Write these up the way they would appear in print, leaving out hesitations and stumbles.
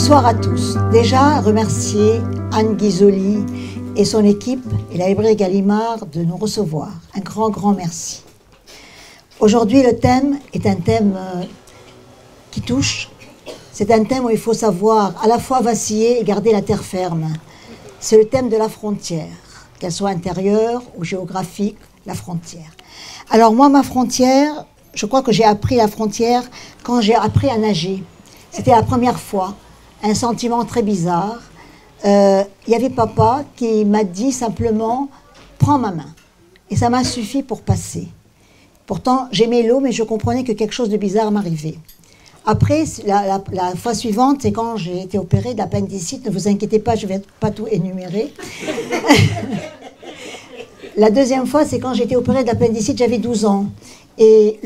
Bonsoir à tous. Déjà, remercier Anne Ghisoli et son équipe et la librairie Gallimard de nous recevoir. Un grand merci. Aujourd'hui, le thème est un thème qui touche. C'est un thème où il faut savoir à la fois vaciller et garder la terre ferme. C'est le thème de la frontière, qu'elle soit intérieure ou géographique, la frontière. Alors moi, ma frontière, je crois que j'ai appris la frontière quand j'ai appris à nager. C'était la première fois, un sentiment très bizarre. Il y avait papa qui m'a dit simplement « prends ma main ». Et ça m'a suffi pour passer. Pourtant, j'aimais l'eau, mais je comprenais que quelque chose de bizarre m'arrivait. Après, la fois suivante, c'est quand j'ai été opérée de l'appendicite. Ne vous inquiétez pas, je ne vais pas tout énumérer. La deuxième fois, c'est quand j'ai été opérée de l'appendicite, j'avais 12 ans. Et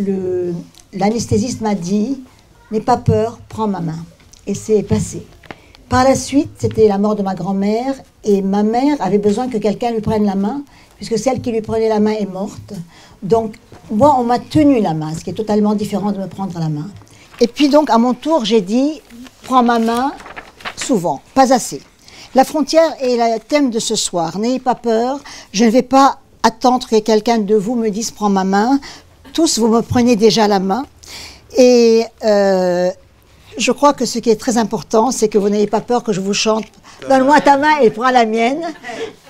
l'anesthésiste m'a dit « n'aie pas peur, prends ma main ». Et c'est passé. Par la suite, c'était la mort de ma grand-mère. Et ma mère avait besoin que quelqu'un lui prenne la main, puisque celle qui lui prenait la main est morte. Donc, moi, on m'a tenu la main, ce qui est totalement différent de me prendre la main. Et puis donc, à mon tour, j'ai dit « prends ma main » souvent, pas assez. La frontière est le thème de ce soir. N'ayez pas peur, je ne vais pas attendre que quelqu'un de vous me dise « prends ma main ». Tous, vous me prenez déjà la main. Et je crois que ce qui est très important, c'est que vous n'ayez pas peur que je vous chante « donne-moi ta main et prends la mienne ».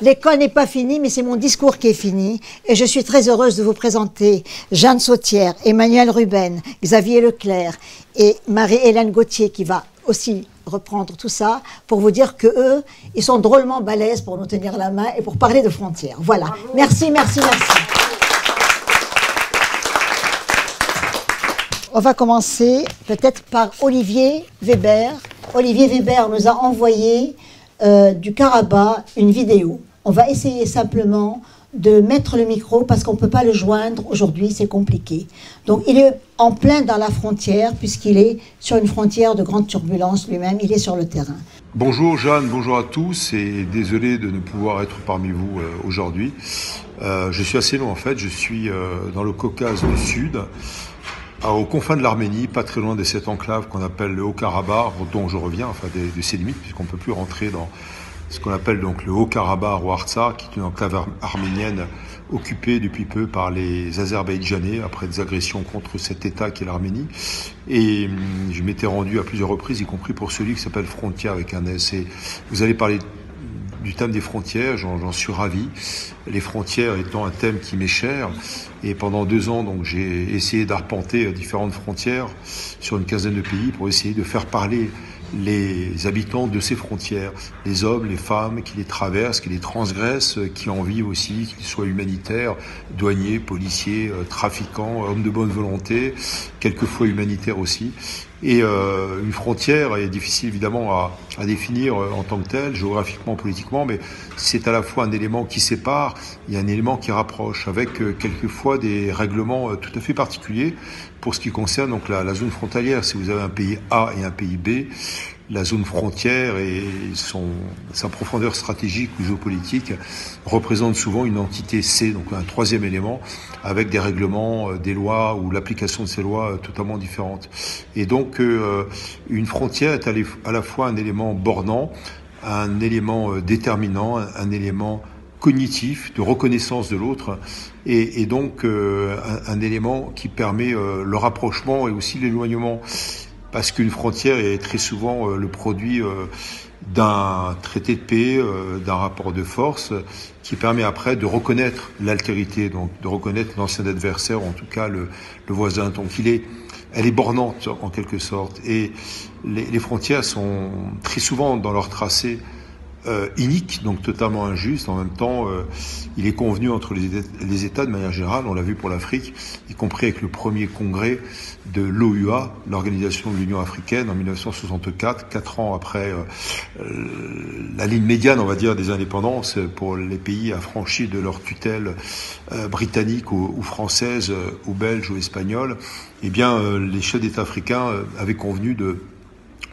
L'école n'est pas finie, mais c'est mon discours qui est fini. Et je suis très heureuse de vous présenter Jeanne Sautière, Emmanuel Ruben, Xavier Leclerc et Marie-Hélène Gauthier qui va aussi reprendre tout ça pour vous dire que eux, ils sont drôlement balèzes pour nous tenir la main et pour parler de frontières. Voilà. Bravo. Merci. On va commencer peut-être par Olivier Weber. Olivier Weber nous a envoyé du Karabakh une vidéo. On va essayer simplement de mettre le micro parce qu'on ne peut pas le joindre aujourd'hui, c'est compliqué. Donc il est en plein dans la frontière puisqu'il est sur une frontière de grande turbulence lui-même, il est sur le terrain. Bonjour Jeanne, bonjour à tous et désolé de ne pouvoir être parmi vous aujourd'hui. Je suis assez long en fait, je suis dans le Caucase du Sud, aux confins de l'Arménie, pas très loin de cette enclave qu'on appelle le Haut-Karabakh, dont je reviens, enfin de ses limites, puisqu'on ne peut plus rentrer dans ce qu'on appelle donc le Haut-Karabakh ou Artsakh, qui est une enclave arménienne occupée depuis peu par les Azerbaïdjanais après des agressions contre cet État qui est l'Arménie. Et je m'étais rendu à plusieurs reprises, y compris pour celui qui s'appelle Frontières avec un S. Et vous allez parler du thème des frontières, j'en suis ravi. Les frontières étant un thème qui m'est cher. Et pendant 2 ans, donc, j'ai essayé d'arpenter différentes frontières sur une quinzaine de pays pour essayer de faire parler les habitants de ces frontières, les hommes, les femmes qui les traversent, qui les transgressent, qui en vivent aussi, qu'ils soient humanitaires, douaniers, policiers, trafiquants, hommes de bonne volonté, quelquefois humanitaires aussi. Et une frontière est difficile évidemment à définir en tant que telle, géographiquement, politiquement, mais c'est à la fois un élément qui sépare et un élément qui rapproche, avec quelquefois des règlements tout à fait particuliers pour ce qui concerne donc la zone frontalière. Si vous avez un pays A et un pays B, la zone frontière et sa profondeur stratégique ou géopolitique représente souvent une entité C, donc un troisième élément, avec des règlements, des lois ou l'application de ces lois totalement différentes. Et donc une frontière est à la fois un élément bornant, un élément déterminant, un élément cognitif, de reconnaissance de l'autre, et donc un élément qui permet le rapprochement et aussi l'éloignement. Parce qu'une frontière est très souvent le produit d'un traité de paix, d'un rapport de force, qui permet après de reconnaître l'altérité, donc de reconnaître l'ancien adversaire, ou en tout cas le voisin. Donc elle est bornante en quelque sorte. Et les frontières sont très souvent dans leur tracé inique, donc totalement injuste. En même temps, il est convenu entre les États de manière générale, on l'a vu pour l'Afrique, y compris avec le premier congrès de l'OUA, l'Organisation de l'Union africaine, en 1964, 4 ans après la ligne médiane, on va dire, des indépendances pour les pays affranchis de leur tutelle britannique ou française, ou belge ou espagnole. Eh bien, les chefs d'État africains avaient convenu de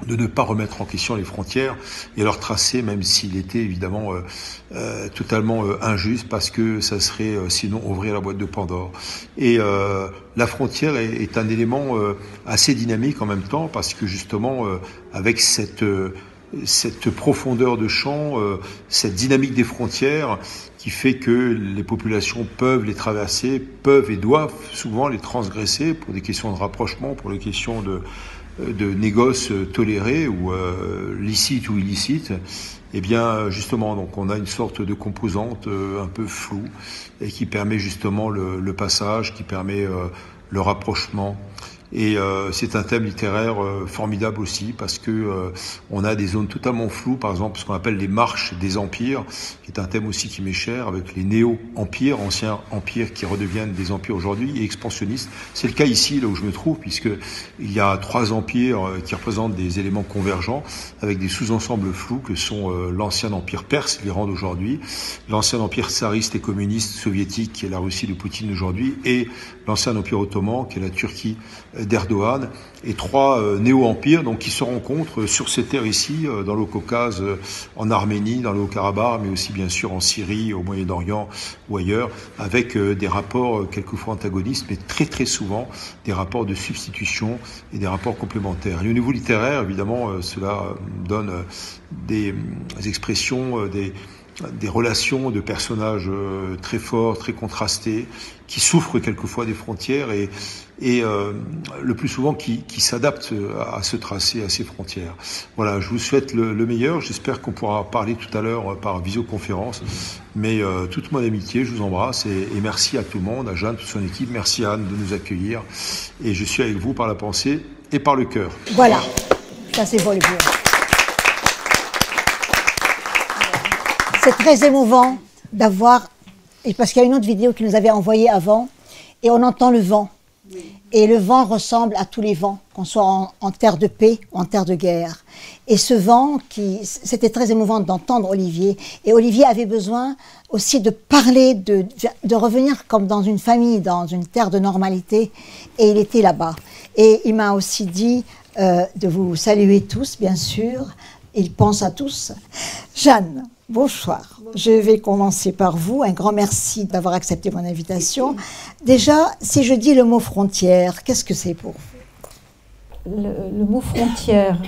de ne pas remettre en question les frontières et leur tracé, même s'il était évidemment totalement injuste, parce que ça serait sinon ouvrir la boîte de Pandore. Et la frontière est un élément assez dynamique en même temps, parce que justement avec cette profondeur de champ, cette dynamique des frontières qui fait que les populations peuvent les traverser, peuvent et doivent souvent les transgresser pour des questions de rapprochement, pour des questions de négoces tolérés ou licites ou illicites, eh bien justement donc on a une sorte de composante un peu floue et qui permet justement le passage, qui permet le rapprochement. Et c'est un thème littéraire formidable aussi, parce que on a des zones totalement floues, par exemple ce qu'on appelle les marches des empires, qui est un thème aussi qui m'est cher, avec les néo-empires, anciens empires qui redeviennent des empires aujourd'hui, et expansionnistes. C'est le cas ici, là où je me trouve, puisque il y a 3 empires qui représentent des éléments convergents, avec des sous-ensembles flous que sont l'ancien empire perse, l'Iran d'aujourd'hui, l'ancien empire tsariste et communiste soviétique, qui est la Russie de Poutine aujourd'hui, et l'ancien empire ottoman, qui est la Turquie d'Erdogan, et 3 néo-empires donc qui se rencontrent sur ces terres ici, dans le Caucase, en Arménie, dans le Haut-Karabakh, mais aussi bien sûr en Syrie, au Moyen-Orient ou ailleurs, avec des rapports quelquefois antagonistes, mais très très souvent des rapports de substitution et des rapports complémentaires. Et au niveau littéraire, évidemment, cela donne des expressions, des relations de personnages très forts, très contrastés, qui souffrent quelquefois des frontières et le plus souvent qui s'adaptent à ce tracé, à ces frontières. Voilà, je vous souhaite le meilleur. J'espère qu'on pourra parler tout à l'heure par visioconférence. Mais toute mon amitié, je vous embrasse et merci à tout le monde, à Jeanne, toute son équipe. Merci Anne de nous accueillir. Et je suis avec vous par la pensée et par le cœur. Voilà, ça c'est beau les vieux. C'est très émouvant d'avoir, parce qu'il y a une autre vidéo qui nous avait envoyée avant, et on entend le vent. Et le vent ressemble à tous les vents, qu'on soit en terre de paix ou en terre de guerre. Et ce vent, c'était très émouvant d'entendre Olivier. Et Olivier avait besoin aussi de parler, de revenir comme dans une famille, dans une terre de normalité. Et il était là-bas. Et il m'a aussi dit de vous saluer tous, bien sûr. Il pense à tous. Jeanne, bonsoir. Je vais commencer par vous. Un grand merci d'avoir accepté mon invitation. Déjà, si je dis le mot frontière, qu'est-ce que c'est pour vous? Le mot frontière,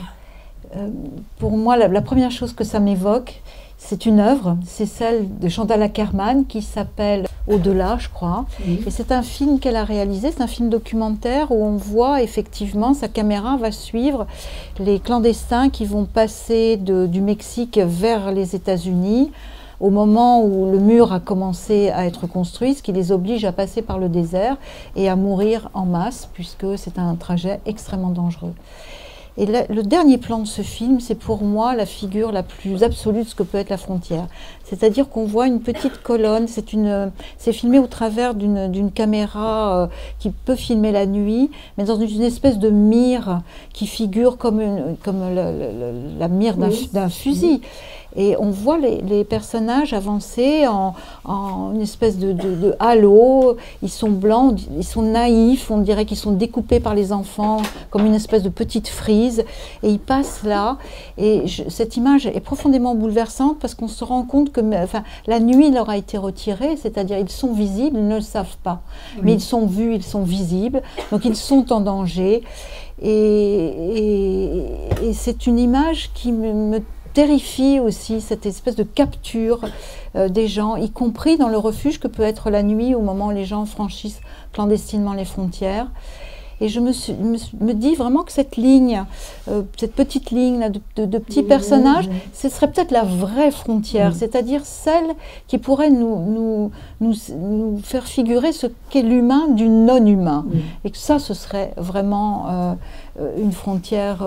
pour moi, la première chose que ça m'évoque, c'est une œuvre, c'est celle de Chantal Akerman qui s'appelle Au-delà, je crois. Oui. Et c'est un film qu'elle a réalisé, c'est un film documentaire où on voit effectivement, sa caméra va suivre les clandestins qui vont passer du Mexique vers les États-Unis au moment où le mur a commencé à être construit, ce qui les oblige à passer par le désert et à mourir en masse, puisque c'est un trajet extrêmement dangereux. Et le dernier plan de ce film, c'est pour moi la figure la plus absolue de ce que peut être la frontière. C'est-à-dire qu'on voit une petite colonne, c'est filmé au travers d'une caméra qui peut filmer la nuit, mais dans une espèce de mire qui figure comme la mire d'un fusil. Et on voit les personnages avancer en une espèce de halo. Ils sont blancs, ils sont naïfs, on dirait qu'ils sont découpés par les enfants comme une espèce de petite frise. Et ils passent là. Et cette image est profondément bouleversante parce qu'on se rend compte que la nuit leur a été retirée, c'est-à-dire ils sont visibles, ils ne le savent pas. Oui. Mais ils sont vus, ils sont visibles, donc ils sont en danger. Et c'est une image qui me terrifie aussi, cette espèce de capture des gens, y compris dans le refuge que peut être la nuit au moment où les gens franchissent clandestinement les frontières. Et je me dis vraiment que cette ligne, cette petite ligne là, de petits personnages, ce serait peut-être la vraie frontière, c'est-à-dire celle qui pourrait nous faire figurer ce qu'est l'humain du non-humain. Et que ça, ce serait vraiment une frontière...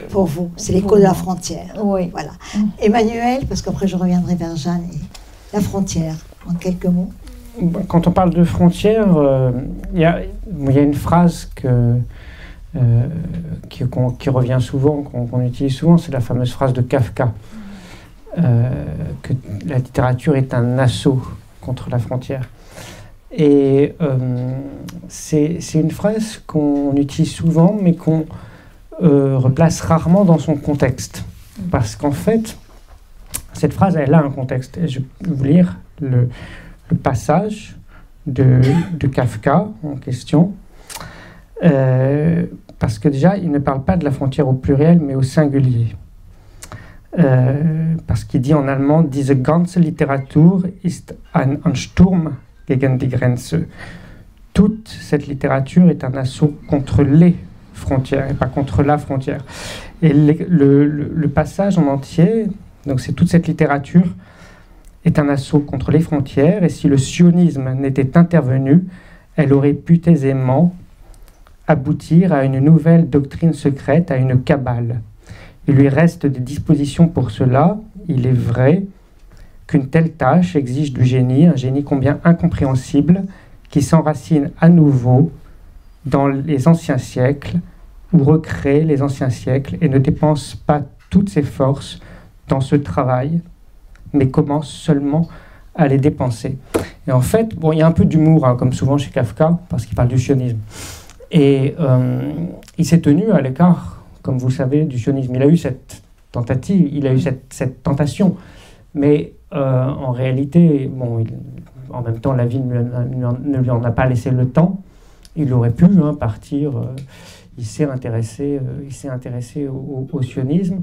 pour vous, c'est l'écho de la frontière. Oui. Voilà. Emmanuel, parce qu'après je reviendrai vers Jeanne, et la frontière, en quelques mots. Quand on parle de frontière, il y a une phrase qui revient souvent, qu'on utilise souvent, c'est la fameuse phrase de Kafka, que la littérature est un assaut contre la frontière. Et c'est une phrase qu'on utilise souvent, mais replace rarement dans son contexte. Parce qu'en fait, cette phrase, elle a un contexte. Et je vais vous lire le passage de Kafka en question. Parce que déjà, il ne parle pas de la frontière au pluriel, mais au singulier. Parce qu'il dit en allemand « Diese ganze Literatur ist ein Sturm gegen die Grenze ». Toute cette littérature est un assaut contre les frontières et pas contre la frontière. Et le passage en entier, donc c'est toute cette littérature, est un assaut contre les frontières, et si le sionisme n'était intervenu, elle aurait pu aisément aboutir à une nouvelle doctrine secrète, à une cabale. Il lui reste des dispositions pour cela. Il est vrai qu'une telle tâche exige du génie, un génie combien incompréhensible, qui s'enracine à nouveau dans les anciens siècles, ou recrée les anciens siècles, et ne dépense pas toutes ses forces dans ce travail, mais commence seulement à les dépenser. Et en fait, bon, il y a un peu d'humour, hein, comme souvent chez Kafka, parce qu'il parle du sionisme. Et il s'est tenu à l'écart, comme vous le savez, du sionisme. Il a eu cette tentative, il a eu cette tentation. Mais en réalité, bon, en même temps, la vie ne lui en a pas laissé le temps. Il aurait pu partir. Il s'est intéressé au sionisme.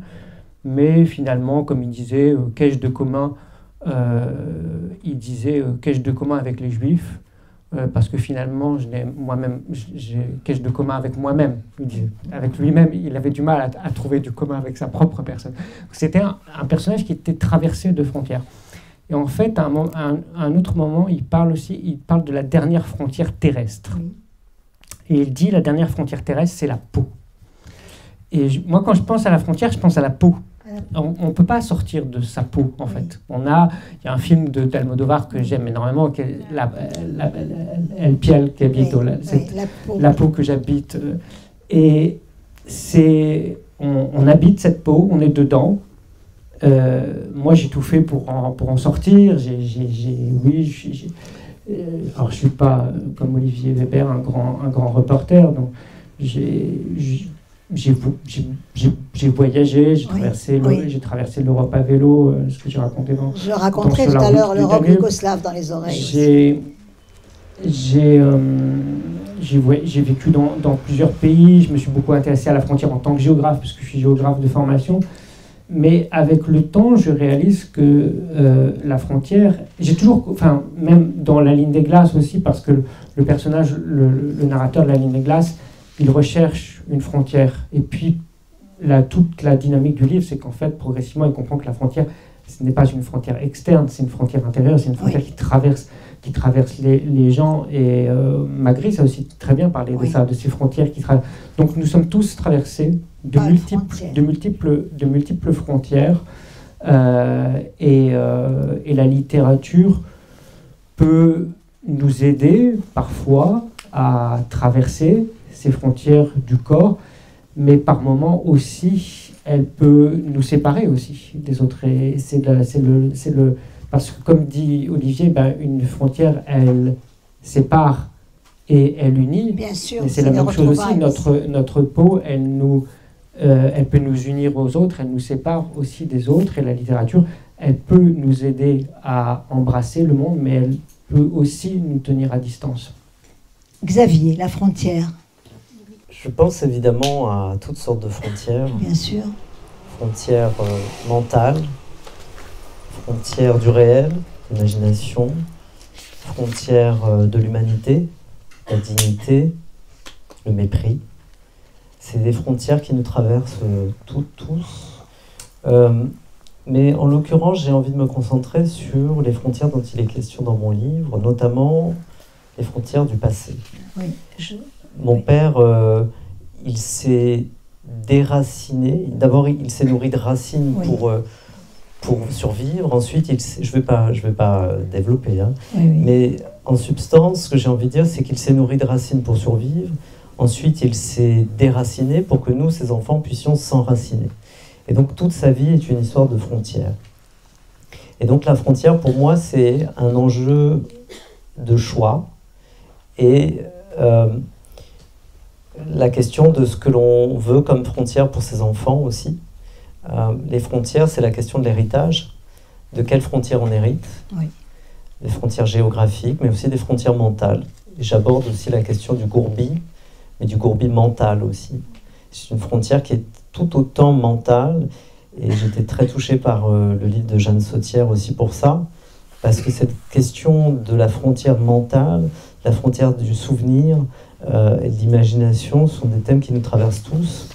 Mais finalement, comme il disait, qu'ai-je de commun qu'ai-je de commun avec les Juifs, parce que finalement, qu'ai-je de commun avec moi-même, avec lui-même, il avait du mal à trouver du commun avec sa propre personne. C'était un personnage qui était traversé de frontières. Et en fait, à un autre moment, il parle de la dernière frontière terrestre. Oui. Et il dit, la dernière frontière terrestre, c'est la peau. Et moi, quand je pense à la frontière, je pense à la peau. On ne peut pas sortir de sa peau, en fait. Il y a un film d'Almodovar que j'aime énormément, qui est El Piel que habito, la peau que j'habite. Et on habite cette peau, on est dedans. Moi, j'ai tout fait pour en sortir. Alors, je ne suis pas, comme Olivier Weber, un grand reporter, donc j'ai voyagé, j'ai traversé l'Europe à vélo, ce que j'ai raconté dans... Je raconterai tout à l'heure l'Europe yougoslave dans les oreilles. J'ai vécu dans plusieurs pays, je me suis beaucoup intéressé à la frontière en tant que géographe, parce que je suis géographe de formation. Mais avec le temps, je réalise que la frontière... même dans La Ligne des Glaces aussi, parce que le personnage, le narrateur de La Ligne des Glaces, il recherche une frontière. Et puis, toute la dynamique du livre, c'est qu'en fait, progressivement, il comprend que la frontière, ce n'est pas une frontière externe, c'est une frontière intérieure, c'est une frontière qui traverse les gens. Et Magritte a aussi très bien parlé de ça, de ces frontières qui traversent. Donc, nous sommes tous traversés de multiples frontières. Et la littérature peut nous aider, parfois, à traverser ces frontières du corps, mais par moments aussi, elle peut nous séparer aussi des autres. Et parce que, comme dit Olivier, une frontière, elle sépare et elle unit. Bien sûr, mais c'est la même chose aussi. Notre peau, elle peut nous unir aux autres, elle nous sépare aussi des autres. Et la littérature, elle peut nous aider à embrasser le monde, mais elle peut aussi nous tenir à distance. Xavier, la frontière. Je pense évidemment à toutes sortes de frontières. Bien sûr. Frontières mentales, frontières du réel, l'imagination, frontières de l'humanité, la dignité, le mépris. C'est des frontières qui nous traversent tous. Mais en l'occurrence, j'ai envie de me concentrer sur les frontières dont il est question dans mon livre, notamment les frontières du passé. Oui, Mon père, il s'est déraciné. D'abord, il s'est nourri de racines pour survivre. Ensuite, je vais pas développer. Hein. Mais en substance, ce que j'ai envie de dire, c'est qu'il s'est nourri de racines pour survivre. Ensuite, il s'est déraciné pour que nous, ses enfants, puissions s'enraciner. Et donc, toute sa vie est une histoire de frontières. Et donc, la frontière, pour moi, c'est un enjeu de choix. Et la question de ce que l'on veut comme frontière pour ses enfants aussi. Les frontières, c'est la question de l'héritage. De quelles frontières on hérite? Oui. Des frontières géographiques, mais aussi des frontières mentales. Et j'aborde aussi la question du gourbi, mais du gourbi mental aussi. C'est une frontière qui est tout autant mentale, et j'étais très touché par le livre de Jeanne Sautière aussi pour ça, parce que cette question de la frontière mentale, la frontière du souvenir et de l'imagination sont des thèmes qui nous traversent tous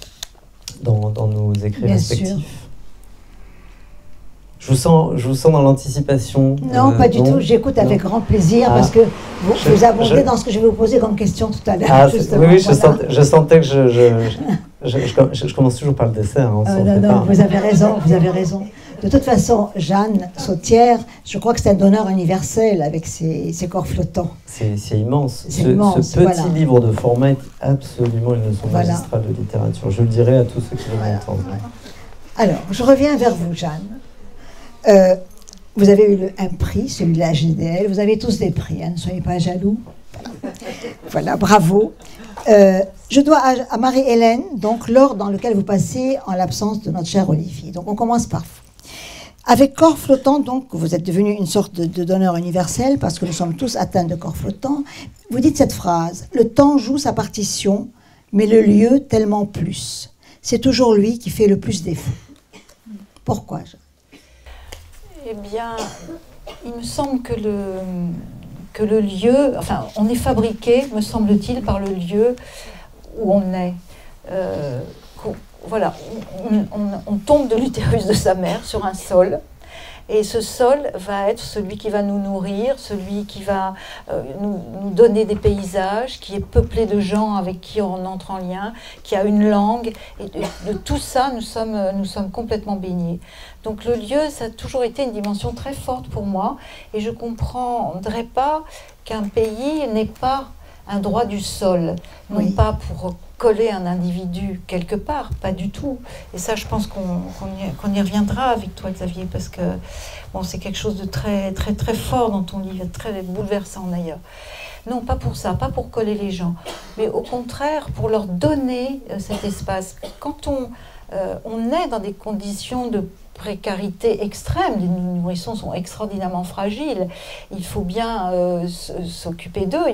dans nos écrits Bien respectifs. sûr. Je vous sens dans l'anticipation. Non, pas du tout. J'écoute avec grand plaisir parce que vous abondez dans ce que je vais vous poser comme question tout à l'heure. Oui, je sentais que je commence toujours par le dessert. Hein, non, vous avez raison, vous avez raison. De toute façon, Jeanne Sautière, je crois que c'est un donneur universel avec ses corps flottants. C'est immense. Ce petit livre de format est absolument une leçon magistrale de littérature. Je le dirai à tous ceux qui veulent l'entendre. Alors, je reviens vers vous, Jeanne. Vous avez eu un prix, celui de la GDL. Vous avez tous des prix, hein, ne soyez pas jaloux. Voilà, bravo. Je dois à Marie-Hélène, donc l'ordre dans lequel vous passez en l'absence de notre cher Olivier. Donc on commence par vous. Avec corps flottant, donc vous êtes devenu une sorte de donneur universel parce que nous sommes tous atteints de corps flottant. Vous dites cette phrase: le temps joue sa partition, mais le lieu tellement plus. C'est toujours lui qui fait le plus défaut. Pourquoi, Jeanne? Eh bien, il me semble que le lieu, enfin, on est fabriqué, me semble-t-il, par le lieu où on est. Voilà, on tombe de l'utérus de sa mère sur un sol, et ce sol va être celui qui va nous nourrir, celui qui va nous donner des paysages, qui est peuplé de gens avec qui on entre en lien, qui a une langue, et de tout ça, nous sommes complètement baignés. Donc le lieu, ça a toujours été une dimension très forte pour moi, et je ne comprendrais pas qu'un pays n'ait pas un droit du sol, non pas pour coller un individu quelque part, pas du tout. Et ça, je pense qu'on y reviendra avec toi, Xavier, parce que bon, c'est quelque chose de très, très, très fort dans ton livre, très bouleversant d'ailleurs. Non, pas pour ça, pas pour coller les gens, mais au contraire, pour leur donner cet espace. Quand on est dans des conditions de précarité extrême, les nourrissons sont extraordinairement fragiles, il faut bien s'occuper d'eux,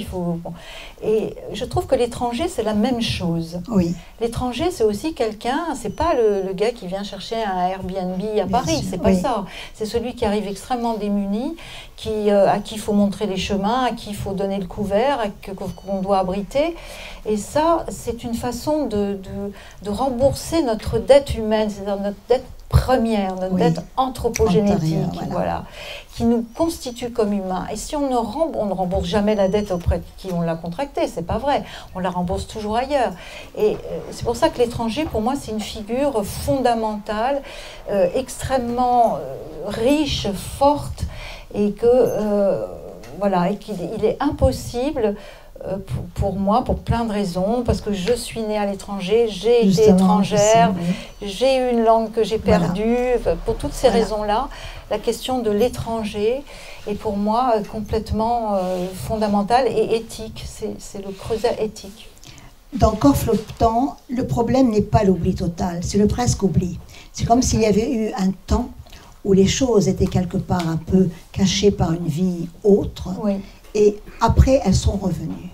et je trouve que l'étranger c'est la même chose. Oui. L'étranger c'est aussi quelqu'un, c'est pas le gars qui vient chercher un Airbnb à Paris, c'est pas ça, c'est celui qui arrive extrêmement démuni, à qui il faut montrer les chemins, à qui il faut donner le couvert, qu'on doit abriter, et ça c'est une façon de rembourser notre dette humaine, c'est-à-dire notre dette première, notre dette anthropogénétique, voilà, qui nous constitue comme humains. Et si on ne rembourse jamais la dette auprès de qui on l'a contractée, c'est pas vrai, on la rembourse toujours ailleurs. Et c'est pour ça que l'étranger, pour moi, c'est une figure fondamentale, extrêmement riche, forte, et que voilà, et qu'il est impossible pour moi, pour plein de raisons, parce que je suis née à l'étranger, j'ai été étrangère, j'ai eu une langue que j'ai perdue, pour toutes ces raisons-là, la question de l'étranger est pour moi complètement fondamentale et éthique, c'est le creuset éthique. Dans Corps flottant, le problème n'est pas l'oubli total, c'est le presque oubli. C'est comme s'il y avait eu un temps où les choses étaient quelque part un peu cachées par une vie autre, et après elles sont revenues.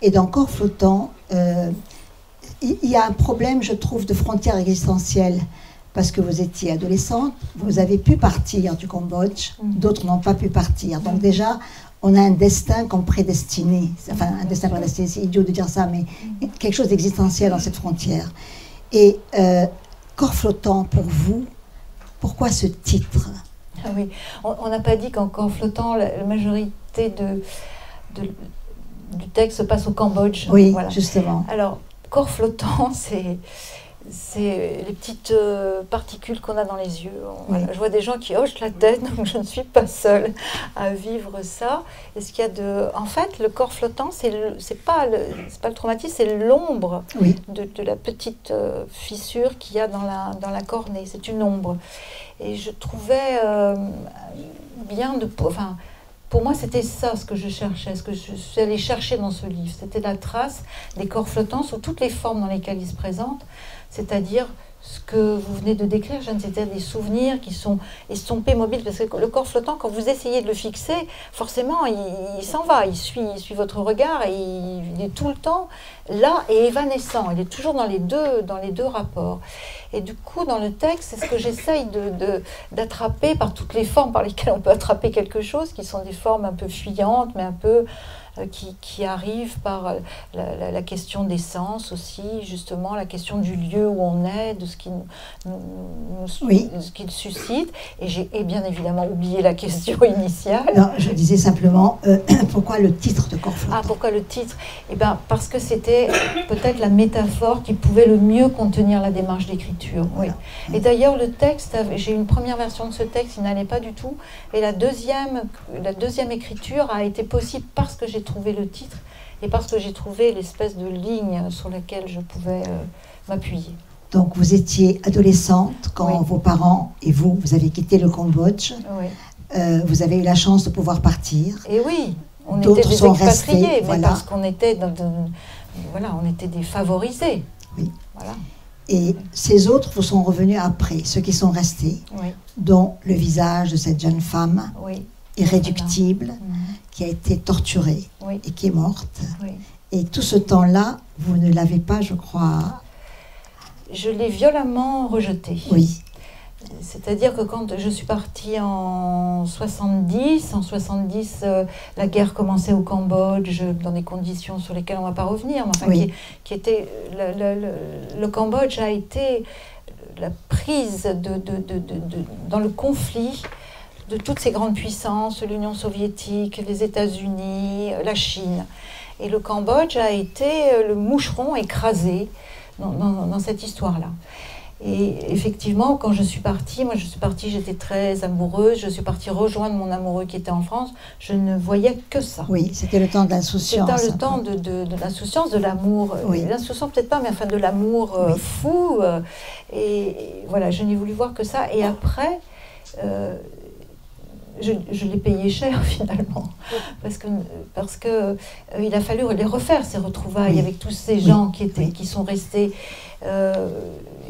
Et dans Corps flottant, il y a un problème, je trouve, de frontière existentielle, parce que vous étiez adolescente, vous avez pu partir du Cambodge, d'autres n'ont pas pu partir. Donc déjà, on a un destin comme prédestiné, enfin un destin prédestiné, c'est idiot de dire ça, mais quelque chose d'existentiel dans cette frontière. Et Corps flottant, pour vous, pourquoi ce titre? Ah oui, on n'a pas dit qu'en Corps flottant, la majorité du texte se passe au Cambodge. Oui, voilà. Justement. Alors, Corps flottant, c'est les petites particules qu'on a dans les yeux. Voilà. Je vois des gens qui hochent la tête, donc je ne suis pas seule à vivre ça. Et ce qu'il y a de... En fait, le corps flottant, c'est pas le traumatisme, c'est l'ombre de la petite fissure qu'il y a dans la cornée. C'est une ombre. Et je trouvais bien pour moi, c'était ça ce que je cherchais, ce que je suis allée chercher dans ce livre. C'était la trace des corps flottants sous toutes les formes dans lesquelles ils se présentent, c'est-à-dire ce que vous venez de décrire, Jeanne, c'est-à-dire des souvenirs qui sont estompés, mobiles, parce que le corps flottant, quand vous essayez de le fixer, forcément, il s'en va, il suit votre regard, et il est tout le temps là et évanescent, il est toujours dans les deux rapports. Et du coup, dans le texte, c'est ce que j'essaye d'attraper par toutes les formes par lesquelles on peut attraper quelque chose, qui sont des formes un peu fuyantes, mais un peu... qui arrive par la question des sens aussi, justement, la question du lieu où on est, de ce qui ce qu'il suscite. Et j'ai bien évidemment oublié la question initiale. Non, je disais simplement, pourquoi le titre de Corps flottant ? Ah, pourquoi le titre ? Eh bien, parce que c'était peut-être la métaphore qui pouvait le mieux contenir la démarche d'écriture. Oui. Et d'ailleurs, le texte, j'ai une première version de ce texte, il n'allait pas du tout. Et la deuxième écriture a été possible parce que j'ai trouvé le titre et parce que j'ai trouvé l'espèce de ligne sur laquelle je pouvais m'appuyer. Donc vous étiez adolescente quand vos parents et vous avez quitté le Cambodge. Oui. Vous avez eu la chance de pouvoir partir. Et oui, on D'autres était des sont expatriés, restés, mais voilà. parce qu'on était on était des favorisés. Oui. Voilà. Et ces autres vous sont revenus après, ceux qui sont restés, dont le visage de cette jeune femme irréductible, qui a été torturée et qui est morte. Oui. Et tout ce temps-là, vous ne l'avez pas, je crois... Je l'ai violemment rejeté. Oui. C'est-à-dire que quand je suis partie en 70, la guerre commençait au Cambodge, dans des conditions sur lesquelles on ne va pas revenir, mais enfin, qui était, le Cambodge a été la prise dans le conflit de toutes ces grandes puissances, l'Union soviétique, les États-Unis, la Chine. Et le Cambodge a été le moucheron écrasé dans cette histoire-là. Et effectivement, quand je suis partie, j'étais très amoureuse, je suis partie rejoindre mon amoureux qui était en France, je ne voyais que ça. Oui, c'était le temps de l'insouciance. C'était le temps de l'insouciance, de l'amour, l'insouciance peut-être pas, mais enfin de l'amour fou. Et voilà, je n'ai voulu voir que ça. Et après... je l'ai payé cher finalement, parce que il a fallu les refaire, ces retrouvailles avec tous ces gens qui sont restés.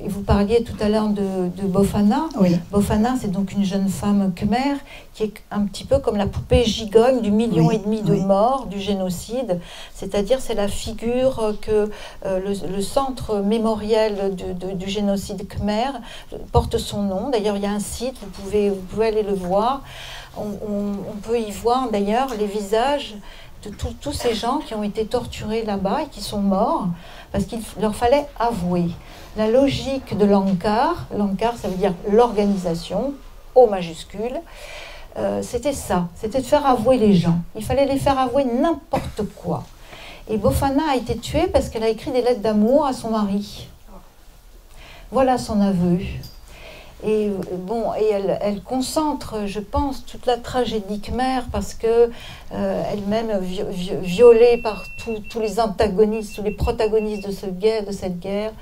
Et vous parliez tout à l'heure de Bofana. Bofana, c'est donc une jeune femme khmer qui est un petit peu comme la poupée gigogne du 1,5 million de morts du génocide. C'est-à-dire, c'est la figure que le centre mémoriel du génocide khmer porte son nom. D'ailleurs, il y a un site, vous pouvez aller le voir. On peut y voir d'ailleurs les visages de tous ces gens qui ont été torturés là-bas et qui sont morts parce qu'il leur fallait avouer. La logique de l'Ankar, ça veut dire l'organisation, au majuscule, c'était ça, c'était de faire avouer les gens. Il fallait les faire avouer n'importe quoi. Et Bofana a été tuée parce qu'elle a écrit des lettres d'amour à son mari. Voilà son aveu. Et elle concentre, je pense, toute la tragédie khmer parce que elle-même violée par tous les antagonistes, tous les protagonistes de cette guerre,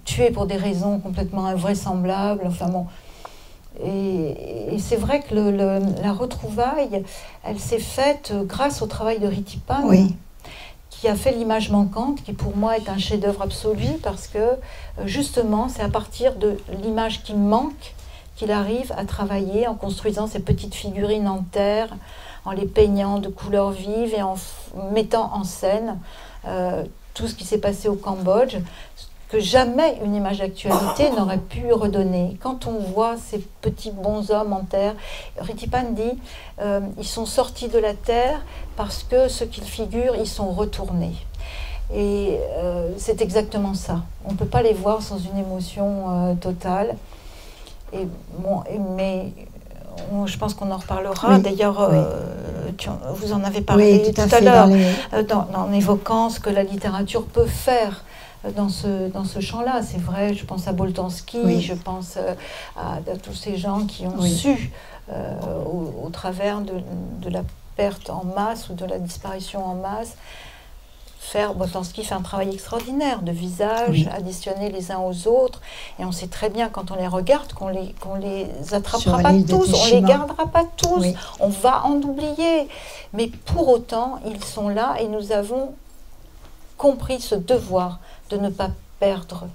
tuée pour des raisons complètement invraisemblables. Enfin bon. Et c'est vrai que la retrouvaille, elle s'est faite grâce au travail de Ritipan, qui a fait l'image manquante, qui pour moi est un chef-d'œuvre absolu, parce que justement, c'est à partir de l'image qui manque qu'il arrive à travailler en construisant ces petites figurines en terre, en les peignant de couleurs vives et en mettant en scène tout ce qui s'est passé au Cambodge, que jamais une image d'actualité n'aurait pu redonner. Quand on voit ces petits bonshommes en terre, Ritipan dit ils sont sortis de la terre parce que ce qu'ils figurent, ils sont retournés. Et c'est exactement ça. On ne peut pas les voir sans une émotion totale. Mais je pense qu'on en reparlera. D'ailleurs, vous en avez parlé tout à l'heure, en évoquant ce que la littérature peut faire dans ce champ-là. C'est vrai, je pense à Boltanski, je pense à tous ces gens qui ont su, au travers de la perte en masse ou de la disparition en masse, faire, Boltanski fait un travail extraordinaire de visage, additionnés les uns aux autres, et on sait très bien quand on les regarde qu'on les attrapera pas tous, on les gardera pas tous, on va en oublier, mais pour autant ils sont là et nous avons compris ce devoir de ne pas perdre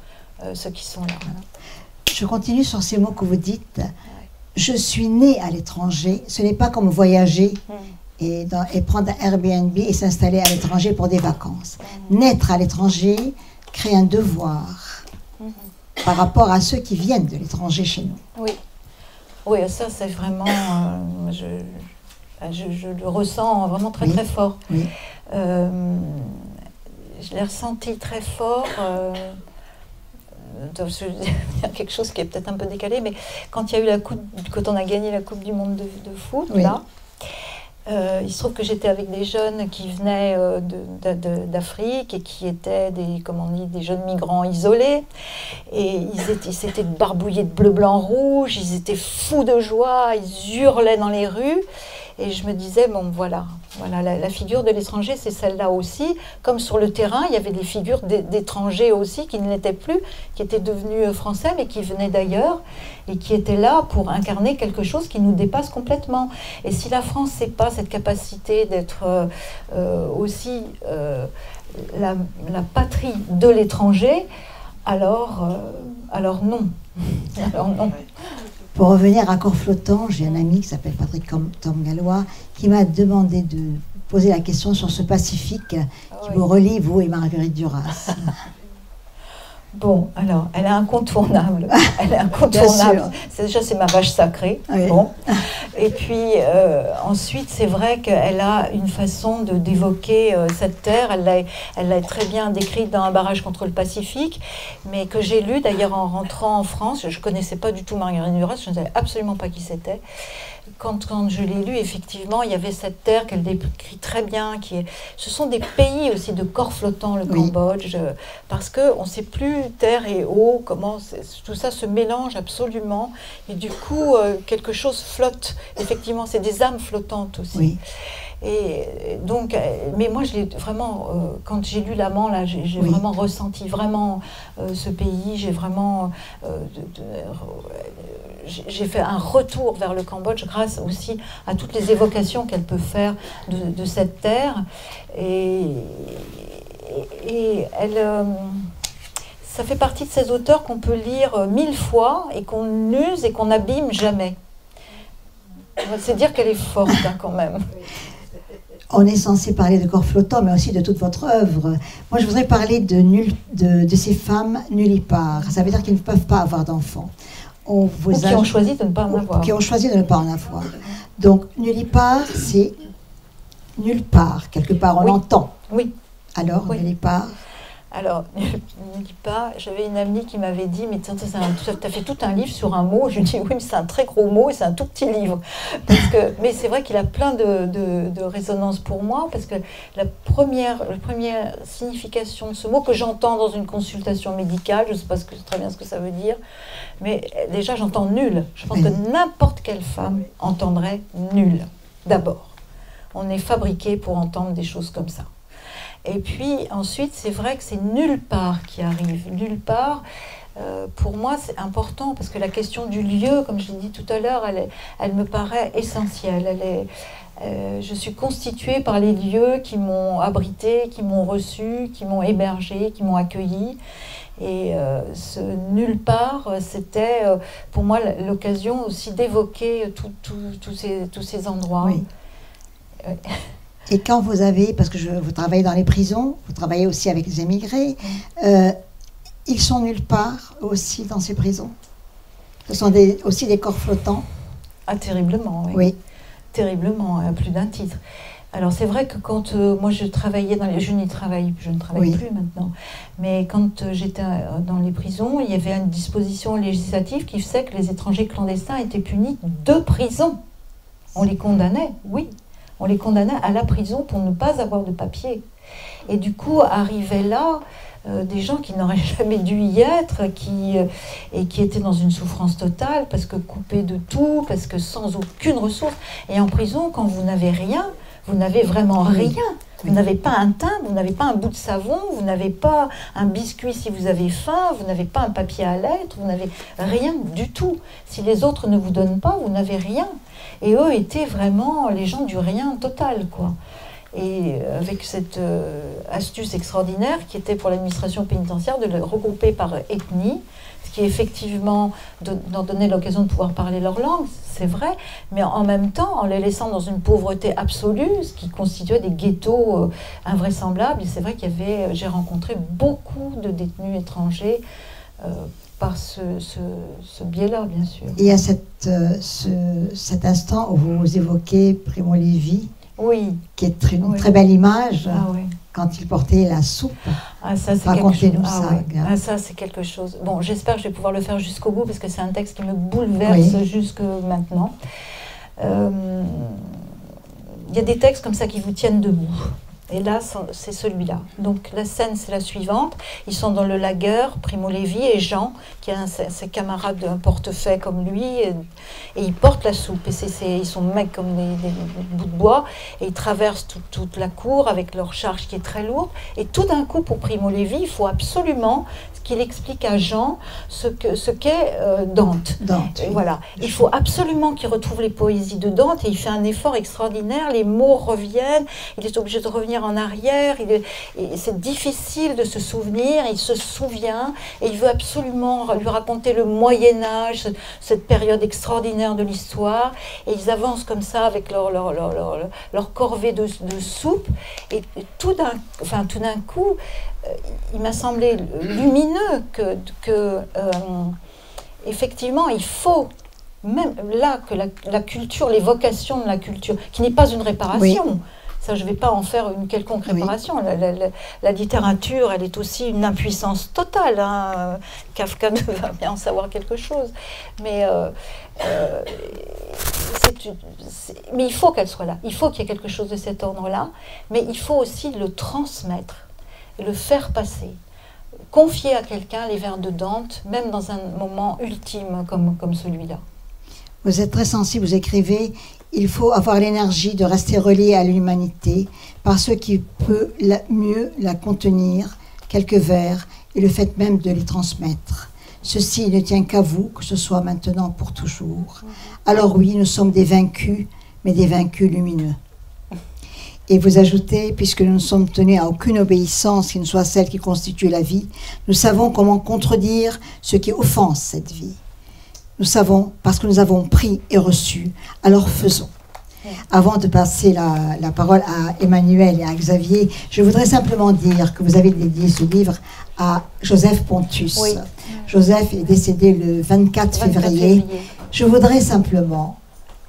ceux qui sont là. Je continue sur ces mots que vous dites. Je suis née à l'étranger, ce n'est pas comme voyager et prendre un Airbnb et s'installer à l'étranger pour des vacances. Naître à l'étranger crée un devoir par rapport à ceux qui viennent de l'étranger chez nous. Oui, oui, ça c'est vraiment, je le ressens vraiment très très fort. Oui. Je l'ai ressenti très fort. Je vais dire quelque chose qui est peut-être un peu décalé, mais quand il y a eu quand on a gagné la Coupe du Monde de foot, là, il se trouve que j'étais avec des jeunes qui venaient d'Afrique et qui étaient des jeunes migrants isolés, et ils s'étaient barbouillés de bleu, blanc, rouge, ils étaient fous de joie, ils hurlaient dans les rues. Et je me disais, bon voilà la figure de l'étranger, c'est celle-là aussi. Comme sur le terrain, il y avait des figures d'étrangers aussi qui ne l'étaient plus, qui étaient devenus français, mais qui venaient d'ailleurs, et qui étaient là pour incarner quelque chose qui nous dépasse complètement. Et si la France n'a pas cette capacité d'être aussi la patrie de l'étranger, alors non. Alors non. Pour revenir à Corps Flottant, j'ai un ami qui s'appelle Patrick Tom Gallois qui m'a demandé de poser la question sur ce Pacifique qui vous relie, vous et Marguerite Duras. Bon, alors, elle est incontournable. Elle est incontournable. C'est ma vache sacrée. Oui. Bon. Et puis, ensuite, c'est vrai qu'elle a une façon d'évoquer cette terre. Elle l'a très bien décrite dans Un barrage contre le Pacifique, mais que j'ai lu d'ailleurs en rentrant en France. Je ne connaissais pas du tout Marguerite Duras, je ne savais absolument pas qui c'était. Quand je l'ai lu, effectivement, il y avait cette terre qu'elle décrit très bien. Ce sont des pays aussi de corps flottants, le Cambodge, parce qu'on ne sait plus terre et eau, comment tout ça se mélange absolument. Et du coup, quelque chose flotte. Effectivement, c'est des âmes flottantes aussi. Oui. Et donc, mais moi, je l'ai vraiment, quand j'ai lu L'Amant, là, j'ai vraiment ressenti vraiment ce pays. J'ai vraiment, j'ai fait un retour vers le Cambodge grâce aussi à toutes les évocations qu'elle peut faire de cette terre. Et elle, ça fait partie de ces auteurs qu'on peut lire 1000 fois et qu'on n'use et qu'on n'abîme jamais. C'est dire qu'elle est forte quand même. On est censé parler de Corps Flottant, mais aussi de toute votre œuvre. Moi, je voudrais parler de ces femmes nullipares. Ça veut dire qu'elles ne peuvent pas avoir d'enfants. Ou qui ont choisi de ne pas en avoir. Qui ont choisi de ne pas en avoir. Donc, nullipare, c'est nulle part. Quelque part, on l'entend. Oui. Alors, nullipare. Alors, nullipare, j'avais une amie qui m'avait dit, mais tu as fait tout un livre sur un mot. Je lui ai dit, oui, mais c'est un très gros mot et c'est un tout petit livre. Mais c'est vrai qu'il a plein de résonance pour moi, parce que la première signification de ce mot que j'entends dans une consultation médicale, je ne sais pas très bien ce que ça veut dire, mais déjà j'entends nul. Je pense que n'importe quelle femme entendrait nul, d'abord. On est fabriqué pour entendre des choses comme ça. Et puis ensuite, c'est vrai que c'est nulle part qui arrive. Nulle part, pour moi, c'est important, parce que la question du lieu, comme je l'ai dit tout à l'heure, elle me paraît essentielle. Je suis constituée par les lieux qui m'ont abrité, qui m'ont reçu, qui m'ont hébergé, qui m'ont accueilli. Et ce nulle part, c'était pour moi l'occasion aussi d'évoquer tous ces endroits. Oui. Et quand vous avez, parce que vous travaillez dans les prisons, vous travaillez aussi avec les émigrés, ils sont nulle part aussi dans ces prisons. Ce sont aussi des corps flottants. Ah, terriblement, oui. Oui. Terriblement, à plus d'un titre. Alors c'est vrai que quand moi je travaillais je ne travaille plus maintenant, mais quand j'étais dans les prisons, il y avait une disposition législative qui faisait que les étrangers clandestins étaient punis de prison. On les condamnait, oui. On les condamnait à la prison pour ne pas avoir de papier. Et du coup, arrivaient là des gens qui n'auraient jamais dû y être, et qui étaient dans une souffrance totale, parce que coupés de tout, parce que sans aucune ressource. Et en prison, quand vous n'avez rien, vous n'avez vraiment rien. Vous n'avez pas un timbre, vous n'avez pas un bout de savon, vous n'avez pas un biscuit si vous avez faim, vous n'avez pas un papier à lettres, vous n'avez rien du tout. Si les autres ne vous donnent pas, vous n'avez rien. Et eux étaient vraiment les gens du rien total, quoi. Et avec cette astuce extraordinaire qui était pour l'administration pénitentiaire de le regrouper par ethnie, ce qui effectivement leur donnait l'occasion de pouvoir parler leur langue, c'est vrai, mais en même temps en les laissant dans une pauvreté absolue, ce qui constituait des ghettos invraisemblables. Et c'est vrai j'ai rencontré beaucoup de détenus étrangers par ce biais-là, bien sûr. Il y a cet instant où vous évoquez Primo Levi, oui, qui est une très belle image, oui. Quand il portait la soupe. Ça, c'est racontez-nous ça. Oui. Ça, c'est quelque chose. Bon, j'espère que je vais pouvoir le faire jusqu'au bout, parce que c'est un texte qui me bouleverse jusque maintenant. Il y a des textes comme ça qui vous tiennent debout. Et là, c'est celui-là. Donc la scène, c'est la suivante. Ils sont dans le lager, Primo Levi et Jean, qui a ses camarades d'un portefeuille comme lui, et ils portent la soupe. Et ils sont mecs comme des bouts de bois, et ils traversent toute la cour avec leur charge qui est très lourde. Et tout d'un coup, pour Primo Levi, il faut absolument qu'il explique à Jean ce qu'est Dante. Oui. Voilà. Il faut absolument qu'il retrouve les poésies de Dante, et il fait un effort extraordinaire. Les mots reviennent, il est obligé de revenir en arrière, c'est difficile de se souvenir, il se souvient, et il veut absolument lui raconter le Moyen-Âge, cette période extraordinaire de l'histoire, et ils avancent comme ça avec leur corvée de soupe, et tout d'un coup, il m'a semblé lumineux que effectivement, il faut, même là, que la culture, l'évocation de la culture, qui n'est pas une réparation, oui. Ça, je ne vais pas en faire une quelconque réparation. Oui. La littérature, elle est aussi une impuissance totale. Hein. Kafka va bien en savoir quelque chose. Mais il faut qu'elle soit là. Il faut qu'il y ait quelque chose de cet ordre-là. Mais il faut aussi le transmettre, le faire passer. Confier à quelqu'un les vers de Dante, même dans un moment ultime comme celui-là. Vous êtes très sensible, vous écrivez « Il faut avoir l'énergie de rester relié à l'humanité par ce qui peut mieux la contenir, quelques vers, et le fait même de les transmettre. Ceci ne tient qu'à vous, que ce soit maintenant pour toujours. Alors oui, nous sommes des vaincus, mais des vaincus lumineux. » Et vous ajoutez, puisque nous ne sommes tenus à aucune obéissance qui ne soit celle qui constitue la vie, nous savons comment contredire ce qui offense cette vie. Nous savons parce que nous avons pris et reçu, alors faisons. Avant de passer la parole à Emmanuel et à Xavier, je voudrais simplement dire que vous avez dédié ce livre à Joseph Pontus. Oui. Joseph est décédé le 24 février. Je voudrais simplement,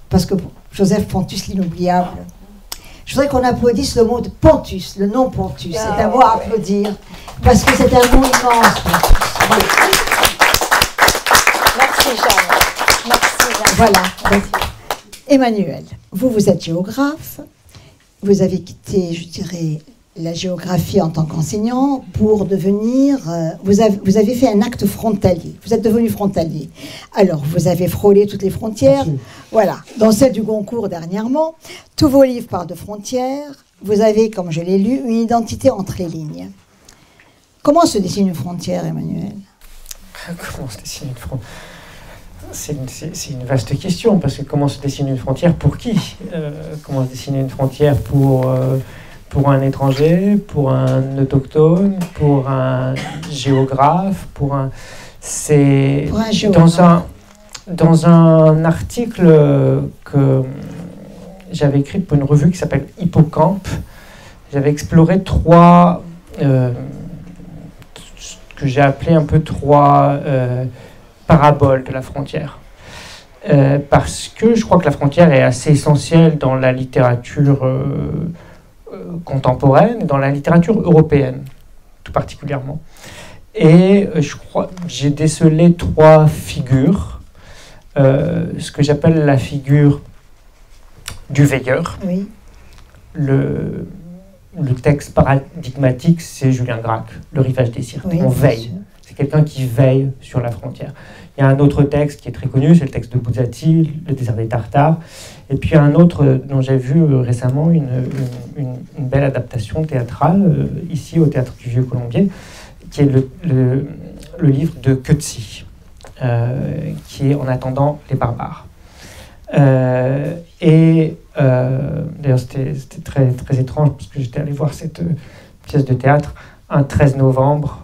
parce que Joseph Pontus, l'inoubliable, je voudrais qu'on applaudisse le mot de Pontus, le nom Pontus. C'est un mot à applaudir, parce que c'est un mot immense, Pontus. Merci, Jeanne. Merci. Voilà. Donc, Emmanuel, vous êtes géographe. Vous avez quitté, je dirais, la géographie en tant qu'enseignant pour devenir... vous avez fait un acte frontalier. Vous êtes devenu frontalier. Alors, vous avez frôlé toutes les frontières. Merci. Voilà. Dans celle du Goncourt dernièrement, tous vos livres parlent de frontières. Vous avez, comme je l'ai lu, une identité entre les lignes. Comment se dessine une frontière, Emmanuel? Comment se dessine une frontière? C'est une vaste question, parce que comment se dessine une frontière pour qui? Comment se dessine une frontière pour un étranger, pour un autochtone, pour un géographe, c'est dans un article que j'avais écrit pour une revue qui s'appelle Hippocampe, j'avais exploré trois que j'ai appelé un peu trois paraboles de la frontière. Parce que je crois que la frontière est assez essentielle dans la littérature contemporaine, dans la littérature européenne, tout particulièrement. Et je crois j'ai décelé trois figures. Ce que j'appelle la figure du veilleur. Oui. Le texte paradigmatique, c'est Julien Gracq, Le Rivage des Sirtes. Oui, on veille. C'est quelqu'un qui veille sur la frontière. Il y a un autre texte qui est très connu, c'est le texte de Buzzati, Le désert des Tartares. Et puis un autre dont j'ai vu récemment une belle adaptation théâtrale, ici au Théâtre du Vieux Colombier, qui est le livre de Coetzee, qui est En attendant les barbares. D'ailleurs, c'était très, très étrange, parce que j'étais allé voir cette pièce de théâtre un 13 novembre,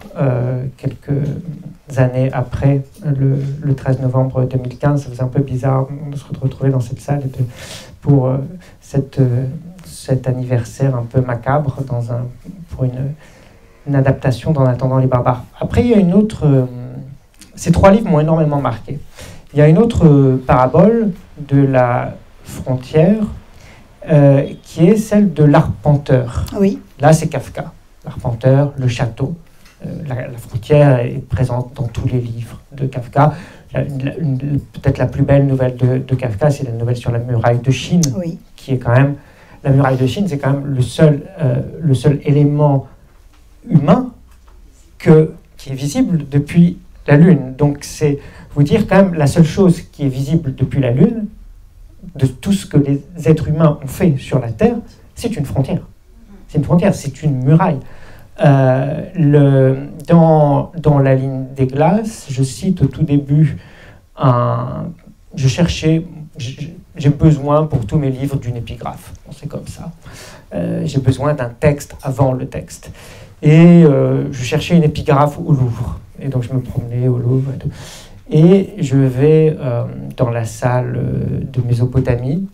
quelques années après le 13 novembre 2015. Ça faisait un peu bizarre de se retrouver dans cette salle pour cet anniversaire un peu macabre pour une adaptation d'En attendant les barbares. Après, il y a une autre... ces trois livres m'ont énormément marqué. Il y a une autre parabole de la frontière qui est celle de l'arpenteur. Oui. Là, c'est Kafka. L'arpenteur, le château. La frontière est présente dans tous les livres de Kafka. Peut-être la plus belle nouvelle de Kafka, c'est la nouvelle sur la muraille de Chine, Oui. qui est quand même... La muraille de Chine, c'est quand même le seul élément humain qui est visible depuis la Lune. Donc c'est vous dire quand même la seule chose qui est visible depuis la Lune, de tout ce que les êtres humains ont fait sur la Terre, c'est une frontière. C'est une frontière, c'est une muraille. Dans La ligne des glaces, je cite au tout début, j'ai besoin pour tous mes livres d'une épigraphe. Bon, c'est comme ça. J'ai besoin d'un texte avant le texte. Et je cherchais une épigraphe au Louvre. Et donc je me promenais au Louvre et tout. Et je vais dans la salle de Mésopotamie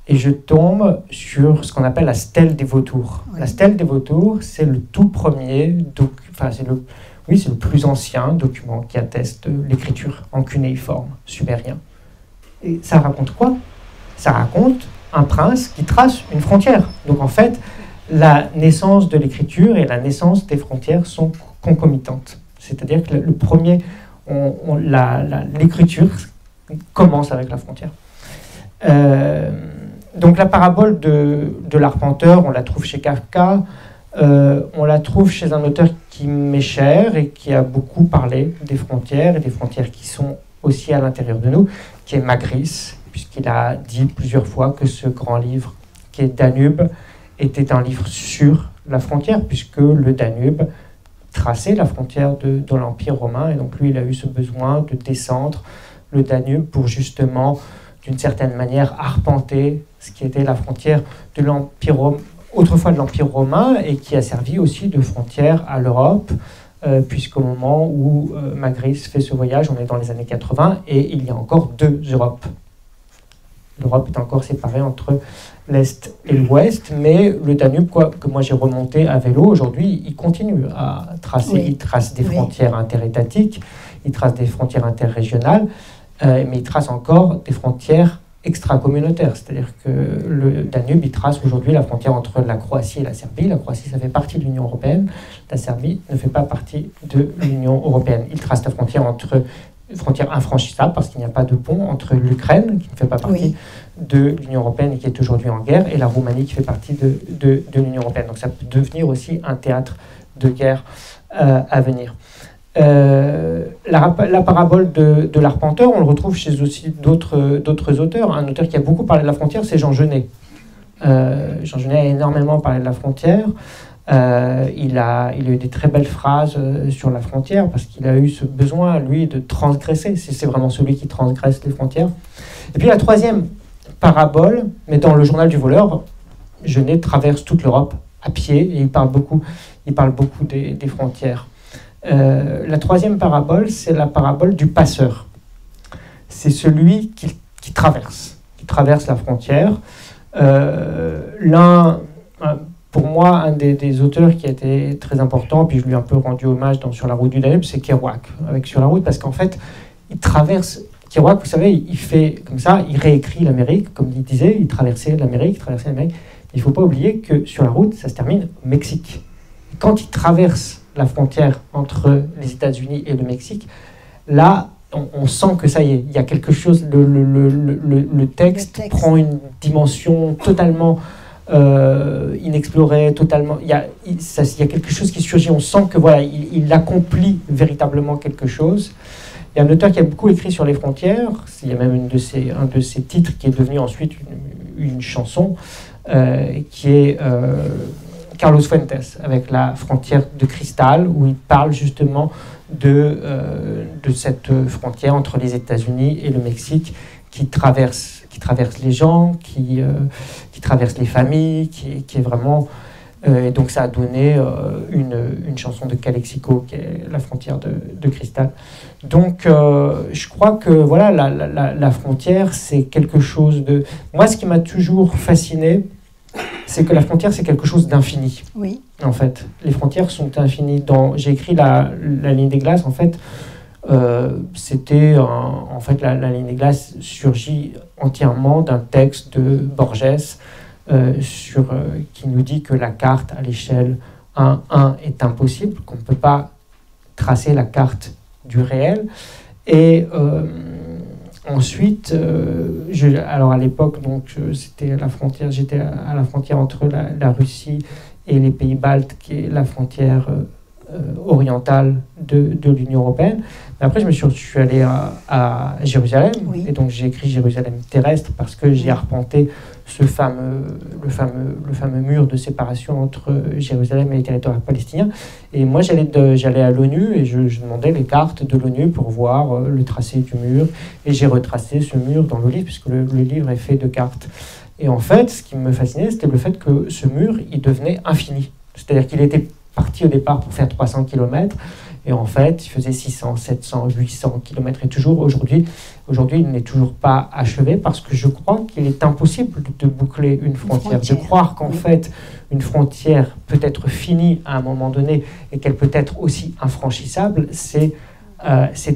et je tombe sur ce qu'on appelle la stèle des vautours. Oui. La stèle des vautours, c'est le tout premier, c'est le plus ancien document qui atteste l'écriture en cunéiforme sumérien. Et ça raconte quoi? Ça raconte un prince qui trace une frontière. Donc en fait, la naissance de l'écriture et la naissance des frontières sont concomitantes. C'est-à-dire que le premier, l'écriture commence avec la frontière. Donc la parabole de l'arpenteur, on la trouve chez Kafka, on la trouve chez un auteur qui m'est cher et qui a beaucoup parlé des frontières, et des frontières qui sont aussi à l'intérieur de nous, qui est Magritte, puisqu'il a dit plusieurs fois que ce grand livre, qui est Danube, était un livre sur la frontière, puisque le Danube traçait la frontière de l'Empire romain, et donc lui, il a eu ce besoin de descendre le Danube pour justement, d'une certaine manière, arpenter ce qui était la frontière de l'Empire autrefois de l'Empire romain, et qui a servi aussi de frontière à l'Europe, puisqu'au moment où Magritte fait ce voyage, on est dans les années 80, et il y a encore deux Europes. L'Europe est encore séparée entre l'Est et l'Ouest, mais le Danube, que moi j'ai remonté à vélo, aujourd'hui, il continue à tracer. Oui. Il trace des frontières interétatiques, il trace des frontières interrégionales, mais il trace encore des frontières extra-communautaires. C'est-à-dire que le Danube, il trace aujourd'hui la frontière entre la Croatie et la Serbie. La Croatie, ça fait partie de l'Union européenne. La Serbie ne fait pas partie de l'Union européenne. Il trace la frontière frontière infranchissable, parce qu'il n'y a pas de pont entre l'Ukraine, qui ne fait pas partie de l'Union européenne et qui est aujourd'hui en guerre, et la Roumanie, qui fait partie de l'Union européenne. Donc ça peut devenir aussi un théâtre de guerre à venir. La parabole de l'arpenteur, on le retrouve chez aussi d'autres auteurs. Un auteur qui a beaucoup parlé de la frontière, c'est Jean Genet. Jean Genet a énormément parlé de la frontière. Il a eu des très belles phrases sur la frontière, parce qu'il a eu ce besoin, lui, de transgresser. C'est vraiment celui qui transgresse les frontières. Et puis la troisième parabole, mais dans le journal du voleur, Genet traverse toute l'Europe à pied, et il parle beaucoup des frontières. La troisième parabole, c'est la parabole du passeur. C'est celui qui traverse la frontière. Pour moi, un des auteurs qui a été très important, puis je lui ai un peu rendu hommage Sur la route du Danube, c'est Kerouac, avec Sur la route, parce qu'en fait, il traverse... Kerouac, vous savez, il fait comme ça, il réécrit l'Amérique, comme il disait, il traversait l'Amérique. Il ne faut pas oublier que Sur la route, ça se termine au Mexique. Et quand il traverse la frontière entre les États-Unis et le Mexique, là, on sent que ça y est, il y a quelque chose, le texte prend une dimension totalement inexploré totalement. Il y a quelque chose qui surgit, on sent que voilà, il accomplit véritablement quelque chose. Il y a un auteur qui a beaucoup écrit sur les frontières, il y a même un de ses titres qui est devenu ensuite une chanson, qui est Carlos Fuentes, avec la frontière de cristal, où il parle justement de cette frontière entre les États-Unis et le Mexique qui traverse les gens, qui traverse les familles, qui est vraiment... et donc ça a donné une chanson de Calexico, qui est la frontière de cristal. Donc je crois que voilà, la frontière, c'est quelque chose de... Moi, ce qui m'a toujours fasciné, c'est que la frontière, c'est quelque chose d'infini. Oui. En fait, les frontières sont infinies. J'ai écrit la ligne des glaces, en fait, c'était en fait la ligne des glaces surgit entièrement d'un texte de Borges qui nous dit que la carte à l'échelle 1-1 est impossible, qu'on ne peut pas tracer la carte du réel. Et ensuite, alors à l'époque, donc c'était la frontière, j'étais à la frontière entre la Russie et les pays baltes, qui est la frontière orientale de l'Union européenne. Mais après, je suis allé à Jérusalem, oui. Et donc j'ai écrit Jérusalem terrestre parce que j'ai arpenté le fameux mur de séparation entre Jérusalem et les territoires palestiniens. Et moi, j'allais à l'ONU et je demandais les cartes de l'ONU pour voir le tracé du mur. Et j'ai retracé ce mur dans le livre, puisque le livre est fait de cartes. Et en fait, ce qui me fascinait, c'était le fait que ce mur, il devenait infini. C'est-à-dire qu'il était parti au départ pour faire 300 km, et en fait, il faisait 600, 700, 800 km. Et toujours aujourd'hui, il n'est toujours pas achevé, parce que je crois qu'il est impossible de boucler une frontière. De croire qu'en fait, une frontière peut être finie à un moment donné, et qu'elle peut être aussi infranchissable, c'est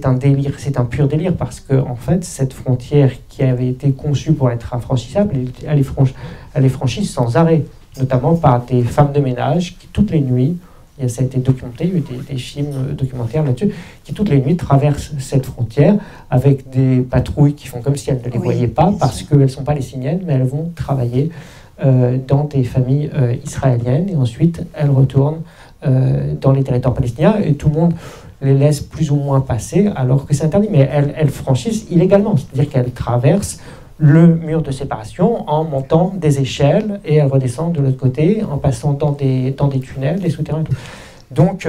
un délire, c'est un pur délire, parce que en fait, cette frontière qui avait été conçue pour être infranchissable, elle est franchie sans arrêt, notamment par des femmes de ménage qui, toutes les nuits, et ça a été documenté, il y a eu des films documentaires là-dessus, qui toutes les nuits traversent cette frontière avec des patrouilles qui font comme si elles ne les voyaient pas, parce qu'elles ne sont pas les signiennes, mais elles vont travailler dans des familles israéliennes, et ensuite elles retournent dans les territoires palestiniens, et tout le monde les laisse plus ou moins passer, alors que c'est interdit, mais elles franchissent illégalement, c'est-à-dire qu'elles traversent le mur de séparation en montant des échelles, et elles redescendent de l'autre côté en passant dans des tunnels, des souterrains et tout. Donc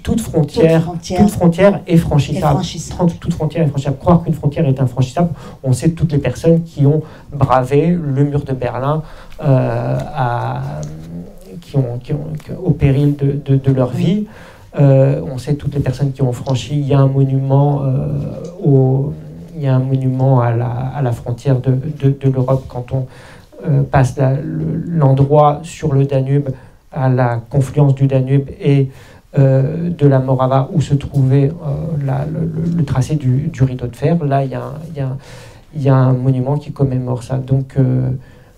toute frontière est franchissable. Toute frontière est franchissable. Croire qu'une frontière est infranchissable, on sait toutes les personnes qui ont bravé le mur de Berlin au péril de leur vie. On sait toutes les personnes qui ont franchi. Il y a un monument à la frontière de l'Europe, quand on passe l'endroit sur le Danube, à la confluence du Danube et de la Morava, où se trouvait le tracé du rideau de fer. Là, il y a un monument qui commémore ça. Donc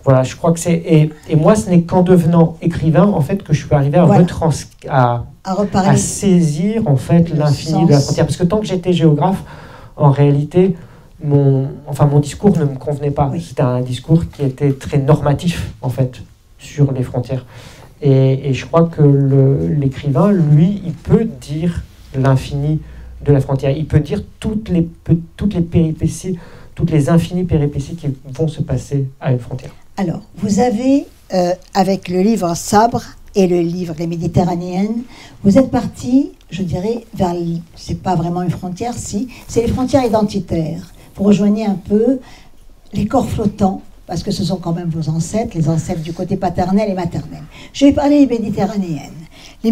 voilà, je crois que c'est... Et moi, ce n'est qu'en devenant écrivain, en fait, que je suis arrivé à saisir, en fait, l'infini de la frontière. Parce que tant que j'étais géographe, en réalité, mon discours ne me convenait pas. Oui. C'était un discours qui était très normatif, en fait, sur les frontières. Et je crois que l'écrivain, lui, il peut dire l'infini de la frontière. Il peut dire toutes les péripéties, toutes les infinies péripéties qui vont se passer à une frontière. Alors, vous avez, avec le livre Sabre et le livre Les Méditerranéennes, vous êtes parti, je dirais, vers, c'est pas vraiment une frontière, si, c'est les frontières identitaires. Vous rejoignez un peu les corps flottants, parce que ce sont quand même vos ancêtres, les ancêtres du côté paternel et maternel. Je vais parler des Méditerranéennes. Les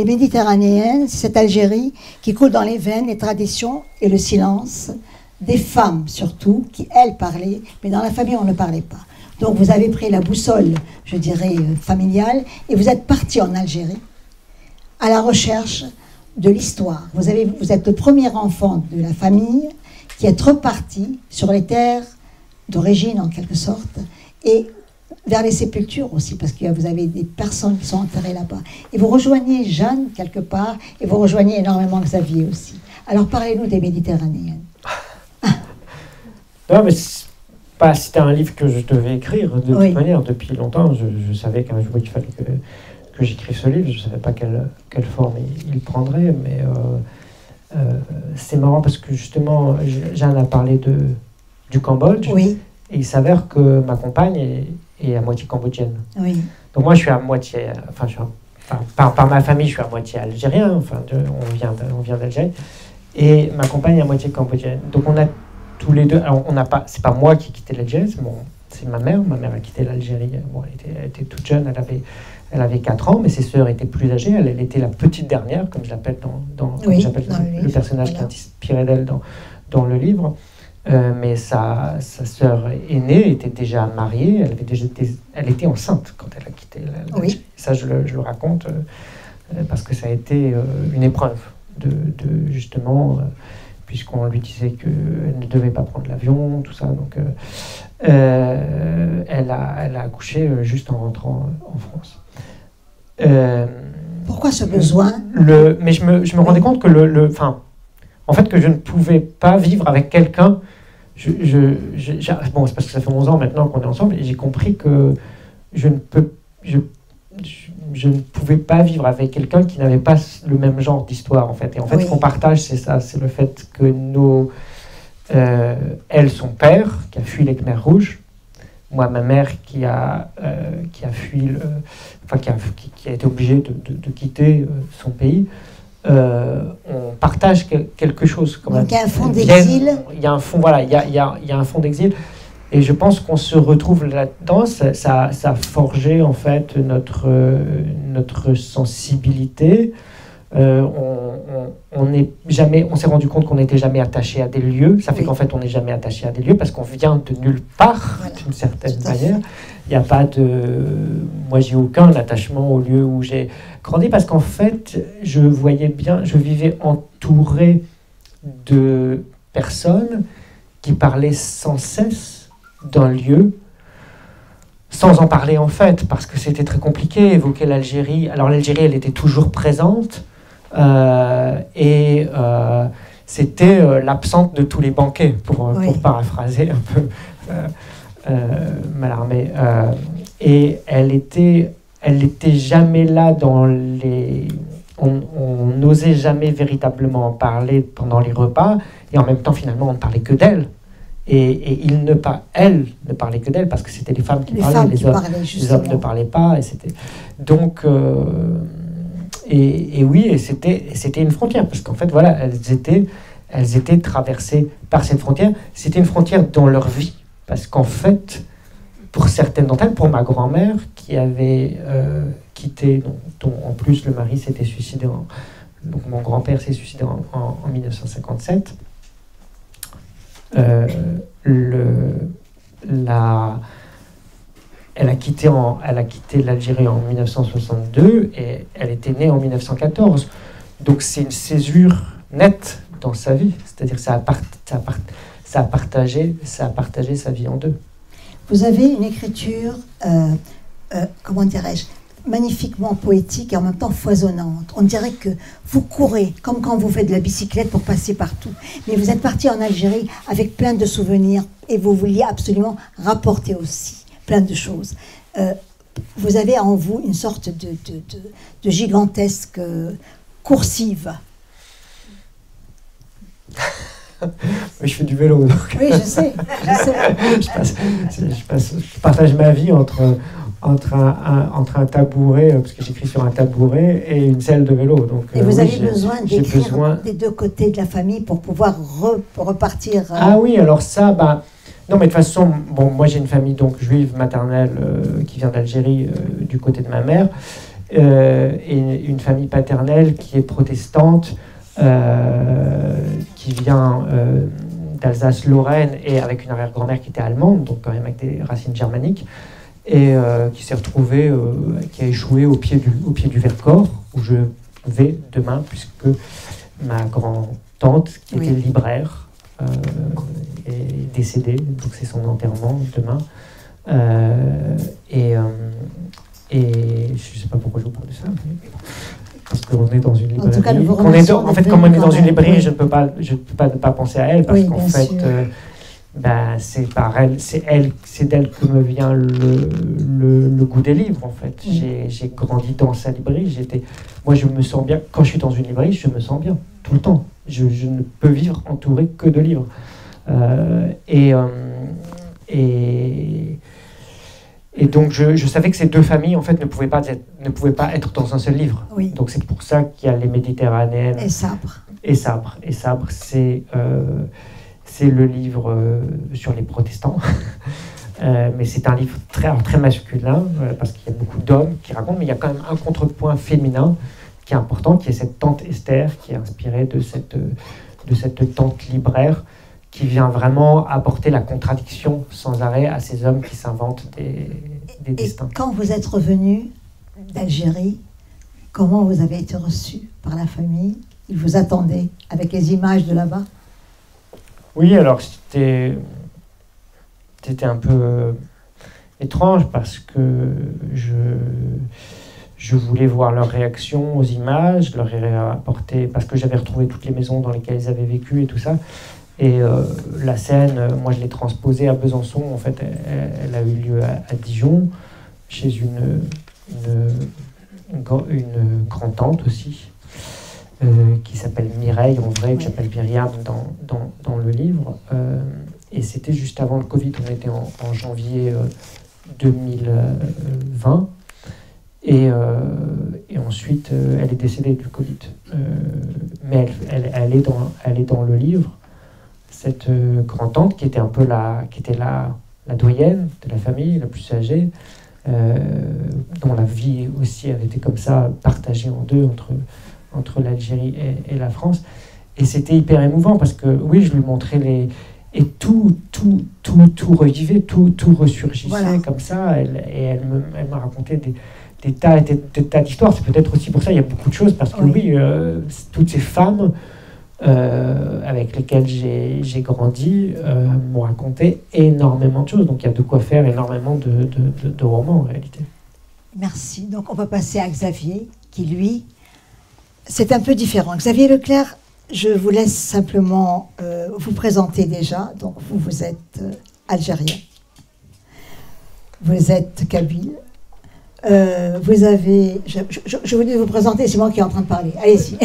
Méditerranéennes, c'est cette Algérie qui coule dans les veines les traditions et le silence des femmes, surtout, qui, elles, parlaient, mais dans la famille, on ne parlait pas. Donc, vous avez pris la boussole, je dirais, familiale, et vous êtes parti en Algérie à la recherche de l'histoire. Vous êtes le premier enfant de la famille qui est reparti sur les terres d'origine, en quelque sorte, et vers les sépultures aussi, parce que vous avez des personnes qui sont enterrées là-bas. Et vous rejoignez Jeanne, quelque part, et vous rejoignez énormément Xavier aussi. Alors, parlez-nous des Méditerranéennes. Non, mais c'était un livre que je devais écrire de toute manière depuis longtemps. Je savais qu'un jour il fallait que j'écrive ce livre. Je ne savais pas quelle forme il prendrait, mais c'est marrant parce que justement, Jeanne a parlé du Cambodge, et il s'avère que ma compagne est à moitié cambodgienne. Oui. Donc moi, je suis à moitié, par ma famille, je suis à moitié algérien. Enfin, on vient d'Algérie, et ma compagne est à moitié cambodgienne. Donc on a tous les deux. Alors c'est pas moi qui ai quitté l'Algérie, c'est ma mère. Ma mère a quitté l'Algérie. Bon, elle était toute jeune, elle avait 4 ans, mais ses sœurs étaient plus âgées. Elle était la petite dernière, comme je l'appelle j'appelle le personnage qui est inspiré d'elle dans le livre. Mais sa sœur aînée était déjà mariée, elle était enceinte quand elle a quitté l'Algérie. Ça, je le raconte parce que ça a été une épreuve de justement, puisqu'on lui disait qu'elle ne devait pas prendre l'avion, tout ça. Donc, elle a accouché juste en rentrant en France. Pourquoi ce besoin? Mais je me rendais compte que en fait, que je ne pouvais pas vivre avec quelqu'un. Bon, c'est parce que ça fait 11 ans maintenant qu'on est ensemble, et j'ai compris que je ne pouvais pas vivre avec quelqu'un qui n'avait pas le même genre d'histoire, en fait. Et en fait, ce qu'on partage, c'est ça, c'est le fait que elle, son père, qui a fui les Khmers rouges, moi, ma mère, qui a fui, qui a été obligée de quitter son pays. On partage quelque chose. Donc il y a un fond d'exil. Il y a un fond, voilà, il y a un fond d'exil. Et je pense qu'on se retrouve là-dedans. Ça a forgé en fait notre sensibilité. On s'est rendu compte qu'on n'était jamais attaché à des lieux. Ça fait qu'en fait on n'est jamais attaché à des lieux parce qu'on vient de nulle part, d'une certaine manière. Il n'y a pas moi j'ai aucun attachement au lieu où j'ai grandi, parce qu'en fait je vivais entouré de personnes qui parlaient sans cesse d'un lieu, sans en parler en fait, parce que c'était très compliqué, évoquer l'Algérie. Alors l'Algérie, elle était toujours présente, c'était l'absente de tous les banquets, pour paraphraser un peu Mallarmé. Et elle était jamais là dans les... On n'osait jamais véritablement en parler pendant les repas, et en même temps, finalement, on ne parlait que d'elle. Et elle ne parlait que d'elle, parce que c'était les femmes qui parlaient, les hommes ne parlaient pas. Et c'était... Donc, oui, c'était une frontière, parce qu'en fait, voilà, elles étaient traversées par cette frontière. C'était une frontière dans leur vie, parce qu'en fait, pour certaines d'entre elles, pour ma grand-mère, qui avait quitté, dont en plus le mari s'était suicidé, donc mon grand-père s'est suicidé en 1957, elle a quitté l'Algérie en 1962 et elle était née en 1914. Donc c'est une césure nette dans sa vie, c'est-à-dire ça a partagé sa vie en deux. Vous avez une écriture, comment dirais-je, magnifiquement poétique et en même temps foisonnante. On dirait que vous courez, comme quand vous faites de la bicyclette pour passer partout. Mais vous êtes parti en Algérie avec plein de souvenirs et vous vouliez absolument rapporter aussi plein de choses. Vous avez en vous une sorte de gigantesque coursive. Je fais du vélo. Donc. Oui, je sais. Je partage ma vie entre un tabouret, parce que j'écris sur un tabouret, et une selle de vélo. Donc, et vous avez besoin d'écrire des deux côtés de la famille pour pouvoir repartir. Ah oui, alors ça, non, mais de toute façon, bon, moi j'ai une famille donc juive maternelle qui vient d'Algérie du côté de ma mère, et une famille paternelle qui est protestante, qui vient d'Alsace-Lorraine, et avec une arrière-grand-mère qui était allemande, donc quand même avec des racines germaniques, et qui s'est retrouvée, qui a échoué au pied du Vercors, où je vais demain, puisque ma grand-tante, qui était libraire, est décédée, donc c'est son enterrement demain. Et je ne sais pas pourquoi je vous parle de ça, mais parce qu'on est dans une librairie. En tout cas, en fait, comme on est dans une librairie, je ne peux pas ne pas penser à elle, parce qu'en fait, ben, c'est d'elle que me vient le goût des livres, en fait. J'ai grandi dans sa librairie. Moi, je me sens bien. Quand je suis dans une librairie, je me sens bien, tout le temps. Je ne peux vivre entouré que de livres. Et donc, je savais que ces deux familles, en fait, ne pouvaient pas être dans un seul livre. Oui. Donc, c'est pour ça qu'il y a les Méditerranéennes. Et Sabre. Et Sabre, c'est le livre sur les protestants. Mais c'est un livre très masculin, parce qu'il y a beaucoup d'hommes qui racontent, mais il y a quand même un contrepoint féminin qui est important, qui est cette tante Esther, qui est inspirée de cette tante libraire, qui vient vraiment apporter la contradiction sans arrêt à ces hommes qui s'inventent des destins. Et quand vous êtes revenu d'Algérie, comment vous avez été reçu par la famille? Ils vous attendaient avec les images de là-bas? Oui, alors c'était un peu étrange parce que je voulais voir leur réaction aux images, leur apporter, parce que j'avais retrouvé toutes les maisons dans lesquelles ils avaient vécu et tout ça. Et la scène, moi je l'ai transposée à Besançon, en fait elle a eu lieu à Dijon, chez une grand-tante aussi, qui s'appelle Mireille en vrai, qui s'appelle Myriam dans le livre. Et c'était juste avant le Covid, on était en janvier 2020. Et ensuite, elle est décédée du Covid. Mais elle est dans le livre. Cette grand-tante qui était un peu la doyenne de la famille, la plus âgée, dont la vie aussi avait été comme ça, partagée en deux entre l'Algérie et la France. Et c'était hyper émouvant parce que, oui, je lui montrais et tout revivait, tout ressurgissait comme ça. Elle m'a raconté des tas d'histoires. C'est peut-être aussi pour ça il y a beaucoup de choses, parce que oui, toutes ces femmes avec lesquelles j'ai grandi m'ont raconté énormément de choses. Donc il y a de quoi faire énormément de romans en réalité. Merci. Donc on va passer à Xavier, qui lui, c'est un peu différent. Xavier Leclerc, je vous laisse simplement vous présenter déjà. Donc vous êtes algérien, vous êtes kabyle. Vous avez... Je voulais vous présenter, c'est moi qui est en train de parler. Allez-y.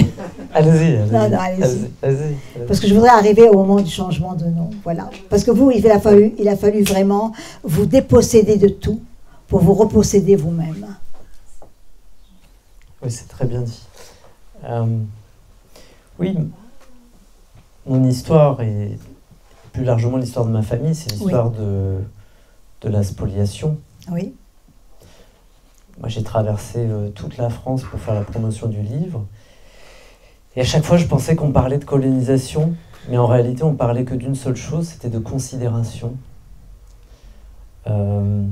Allez-y. Allez-y. Parce que je voudrais arriver au moment du changement de nom. Voilà. Parce que vous, il a fallu vraiment vous déposséder de tout pour vous reposséder vous-même. Oui, c'est très bien dit. Oui, mon histoire et plus largement l'histoire de ma famille, c'est l'histoire de la spoliation. Oui. Moi, j'ai traversé toute la France pour faire la promotion du livre. Et à chaque fois, je pensais qu'on parlait de colonisation, mais en réalité, on parlait que d'une seule chose, c'était de considération. Ou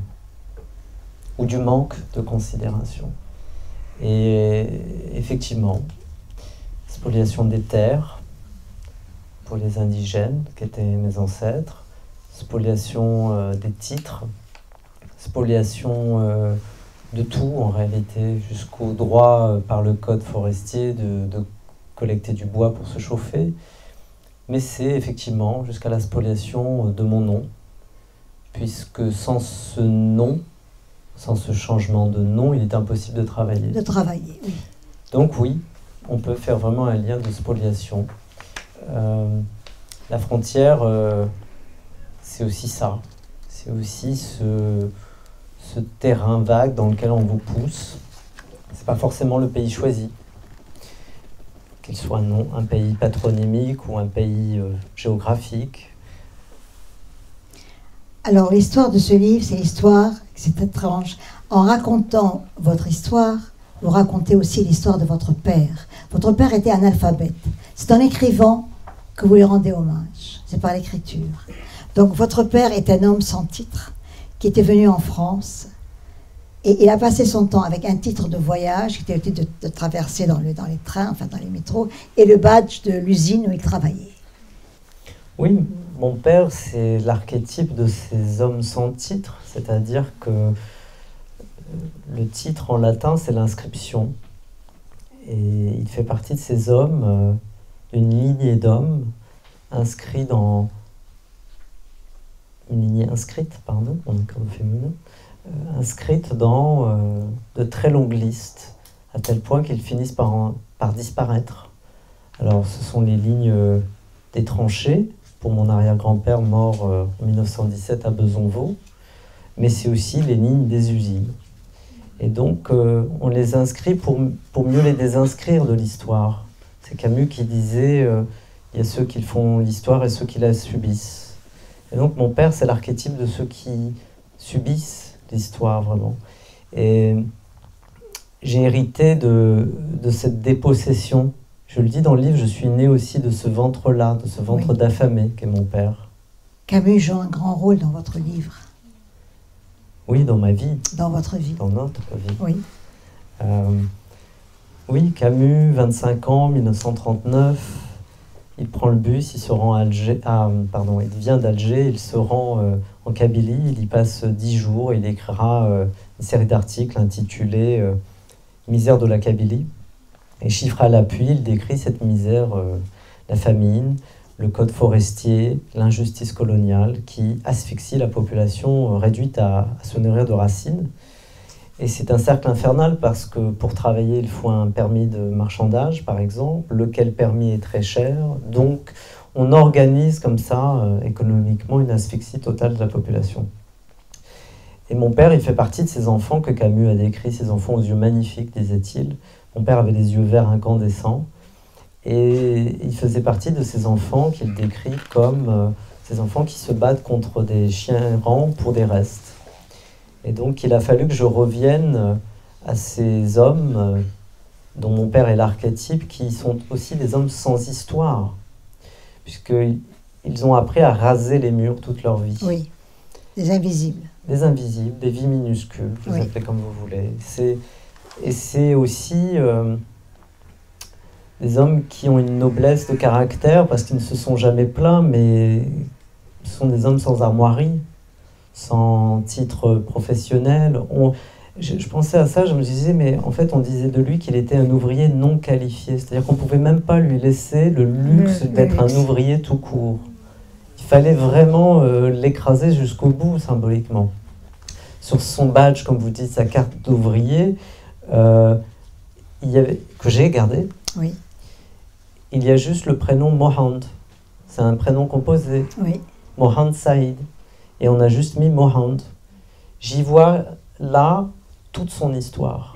du manque de considération. Et effectivement, spoliation des terres pour les indigènes, qui étaient mes ancêtres, spoliation des titres, spoliation... de tout en réalité, jusqu'au droit par le code forestier de collecter du bois pour se chauffer. Mais c'est effectivement jusqu'à la spoliation de mon nom, puisque sans ce nom, sans ce changement de nom, il est impossible de travailler. De travailler, oui. Donc oui, on peut faire vraiment un lien de spoliation. La frontière, c'est aussi ça. C'est aussi ce terrain vague dans lequel on vous pousse. C'est pas forcément le pays choisi, qu'il soit un pays patronymique ou un pays géographique. Alors l'histoire de ce livre, c'est étrange. En racontant votre histoire, vous racontez aussi l'histoire de votre père. Votre père était analphabète. C'est en écrivant que vous lui rendez hommage. C'est par l'écriture. Donc votre père est un homme sans titre, qui était venu en France, et il a passé son temps avec un titre de voyage, qui était de traverser dans les trains, enfin dans les métros, et le badge de l'usine où il travaillait. Oui, mon père, c'est l'archétype de ces hommes sans titre, c'est-à-dire que le titre en latin, c'est l'inscription. Et il fait partie de ces hommes, une lignée d'hommes inscrits dans une lignée inscrite, pardon, on est comme féminin, inscrite dans de très longues listes, à tel point qu'ils finissent par disparaître. Alors, ce sont les lignes des tranchées, pour mon arrière-grand-père mort en 1917 à Besonvaux, mais c'est aussi les lignes des usines. Et donc, on les inscrit pour mieux les désinscrire de l'histoire. C'est Camus qui disait il y a ceux qui font l'histoire et ceux qui la subissent. Et donc, mon père, c'est l'archétype de ceux qui subissent l'histoire, vraiment. Et j'ai hérité de cette dépossession. Je le dis dans le livre, je suis né aussi de ce ventre-là, de ce ventre d'affamé qu'est mon père. Camus joue un grand rôle dans votre livre. Oui, dans ma vie. Dans votre vie. Dans notre vie. Oui. Oui, Camus, 25 ans, 1939, il prend le bus, il se rend à Alger, il vient d'Alger, il se rend en Kabylie, il y passe 10 jours, il écrira une série d'articles intitulés Misère de la Kabylie. Et chiffre à l'appui, il décrit cette misère, la famine, le code forestier, l'injustice coloniale qui asphyxie la population réduite à se nourrir de racines. Et c'est un cercle infernal parce que pour travailler, il faut un permis de marchandage, par exemple, lequel permis est très cher. Donc, on organise comme ça, économiquement, une asphyxie totale de la population. Et mon père, il fait partie de ces enfants que Camus a décrits, ces enfants aux yeux magnifiques, disait-il. Mon père avait des yeux verts incandescents. Et il faisait partie de ces enfants qu'il décrit comme ces enfants qui se battent contre des chiens errants pour des restes. Et donc il a fallu que je revienne à ces hommes dont mon père est l'archétype, qui sont aussi des hommes sans histoire, puisqu'ils ont appris à raser les murs toute leur vie. Oui, des invisibles. Des invisibles, des vies minuscules, vous les appelez comme vous voulez. Et c'est aussi des hommes qui ont une noblesse de caractère, parce qu'ils ne se sont jamais plaints, mais ce sont des hommes sans armoirie, sans titre professionnel. Je pensais à ça, je me disais, mais en fait, on disait de lui qu'il était un ouvrier non qualifié. C'est-à-dire qu'on ne pouvait même pas lui laisser le luxe d'être un ouvrier tout court. Il fallait vraiment l'écraser jusqu'au bout, symboliquement. Sur son badge, comme vous dites, sa carte d'ouvrier, que j'ai gardé, oui. Il y a juste le prénom Mohand. C'est un prénom composé. Oui. Mohand Saïd. Et on a juste mis Mohand. J'y vois là toute son histoire.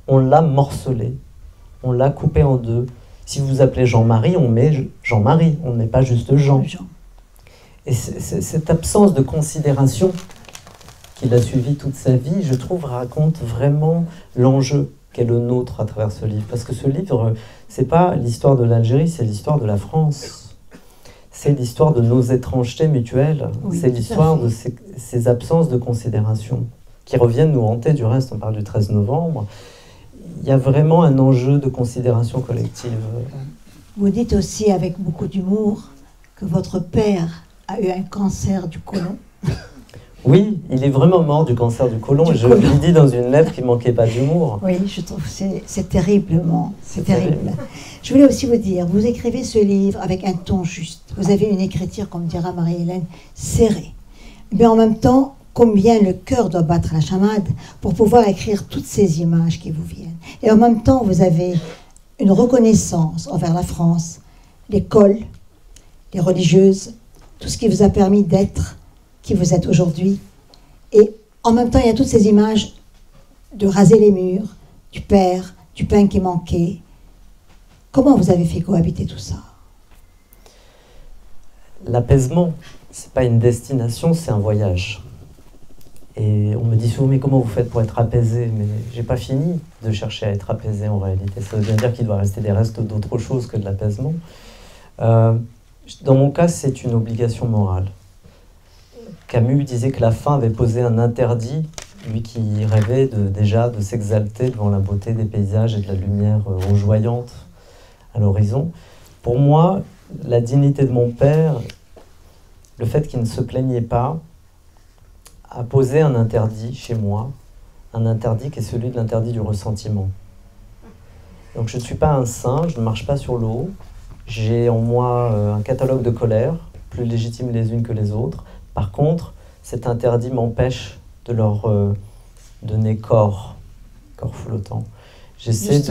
On l'a morcelé. On l'a coupé en deux. Si vous appelez Jean-Marie, on met Jean-Marie. On ne met pas juste Jean. Et cette absence de considération qu'il a suivi toute sa vie, je trouve, raconte vraiment l'enjeu qu'est le nôtre à travers ce livre. Parce que ce livre, c'est pas l'histoire de l'Algérie, c'est l'histoire de la France. C'est l'histoire de nos étrangetés mutuelles. Oui, c'est l'histoire de ces absences de considération qui reviennent nous hanter. Du reste, on parle du 13 novembre. Il y a vraiment un enjeu de considération collective. Vous dites aussi avec beaucoup d'humour que votre père a eu un cancer du côlon. Oui, il est vraiment mort du cancer du côlon. Je lui dis dans une lettre qu'il ne manquait pas d'humour. Oui, je trouve que c'est terriblement, c'est terrible. Je voulais aussi vous dire, vous écrivez ce livre avec un ton juste. Vous avez une écriture, comme dira Marie-Hélène, serrée. Mais en même temps, combien le cœur doit battre la chamade pour pouvoir écrire toutes ces images qui vous viennent. Et en même temps, vous avez une reconnaissance envers la France, l'école, les religieuses, tout ce qui vous a permis d'être qui vous êtes aujourd'hui. Et en même temps, il y a toutes ces images de raser les murs, du père, du pain qui manquait. Comment vous avez fait cohabiter tout ça? L'apaisement, c'est pas une destination, c'est un voyage. Et on me dit souvent, mais comment vous faites pour être apaisé? Mais j'ai pas fini de chercher à être apaisé en réalité. Ça veut bien dire qu'il doit rester des restes d'autre chose que de l'apaisement. Dans mon cas, c'est une obligation morale. Camus disait que la faim avait posé un interdit, lui qui rêvait déjà de s'exalter devant la beauté des paysages et de la lumière rougeoyante à l'horizon. Pour moi, la dignité de mon père, le fait qu'il ne se plaignait pas, a posé un interdit chez moi, un interdit qui est celui de l'interdit du ressentiment. Donc je ne suis pas un saint, je ne marche pas sur l'eau, j'ai en moi un catalogue de colères, plus légitimes les unes que les autres, Par contre, cet interdit m'empêche de leur donner corps flottant. J'essaie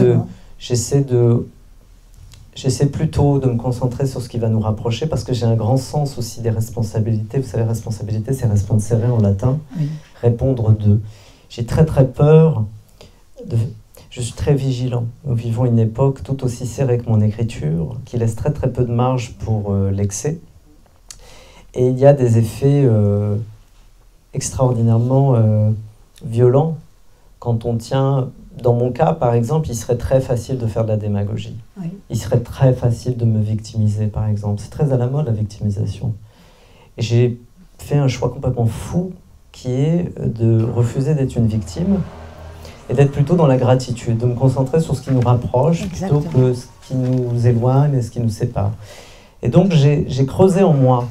plutôt de me concentrer sur ce qui va nous rapprocher, parce que j'ai un grand sens aussi des responsabilités. Vous savez, responsabilité, c'est responsere en latin, oui. Répondre d'eux. J'ai très très peur, je suis très vigilant. Nous vivons une époque tout aussi serrée que mon écriture, qui laisse très très peu de marge pour l'excès. Et il y a des effets extraordinairement violents quand on tient... Dans mon cas, par exemple, il serait très facile de faire de la démagogie. Oui. Il serait très facile de me victimiser, par exemple. C'est très à la mode, la victimisation. Et j'ai fait un choix complètement fou, qui est de refuser d'être une victime et d'être plutôt dans la gratitude, de me concentrer sur ce qui nous rapproche. Exactement. Plutôt que ce qui nous éloigne et ce qui nous sépare. Et donc, j'ai creusé en moi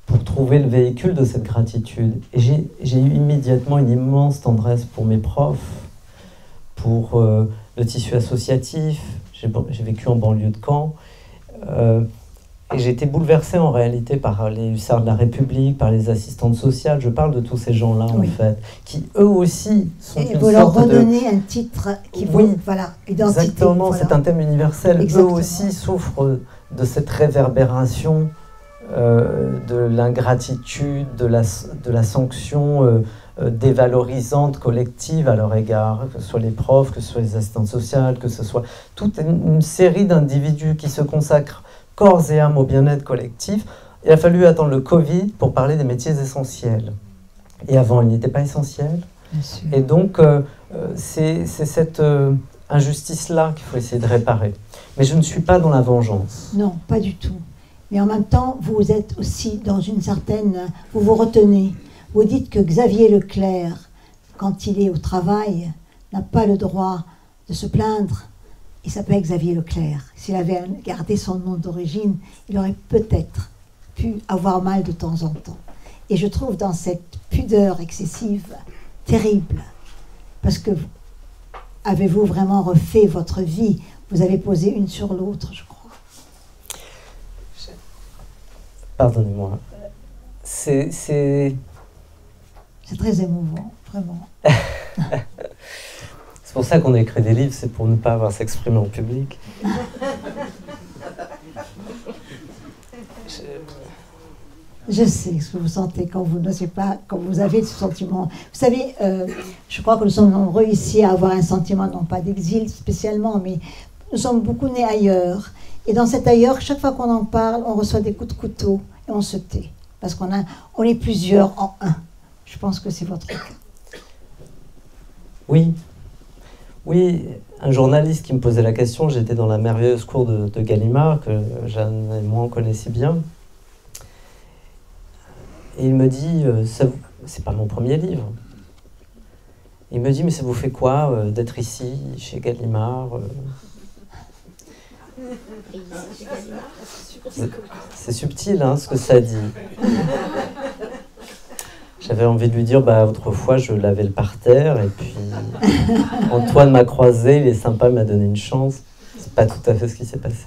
pour trouver le véhicule de cette gratitude. Et j'ai eu immédiatement une immense tendresse pour mes profs, pour le tissu associatif. J'ai vécu en banlieue de Caen. Et j'ai été bouleversée en réalité par les hussards de la République, par les assistantes sociales. Je parle de tous ces gens-là, oui. En fait, qui eux aussi sont une sorte de... Et vous leur redonnez un titre qui oui, vaut, voilà, identité. Exactement, voilà. C'est un thème universel. Exactement. Eux aussi souffrent de cette réverbération de l'ingratitude, de la sanction dévalorisante collective à leur égard, que ce soit les profs, que ce soit les assistantes sociales, que ce soit toute une série d'individus qui se consacrent corps et âme au bien-être collectif. Il a fallu attendre le Covid pour parler des métiers essentiels. Et avant, ils n'étaient pas essentiels. Et donc, c'est cette injustice-là qu'il faut essayer de réparer. Mais je ne suis pas dans la vengeance. Non, pas du tout. Mais en même temps, vous êtes aussi dans une certaine... Vous vous retenez. Vous dites que Xavier Leclerc, quand il est au travail, n'a pas le droit de se plaindre. Il s'appelle Xavier Leclerc. S'il avait gardé son nom d'origine, il aurait peut-être pu avoir mal de temps en temps. Et je trouve dans cette pudeur excessive terrible, parce que avez-vous vraiment refait votre vie? Vous avez posé une sur l'autre, je crois. Pardonnez-moi. C'est très émouvant, vraiment. C'est pour ça qu'on a écrit des livres, c'est pour ne pas avoir à s'exprimer en public. Je sais ce que vous sentez quand vous n'osez pas, quand vous avez ce sentiment. Vous savez, je crois que nous sommes nombreux ici à avoir un sentiment, non pas d'exil spécialement, mais nous sommes beaucoup nés ailleurs. Et dans cet ailleurs, chaque fois qu'on en parle, on reçoit des coups de couteau et on se tait. Parce on est plusieurs en un. Je pense que c'est votre cas. Oui. Oui, un journaliste qui me posait la question, j'étais dans la merveilleuse cour de Gallimard, que Jeanne et moi on connaissait bien. Et il me dit, c'est pas mon premier livre. Il me dit, mais ça vous fait quoi d'être ici, chez Gallimard C'est subtil, hein, ce que ça dit. J'avais envie de lui dire, autrefois je lavais le parterre, et puis Antoine m'a croisé, il est sympa, il m'a donné une chance. C'est pas tout à fait ce qui s'est passé.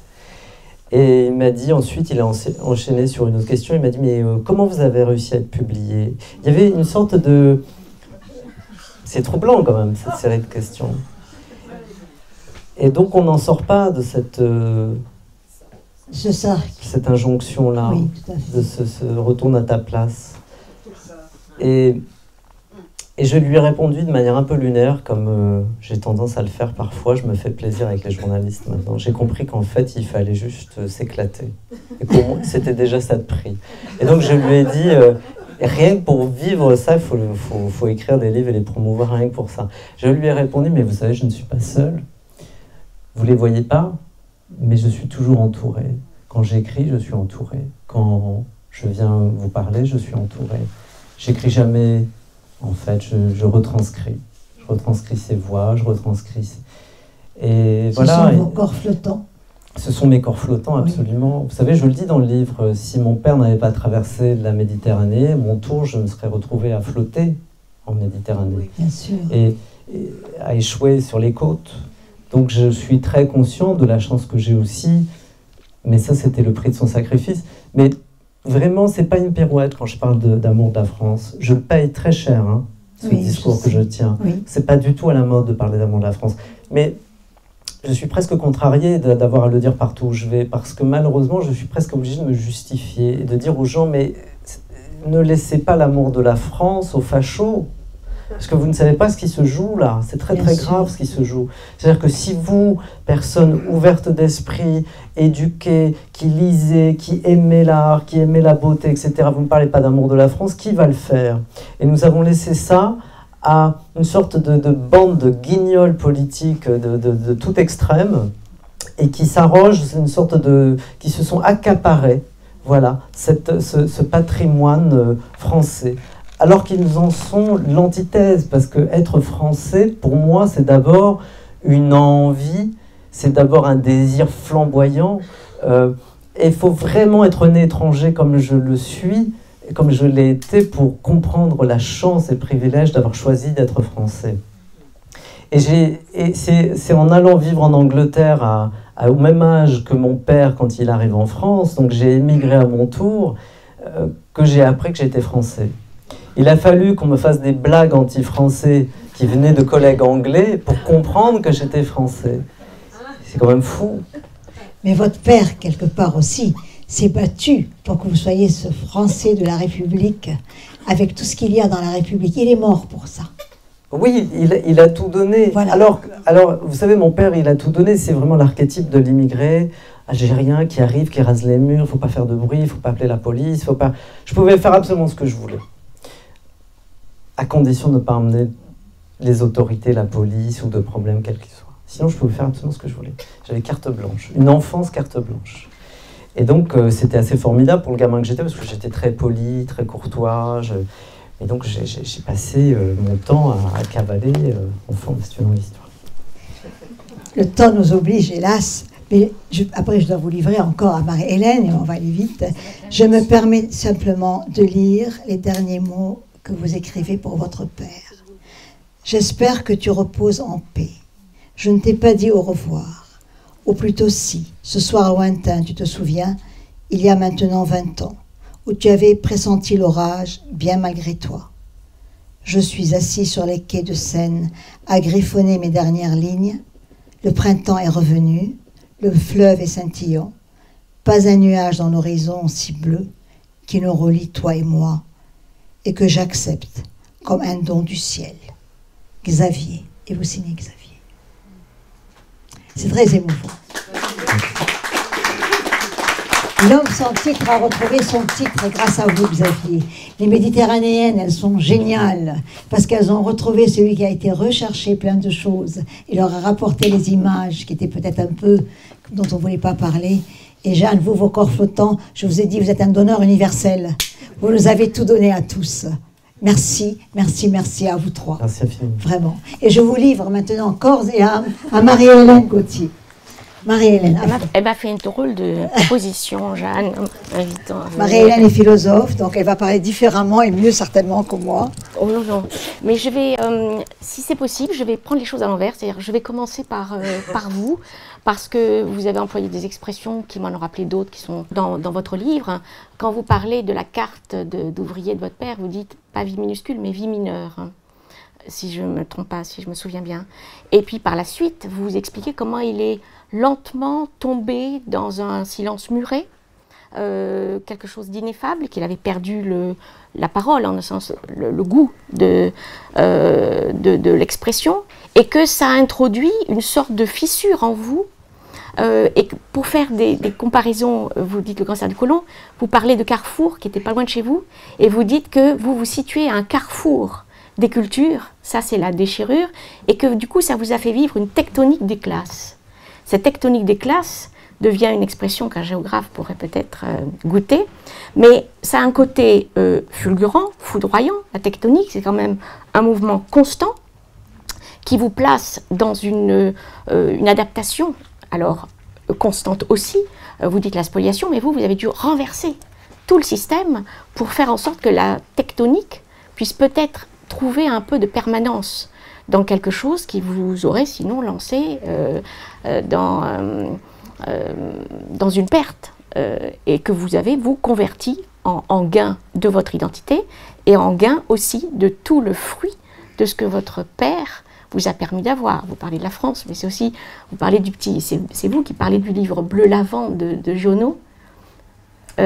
Et il m'a dit, ensuite, il a enchaîné sur une autre question, il m'a dit, mais comment vous avez réussi à être publié? Il y avait une sorte de... C'est troublant quand même, cette série de questions. Et donc on n'en sort pas de cette injonction-là, oui, de ce retourne à ta place. Et je lui ai répondu de manière un peu lunaire, comme j'ai tendance à le faire parfois. Je me fais plaisir avec les journalistes maintenant. J'ai compris qu'en fait, il fallait juste s'éclater. Et pour moi, c'était déjà ça de prix. Et donc, je lui ai dit, rien que pour vivre ça, il faut écrire des livres et les promouvoir, rien que pour ça. Je lui ai répondu, mais vous savez, je ne suis pas seul. Vous ne les voyez pas, mais je suis toujours entouré. Quand j'écris, je suis entouré. Quand je viens vous parler, je suis entouré. J'écris jamais, en fait, je retranscris. Je retranscris ces voix, je retranscris... Et voilà. Ce sont vos corps flottants. Ce sont mes corps flottants, absolument. Oui. Vous savez, je le dis dans le livre, si mon père n'avait pas traversé la Méditerranée, à mon tour, je me serais retrouvé à flotter en Méditerranée. Oui, bien sûr. Et à échouer sur les côtes. Donc je suis très conscient de la chance que j'ai aussi, mais ça, c'était le prix de son sacrifice. Mais Vraiment, c'est pas une pirouette quand je parle d'amour de la France. Je paye très cher hein, ce discours que je tiens. Oui. C'est pas du tout à la mode de parler d'amour de la France. Mais je suis presque contrarié d'avoir à le dire partout où je vais, parce que malheureusement, je suis presque obligé de me justifier et de dire aux gens, mais ne laissez pas l'amour de la France aux fachos, parce que vous ne savez pas ce qui se joue là. C'est très très grave ce qui se joue. C'est-à-dire que si vous, personne ouverte d'esprit, éduquée, qui lisez, qui aimez l'art, qui aimez la beauté, etc., vous ne parlez pas d'amour de la France, qui va le faire? Et nous avons laissé ça à une sorte de bande de guignols politiques de tout extrême, et qui s'arrogent, c'est une sorte qui se sont accaparés, voilà, ce patrimoine français. Alors qu'ils en sont l'antithèse, parce que être français, pour moi, c'est d'abord une envie, c'est d'abord un désir flamboyant, et il faut vraiment être né étranger comme je le suis, comme je l'ai été, pour comprendre la chance et le privilège d'avoir choisi d'être français. Et c'est en allant vivre en Angleterre au même âge que mon père quand il arrive en France, donc j'ai émigré à mon tour, que j'ai appris que j'étais français. Il a fallu qu'on me fasse des blagues anti-français qui venaient de collègues anglais pour comprendre que j'étais français. C'est quand même fou. Mais votre père, quelque part aussi, s'est battu pour que vous soyez ce Français de la République, avec tout ce qu'il y a dans la République. Il est mort pour ça. Oui, il a tout donné. Voilà. Alors, vous savez, mon père, il a tout donné. C'est vraiment l'archétype de l'immigré algérien qui arrive, qui rase les murs. Il ne faut pas faire de bruit, il ne faut pas appeler la police. Faut pas... Je pouvais faire absolument ce que je voulais, à condition de ne pas emmener les autorités, la police ou de problèmes quels qu'ils soient. Sinon, je pouvais faire absolument ce que je voulais. J'avais carte blanche, une enfance carte blanche. Et donc, c'était assez formidable pour le gamin que j'étais, parce que j'étais très poli, très courtois. Et donc, j'ai passé mon temps à cavaler enfant, c'est une longue histoire. Le temps nous oblige, hélas. Mais après, je dois vous livrer encore à Marie-Hélène, et on va aller vite. Je me permets simplement de lire les derniers mots que vous écrivez pour votre père. J'espère que tu reposes en paix. Je ne t'ai pas dit au revoir. Ou plutôt si, ce soir lointain, tu te souviens, il y a maintenant 20 ans, où tu avais pressenti l'orage, bien malgré toi. Je suis assis sur les quais de Seine, à griffonner mes dernières lignes. Le printemps est revenu, le fleuve est scintillant. Pas un nuage dans l'horizon si bleu qui nous relie toi et moi, et que j'accepte comme un don du ciel. Xavier, et vous signez Xavier. C'est très émouvant. L'homme sans titre a retrouvé son titre grâce à vous, Xavier. Les Méditerranéennes, elles sont géniales parce qu'elles ont retrouvé celui qui a été recherché plein de choses et leur a rapporté les images qui étaient peut-être un peu dont on ne voulait pas parler. Et Jeanne, vous, vos corps flottants, je vous ai dit, vous êtes un donneur universel. Vous nous avez tout donné à tous. Merci, merci, merci à vous trois. Merci infiniment. Vraiment. Et je vous livre maintenant corps et âme à Marie-Hélène Gauthier. Marie-Hélène. Elle m'a fait une drôle de proposition, Jeanne. Marie-Hélène est philosophe, donc elle va parler différemment et mieux certainement que moi. Oh non, non. Mais je vais, si c'est possible, je vais prendre les choses à l'envers. C'est-à-dire, je vais commencer par vous, parce que vous avez employé des expressions qui m'en ont rappelé d'autres qui sont dans votre livre. Quand vous parlez de la carte d'ouvrier de votre père, vous dites pas vie minuscule, mais vie mineure. Si je ne me trompe pas, si je me souviens bien. Et puis par la suite, vous expliquez comment il est lentement tombé dans un silence muré, quelque chose d'ineffable, qu'il avait perdu la parole, en un sens, le goût de l'expression, et que ça a introduit une sorte de fissure en vous. Et pour faire des comparaisons, vous dites le cancer du côlon, vous parlez de Carrefour, qui était pas loin de chez vous, et vous dites que vous vous situez à un carrefour des cultures, ça c'est la déchirure, et que du coup ça vous a fait vivre une tectonique des classes. Cette tectonique des classes devient une expression qu'un géographe pourrait peut-être goûter, mais ça a un côté fulgurant, foudroyant. La tectonique, c'est quand même un mouvement constant qui vous place dans une adaptation, alors constante aussi. Vous dites la spoliation, mais vous avez dû renverser tout le système pour faire en sorte que la tectonique puisse peut-être trouver un peu de permanence dans quelque chose qui vous aurait sinon lancé dans une perte. et que vous avez, vous, converti en gain de votre identité et en gain aussi de tout le fruit de ce que votre père vous a permis d'avoir. Vous parlez de la France, mais c'est aussi, vous parlez du petit, c'est vous qui parlez du livre Bleu Lavande de Giono. Oui,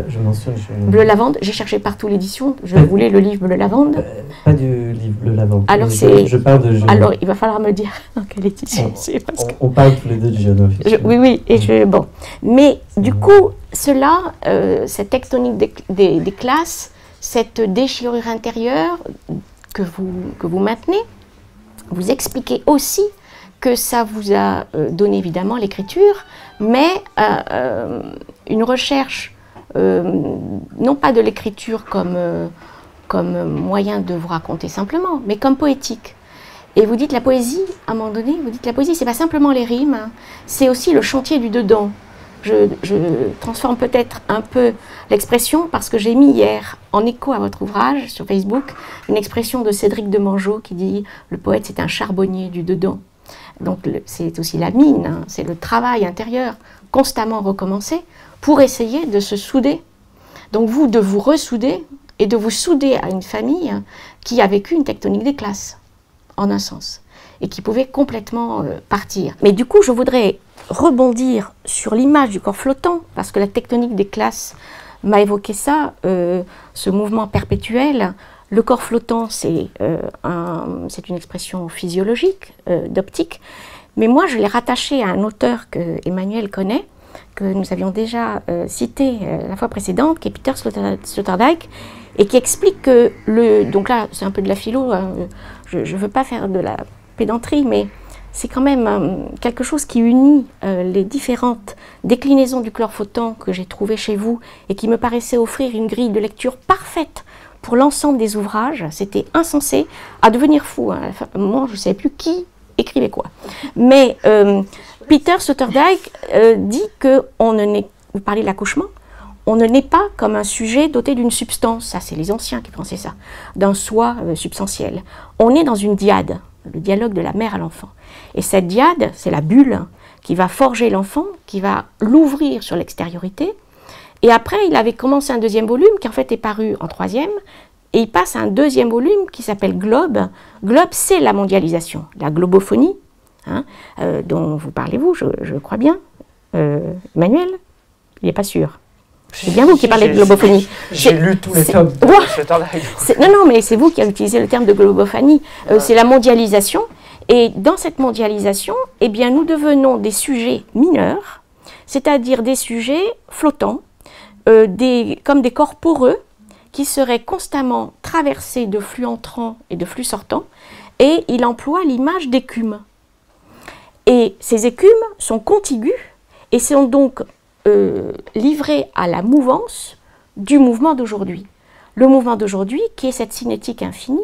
je mentionne. Bleu Lavande, j'ai cherché partout l'édition, je voulais le livre Bleu Lavande. Pas du livre Bleu Lavande. Alors, je parle de Giono. Alors, il va falloir me dire dans quelle édition c'est. On parle tous les deux de Giono. Oui, et bon. Mais du coup, cela, cette tectonique des classes, cette déchirure intérieure que vous maintenez, vous expliquez aussi que ça vous a donné évidemment l'écriture, mais une recherche, non pas de l'écriture comme moyen de vous raconter simplement, mais comme poétique. Et vous dites la poésie, à un moment donné, vous dites la poésie, c'est pas simplement les rimes, hein, c'est aussi le chantier du dedans. Je transforme peut-être un peu l'expression parce que j'ai mis hier, en écho à votre ouvrage sur Facebook, une expression de Cédric de Mangeot qui dit « Le poète, c'est un charbonnier du dedans ». Donc c'est aussi la mine, hein, c'est le travail intérieur constamment recommencé pour essayer de se souder. Donc vous, de vous ressouder et de vous souder à une famille qui a vécu une tectonique des classes, en un sens, et qui pouvait complètement partir. Mais du coup, je voudrais rebondir sur l'image du corps flottant, parce que la tectonique des classes m'a évoqué ça, ce mouvement perpétuel. Le corps flottant, c'est une expression physiologique, d'optique, mais moi je l'ai rattaché à un auteur que Emmanuel connaît, que nous avions déjà cité la fois précédente, qui est Peter Sloterdijk, et qui explique que donc là c'est un peu de la philo, hein, je ne veux pas faire de la pédanterie, mais c'est quand même quelque chose qui unit les différentes déclinaisons du corps flottant que j'ai trouvées chez vous et qui me paraissait offrir une grille de lecture parfaite pour l'ensemble des ouvrages. C'était insensé à devenir fou. Hein. À un moment, je ne savais plus qui écrivait quoi. Mais Peter Sloterdijk dit que vous parlez de l'accouchement, on ne naît pas comme un sujet doté d'une substance, ça c'est les anciens qui pensaient ça, d'un soi substantiel. On est dans une dyade, le dialogue de la mère à l'enfant. Et cette dyade, c'est la bulle qui va forger l'enfant, qui va l'ouvrir sur l'extériorité. Et après, il avait commencé un deuxième volume qui en fait est paru en troisième, et il passe à un deuxième volume qui s'appelle Globe. Globe, c'est la mondialisation, la globophonie, hein, dont vous parlez vous, je crois bien. Emmanuel, il n'est pas sûr. C'est bien vous qui parlez de globophonie. J'ai lu tous les tomes. Non, mais c'est vous qui avez utilisé le terme de globophonie. C'est la mondialisation. Et dans cette mondialisation, eh bien, nous devenons des sujets mineurs, c'est-à-dire des sujets flottants, comme des corps poreux qui seraient constamment traversés de flux entrants et de flux sortants. Et il emploie l'image d'écume. Et ces écumes sont contiguës et sont donc livrés à la mouvance du mouvement d'aujourd'hui. Le mouvement d'aujourd'hui qui est cette cinétique infinie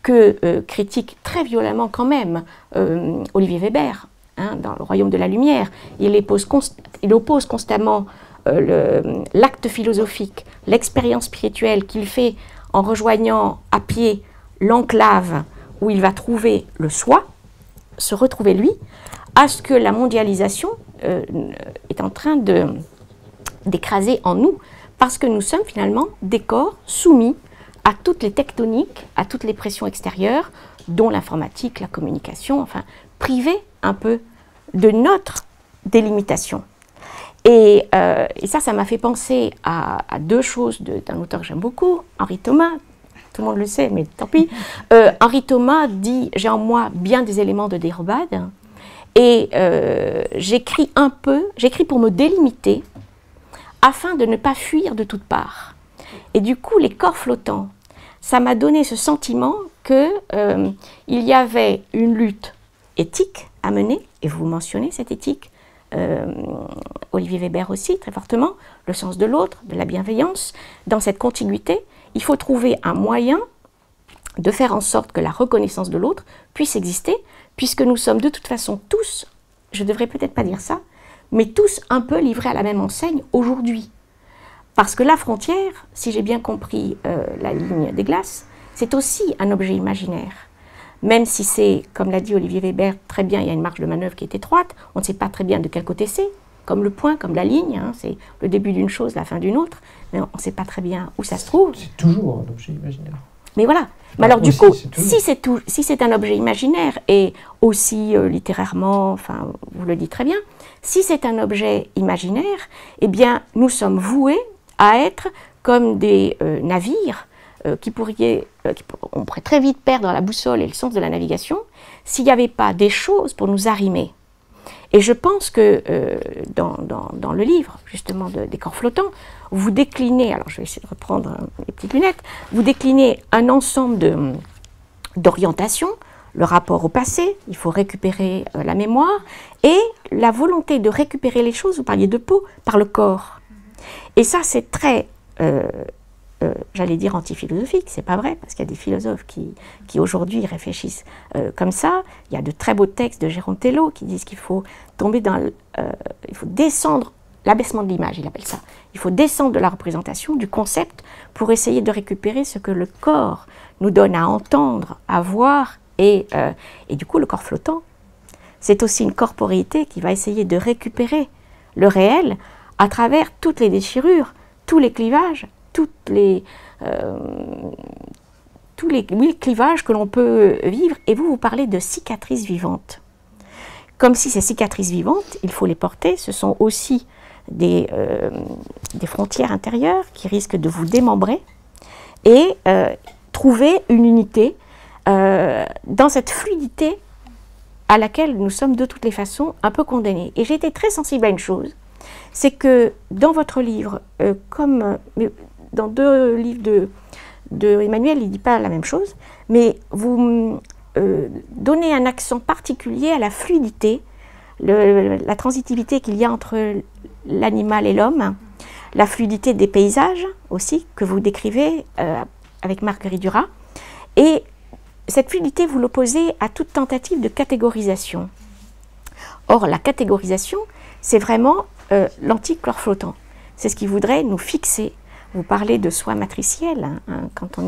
que critique très violemment quand même Olivier Weber, hein, dans Le Royaume de la Lumière. Il oppose constamment l'acte philosophique, l'expérience spirituelle qu'il fait en rejoignant à pied l'enclave où il va trouver le soi, se retrouver lui, à ce que la mondialisation est en train d'écraser en nous, parce que nous sommes finalement des corps soumis à toutes les tectoniques, à toutes les pressions extérieures, dont l'informatique, la communication, enfin, privés un peu de notre délimitation. Et ça m'a fait penser à deux choses d'un auteur que j'aime beaucoup, Henri Thomas. Tout le monde le sait, mais tant pis. Henri Thomas dit « J'ai en moi bien des éléments de dérobade ». Et j'écris pour me délimiter, afin de ne pas fuir de toutes parts. Et du coup, les corps flottants, ça m'a donné ce sentiment qu'il y avait une lutte éthique à mener, et vous mentionnez cette éthique, Olivier Weber aussi, très fortement, le sens de l'autre, de la bienveillance. Dans cette contiguïté, il faut trouver un moyen de faire en sorte que la reconnaissance de l'autre puisse exister, puisque nous sommes de toute façon tous, je ne devrais peut-être pas dire ça, mais tous un peu livrés à la même enseigne aujourd'hui. Parce que la frontière, si j'ai bien compris la ligne des glaces, c'est aussi un objet imaginaire. Même si c'est, comme l'a dit Olivier Weber, très bien, il y a une marge de manœuvre qui est étroite, on ne sait pas très bien de quel côté c'est, comme le point, comme la ligne, hein, c'est le début d'une chose, la fin d'une autre, mais on ne sait pas très bien où ça se trouve. C'est toujours un objet imaginaire. Mais voilà. Mais alors du coup, si c'est un objet imaginaire, et aussi littérairement, enfin, vous le dites très bien, si c'est un objet imaginaire, eh bien, nous sommes voués à être comme des navires on pourrait très vite perdre la boussole et le sens de la navigation s'il n'y avait pas des choses pour nous arrimer. Et je pense que dans le livre, justement, des corps flottants, vous déclinez, alors je vais essayer de reprendre les petites lunettes, vous déclinez un ensemble d'orientations, le rapport au passé, il faut récupérer la mémoire, et la volonté de récupérer les choses, vous parliez de peau, par le corps. Et ça, c'est très, j'allais dire anti-philosophique, c'est pas vrai, parce qu'il y a des philosophes qui aujourd'hui réfléchissent comme ça. Il y a de très beaux textes de Gerontello qui disent qu'il faut tomber il faut descendre, l'abaissement de l'image, il appelle ça. Il faut descendre de la représentation, du concept, pour essayer de récupérer ce que le corps nous donne à entendre, à voir, et du coup le corps flottant, c'est aussi une corporéité qui va essayer de récupérer le réel à travers toutes les déchirures, tous les clivages, tous les clivages que l'on peut vivre. Et vous parlez de cicatrices vivantes. Comme si ces cicatrices vivantes, il faut les porter, ce sont aussi des frontières intérieures qui risquent de vous démembrer et trouver une unité dans cette fluidité à laquelle nous sommes de toutes les façons un peu condamnés. Et j'ai été très sensible à une chose, c'est que dans votre livre, comme dans deux livres de Emmanuel, il ne dit pas la même chose, mais vous donnez un accent particulier à la fluidité, la transitivité qu'il y a entre l'animal et l'homme, la fluidité des paysages aussi, que vous décrivez avec Marguerite Duras, et cette fluidité, vous l'opposez à toute tentative de catégorisation. Or, la catégorisation, c'est vraiment l'antique corps flottant. C'est ce qui voudrait nous fixer. Vous parlez de soi matriciel, hein, quand on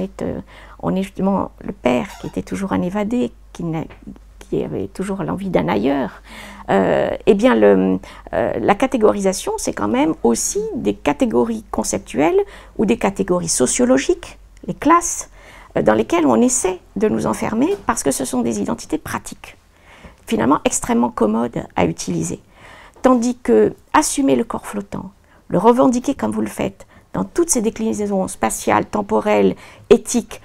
est justement le père qui était toujours un évadé, qui avait toujours l'envie d'un ailleurs. Eh bien, la catégorisation, c'est quand même aussi des catégories conceptuelles ou des catégories sociologiques, les classes, dans lesquelles on essaie de nous enfermer parce que ce sont des identités pratiques, finalement extrêmement commodes à utiliser. Tandis que assumer le corps flottant, le revendiquer comme vous le faites, dans toutes ces déclinaisons spatiales, temporelles, éthiques,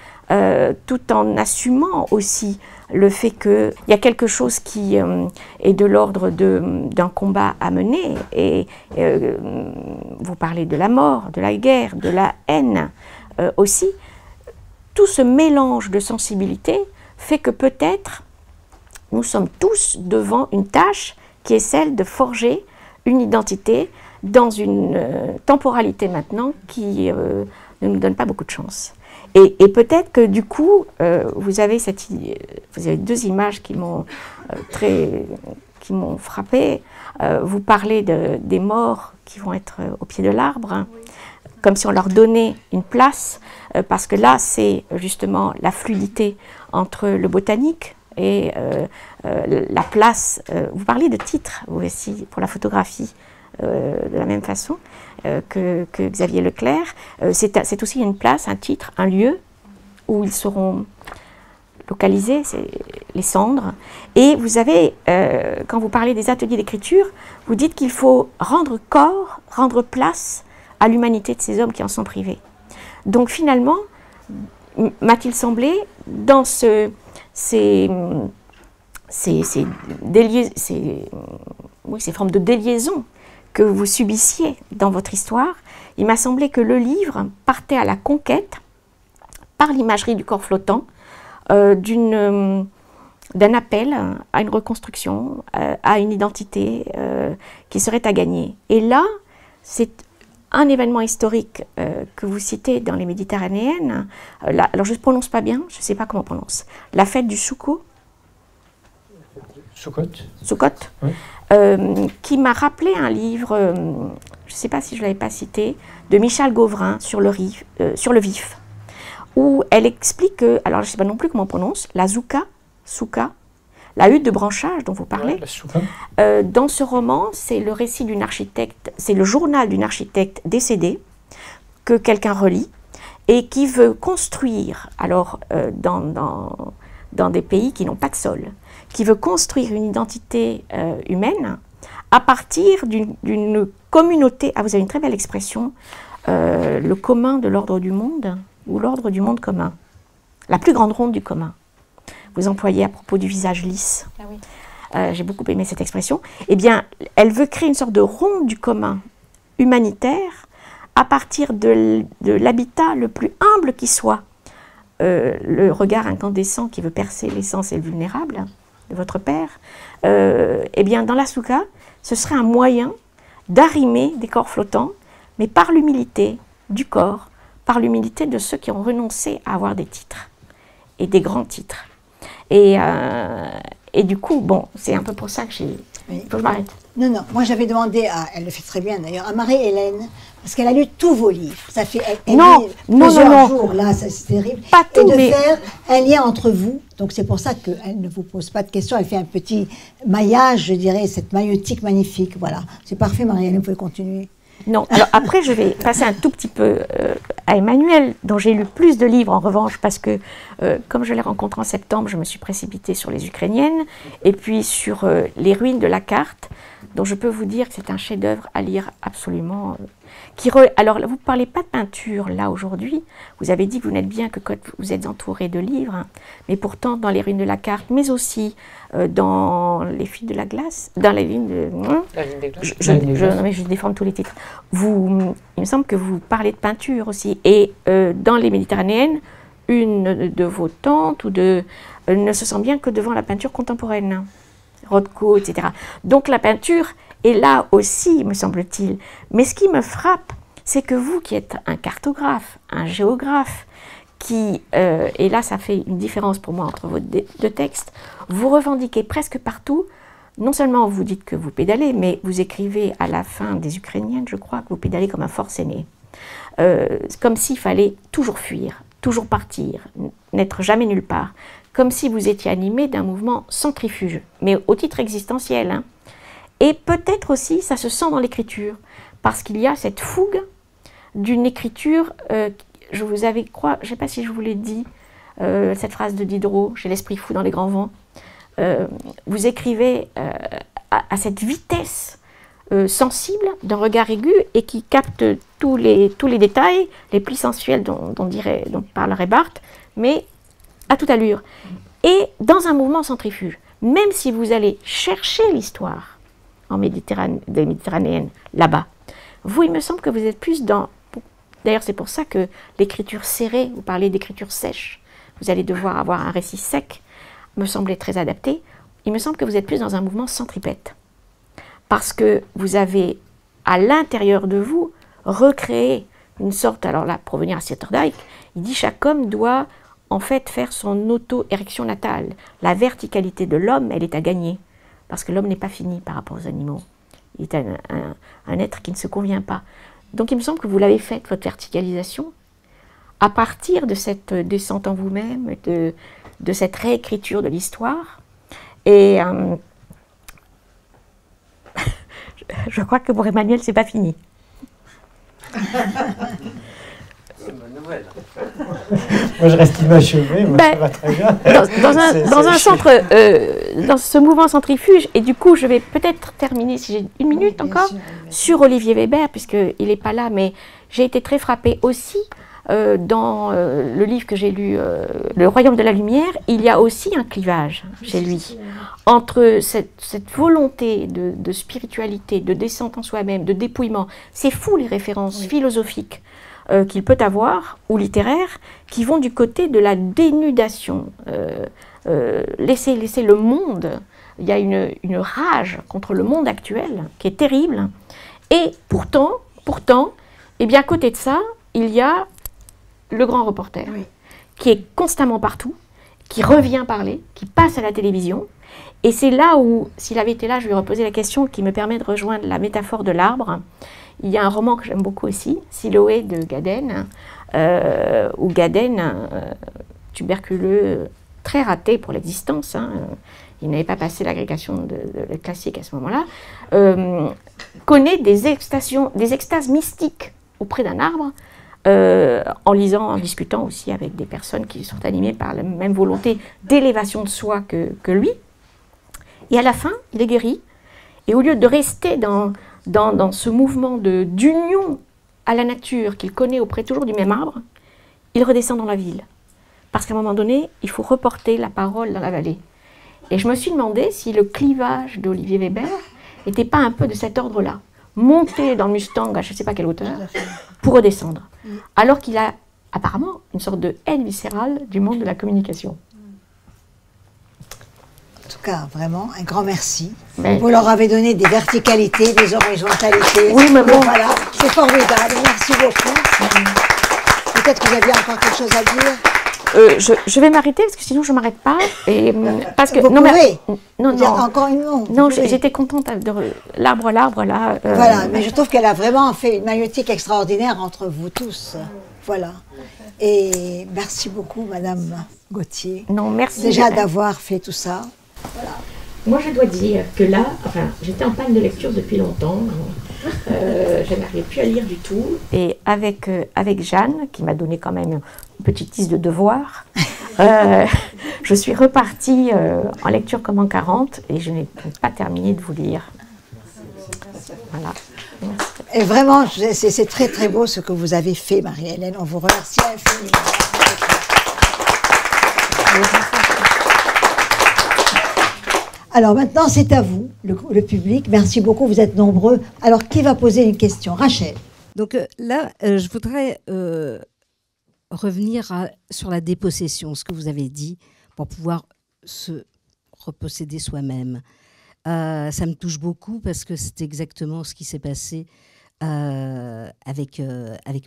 tout en assumant aussi le fait qu'il y a quelque chose qui est de l'ordre d'un combat à mener, et vous parlez de la mort, de la guerre, de la haine aussi. Tout ce mélange de sensibilité fait que peut-être nous sommes tous devant une tâche qui est celle de forger une identité dans une temporalité maintenant qui ne nous donne pas beaucoup de chance. Et peut-être que du coup, vous avez deux images qui m'ont frappée. Vous parlez des morts qui vont être au pied de l'arbre, hein, comme si on leur donnait une place, parce que là, c'est justement la fluidité entre le botanique et la place. Vous parlez de titres, vous aussi, pour la photographie, de la même façon que Xavier Leclerc. C'est aussi une place, un titre, un lieu où ils seront localisés, c'est les cendres. Et vous avez, quand vous parlez des ateliers d'écriture, vous dites qu'il faut rendre corps, rendre place à l'humanité de ces hommes qui en sont privés. Donc finalement, m'a-t-il semblé, dans ces formes de déliaison que vous subissiez dans votre histoire, il m'a semblé que le livre partait à la conquête, par l'imagerie du corps flottant, d'un appel à une reconstruction, à une identité qui serait à gagner. Et là, c'est un événement historique que vous citez dans les Méditerranéennes. Alors je ne prononce pas bien, je ne sais pas comment on prononce. La fête du Sukkot. Sukkot. Oui. Qui m'a rappelé un livre, je ne sais pas si je ne l'avais pas cité, de Michal Gauvrin sur le vif, où elle explique que, alors je ne sais pas non plus comment on prononce, la souka, La hutte de branchage dont vous parlez, Ouais, la soucoupe. dans ce roman, c'est le récit d'une architecte, c'est le journal d'une architecte décédée que quelqu'un relit et qui veut construire, alors dans des pays qui n'ont pas de sol, qui veut construire une identité humaine à partir d'une communauté. Ah, vous avez une très belle expression, le commun de l'ordre du monde, ou l'ordre du monde commun. La plus grande ronde du commun. Vous employez à propos du visage lisse. Ah oui. J'ai beaucoup aimé cette expression. Eh bien, elle veut créer une sorte de ronde du commun humanitaire à partir de l'habitat le plus humble qui soit. Le regard incandescent qui veut percer l'essence et le vulnérable de votre père. Eh bien, dans la souka, ce serait un moyen d'arrimer des corps flottants, mais par l'humilité du corps, par l'humilité de ceux qui ont renoncé à avoir des titres, et des grands titres. Et du coup, bon, c'est un peu pour ça que j'ai... Oui. Faut que je m'arrête. Non, non, moi j'avais demandé à, elle le fait très bien d'ailleurs, à Marie-Hélène, parce qu'elle a lu tous vos livres. Ça fait elle Non, lit non, plusieurs non, non. jours, là, c'est terrible. Pas Et tout, de mais- faire un lien entre vous. Donc c'est pour ça qu'elle ne vous pose pas de questions, elle fait un petit maillage, je dirais, cette maïeutique magnifique. Voilà, c'est parfait Marie-Hélène, vous pouvez continuer. Non, alors après je vais passer un tout petit peu à Emmanuel, dont j'ai lu plus de livres en revanche, parce que comme je l'ai rencontré en septembre, je me suis précipitée sur les Ukrainiennes, et puis sur les ruines de la carte, dont je peux vous dire que c'est un chef-d'œuvre à lire absolument. Alors vous ne parlez pas de peinture là aujourd'hui, vous avez dit que vous n'êtes bien que quand vous êtes entouré de livres, hein, mais pourtant dans les ruines de la carte, mais aussi dans les filles de la glace, dans les lignes de... La ligne des glaces. Non, mais je déforme tous les titres. Il me semble que vous parlez de peinture aussi. Et dans les Méditerranéennes, une de vos tantes ne se sent bien que devant la peinture contemporaine. Rothko, etc. Donc la peinture est là aussi, me semble-t-il. Mais ce qui me frappe, c'est que vous qui êtes un cartographe, un géographe, et là ça fait une différence pour moi entre vos deux textes, vous revendiquez presque partout. Non seulement vous dites que vous pédalez, mais vous écrivez à la fin des Ukrainiennes, je crois, que vous pédalez comme un forcené. Comme s'il fallait toujours fuir, toujours partir, n'être jamais nulle part. Comme si vous étiez animé d'un mouvement centrifuge, mais au titre existentiel. Hein. Et peut-être aussi, ça se sent dans l'écriture, parce qu'il y a cette fougue d'une écriture, je ne sais pas si je vous l'ai dit, cette phrase de Diderot, j'ai l'esprit fou dans les grands vents. Vous écrivez à cette vitesse sensible d'un regard aigu et qui capte tous les détails, les plis sensuels dont parlerait Barthes, mais à toute allure. Et dans un mouvement centrifuge, même si vous allez chercher l'histoire en méditerranéenne, là-bas, vous, il me semble que vous êtes plus dans... D'ailleurs, c'est pour ça que l'écriture serrée, vous parlez d'écriture sèche, vous allez devoir avoir un récit sec, me semblait très adapté. Il me semble que vous êtes plus dans un mouvement centripète. Parce que vous avez, à l'intérieur de vous, recréé une sorte... Alors là, pour revenir à Sloterdijk, il dit chaque homme doit en fait faire son auto-érection natale. La verticalité de l'homme, elle est à gagner. Parce que l'homme n'est pas fini par rapport aux animaux. Il est un être qui ne se convient pas. Donc il me semble que vous l'avez faite, votre verticalisation, à partir de cette descente en vous-même, de cette réécriture de l'histoire. Et je crois que pour Emmanuel, c'est pas fini. C'est une bonne nouvelle. Moi, je reste inachevé, moi, ça va très bien. Dans ce mouvement centrifuge, et du coup, je vais peut-être terminer, si j'ai une minute encore, sur Olivier Weber, puisqu'il n'est pas là, mais j'ai été très frappée aussi dans le livre que j'ai lu, Le Royaume de la Lumière, il y a aussi un clivage chez lui, entre cette volonté de spiritualité, de descente en soi-même, de dépouillement. C'est fou les références philosophiques qu'il peut avoir, ou littéraires, qui vont du côté de la dénudation. Laisser le monde, il y a une rage contre le monde actuel qui est terrible. Et pourtant, eh bien, à côté de ça, il y a le grand reporter, qui est constamment partout, qui revient parler, qui passe à la télévision. Et c'est là où, s'il avait été là, je lui aurais posé la question qui me permet de rejoindre la métaphore de l'arbre. Il y a un roman que j'aime beaucoup aussi, Siloé de Gaden, où Gaden, tuberculeux, très raté pour l'existence, hein, il n'avait pas passé l'agrégation de classique à ce moment-là, connaît des extases mystiques auprès d'un arbre, en lisant, en discutant aussi avec des personnes qui sont animées par la même volonté d'élévation de soi que lui. Et à la fin, il est guéri. Et au lieu de rester dans ce mouvement d'union à la nature qu'il connaît auprès toujours du même arbre, il redescend dans la ville. Parce qu'à un moment donné, il faut reporter la parole dans la vallée. Et je me suis demandé si le clivage d'Olivier Weber n'était pas un peu de cet ordre-là. Monter dans le Mustang à je ne sais pas quelle hauteur pour redescendre. Alors qu'il a apparemment une sorte de haine viscérale du monde de la communication. En tout cas, vraiment, un grand merci. Mais vous leur avez donné des verticalités, des horizontalités. Oui, mais bon. Voilà, c'est formidable. Merci beaucoup. Peut-être que vous aviez encore quelque chose à dire. Je vais m'arrêter parce que sinon je ne m'arrête pas. Et, parce que, vous non, pouvez. Non, encore une non. Non, j'étais contente de l'arbre là. Voilà, mais je trouve qu'elle a vraiment fait une magnétique extraordinaire entre vous tous. Voilà. Et merci beaucoup, Madame Gauthier. Non, merci. Déjà d'avoir fait tout ça. Voilà. Moi, je dois dire que là, j'étais en panne de lecture depuis longtemps. Je n'arrivais plus à lire du tout. Et avec Jeanne, qui m'a donné quand même une petite liste de devoirs, je suis repartie en lecture comme en 40 et je n'ai pas terminé de vous lire. Voilà. Merci. Et vraiment, c'est très très beau ce que vous avez fait, Marie-Hélène. On vous remercie infiniment. Alors maintenant, c'est à vous, le public. Merci beaucoup, vous êtes nombreux. Alors, qui va poser une question? Rachel. Donc là, je voudrais revenir sur la dépossession, ce que vous avez dit, pour pouvoir se reposséder soi-même. Ça me touche beaucoup parce que c'est exactement ce qui s'est passé avec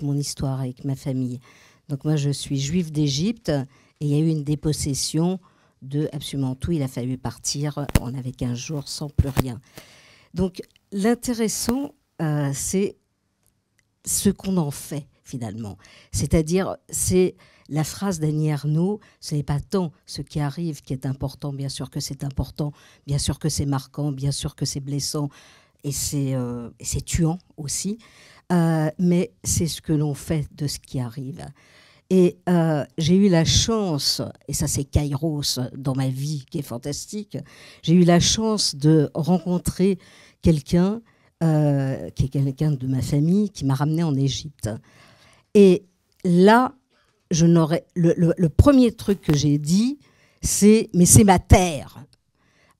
mon histoire, avec ma famille. Donc moi, je suis juive d'Égypte et il y a eu une dépossession de absolument tout. Il a fallu partir. On avait 15 jours sans plus rien. Donc l'intéressant, c'est ce qu'on en fait finalement. C'est-à-dire, c'est la phrase d'Annie Ernaux, ce n'est pas tant ce qui arrive qui est important, bien sûr que c'est important, bien sûr que c'est marquant, bien sûr que c'est blessant et c'est tuant aussi, mais c'est ce que l'on fait de ce qui arrive. Et j'ai eu la chance, et ça c'est Kairos dans ma vie qui est fantastique, j'ai eu la chance de rencontrer quelqu'un qui est quelqu'un de ma famille qui m'a ramené en Égypte. Et là, le premier truc que j'ai dit, c'est « mais c'est ma terre ».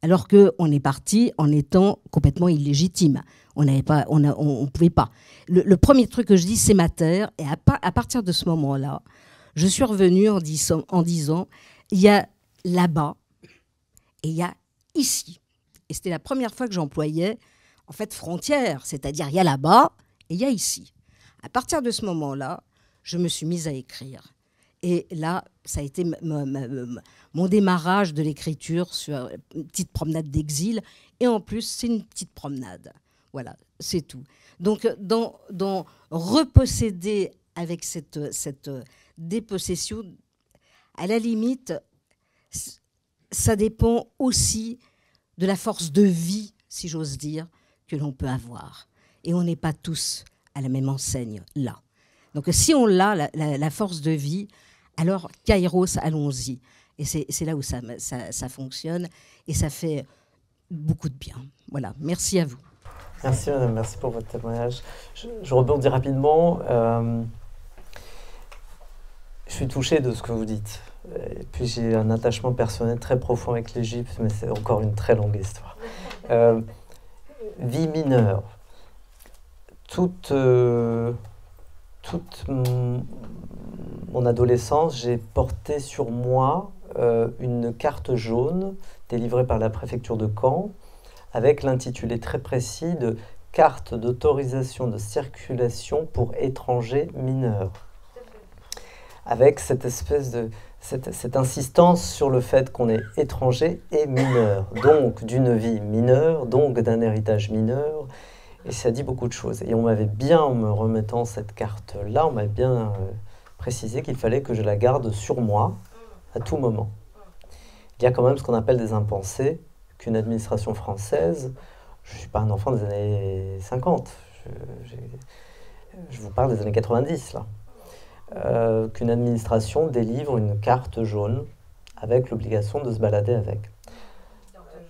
Alors qu'on est parti en étant complètement illégitime. On ne pouvait pas. Le premier truc que je dis, c'est ma terre. Et à partir de ce moment-là, je suis revenue en disant, il y a là-bas et il y a ici. Et c'était la première fois que j'employais, en fait, frontière. C'est-à-dire, il y a là-bas et il y a ici. À partir de ce moment-là, je me suis mise à écrire. Et là, ça a été mon démarrage de l'écriture sur une petite promenade d'exil. Et en plus, c'est une petite promenade. Voilà, c'est tout. Donc, dans reposséder avec cette dépossession, à la limite, ça dépend aussi de la force de vie, si j'ose dire, que l'on peut avoir. Et on n'est pas tous à la même enseigne, là. Donc, si on a la force de vie, alors, Kairos, allons-y. Et c'est là où ça fonctionne et ça fait beaucoup de bien. Voilà, merci à vous. Merci madame, merci pour votre témoignage. Je rebondis rapidement. Je suis touché de ce que vous dites. Et puis j'ai un attachement personnel très profond avec l'Égypte, mais c'est encore une très longue histoire. Vie mineure. Toute mon adolescence, j'ai porté sur moi une carte jaune délivrée par la préfecture de Caen avec l'intitulé très précis de « Carte d'autorisation de circulation pour étrangers mineurs ». Avec cette espèce de cette insistance sur le fait qu'on est étranger et mineur, donc d'une vie mineure, donc d'un héritage mineur, et ça dit beaucoup de choses. Et on m'avait bien, en me remettant cette carte-là, on m'avait bien précisé qu'il fallait que je la garde sur moi à tout moment. il y a quand même ce qu'on appelle des impensés, qu'une administration française, je ne suis pas un enfant des années 50, je vous parle des années 90 là, qu'une administration délivre une carte jaune avec l'obligation de se balader avec.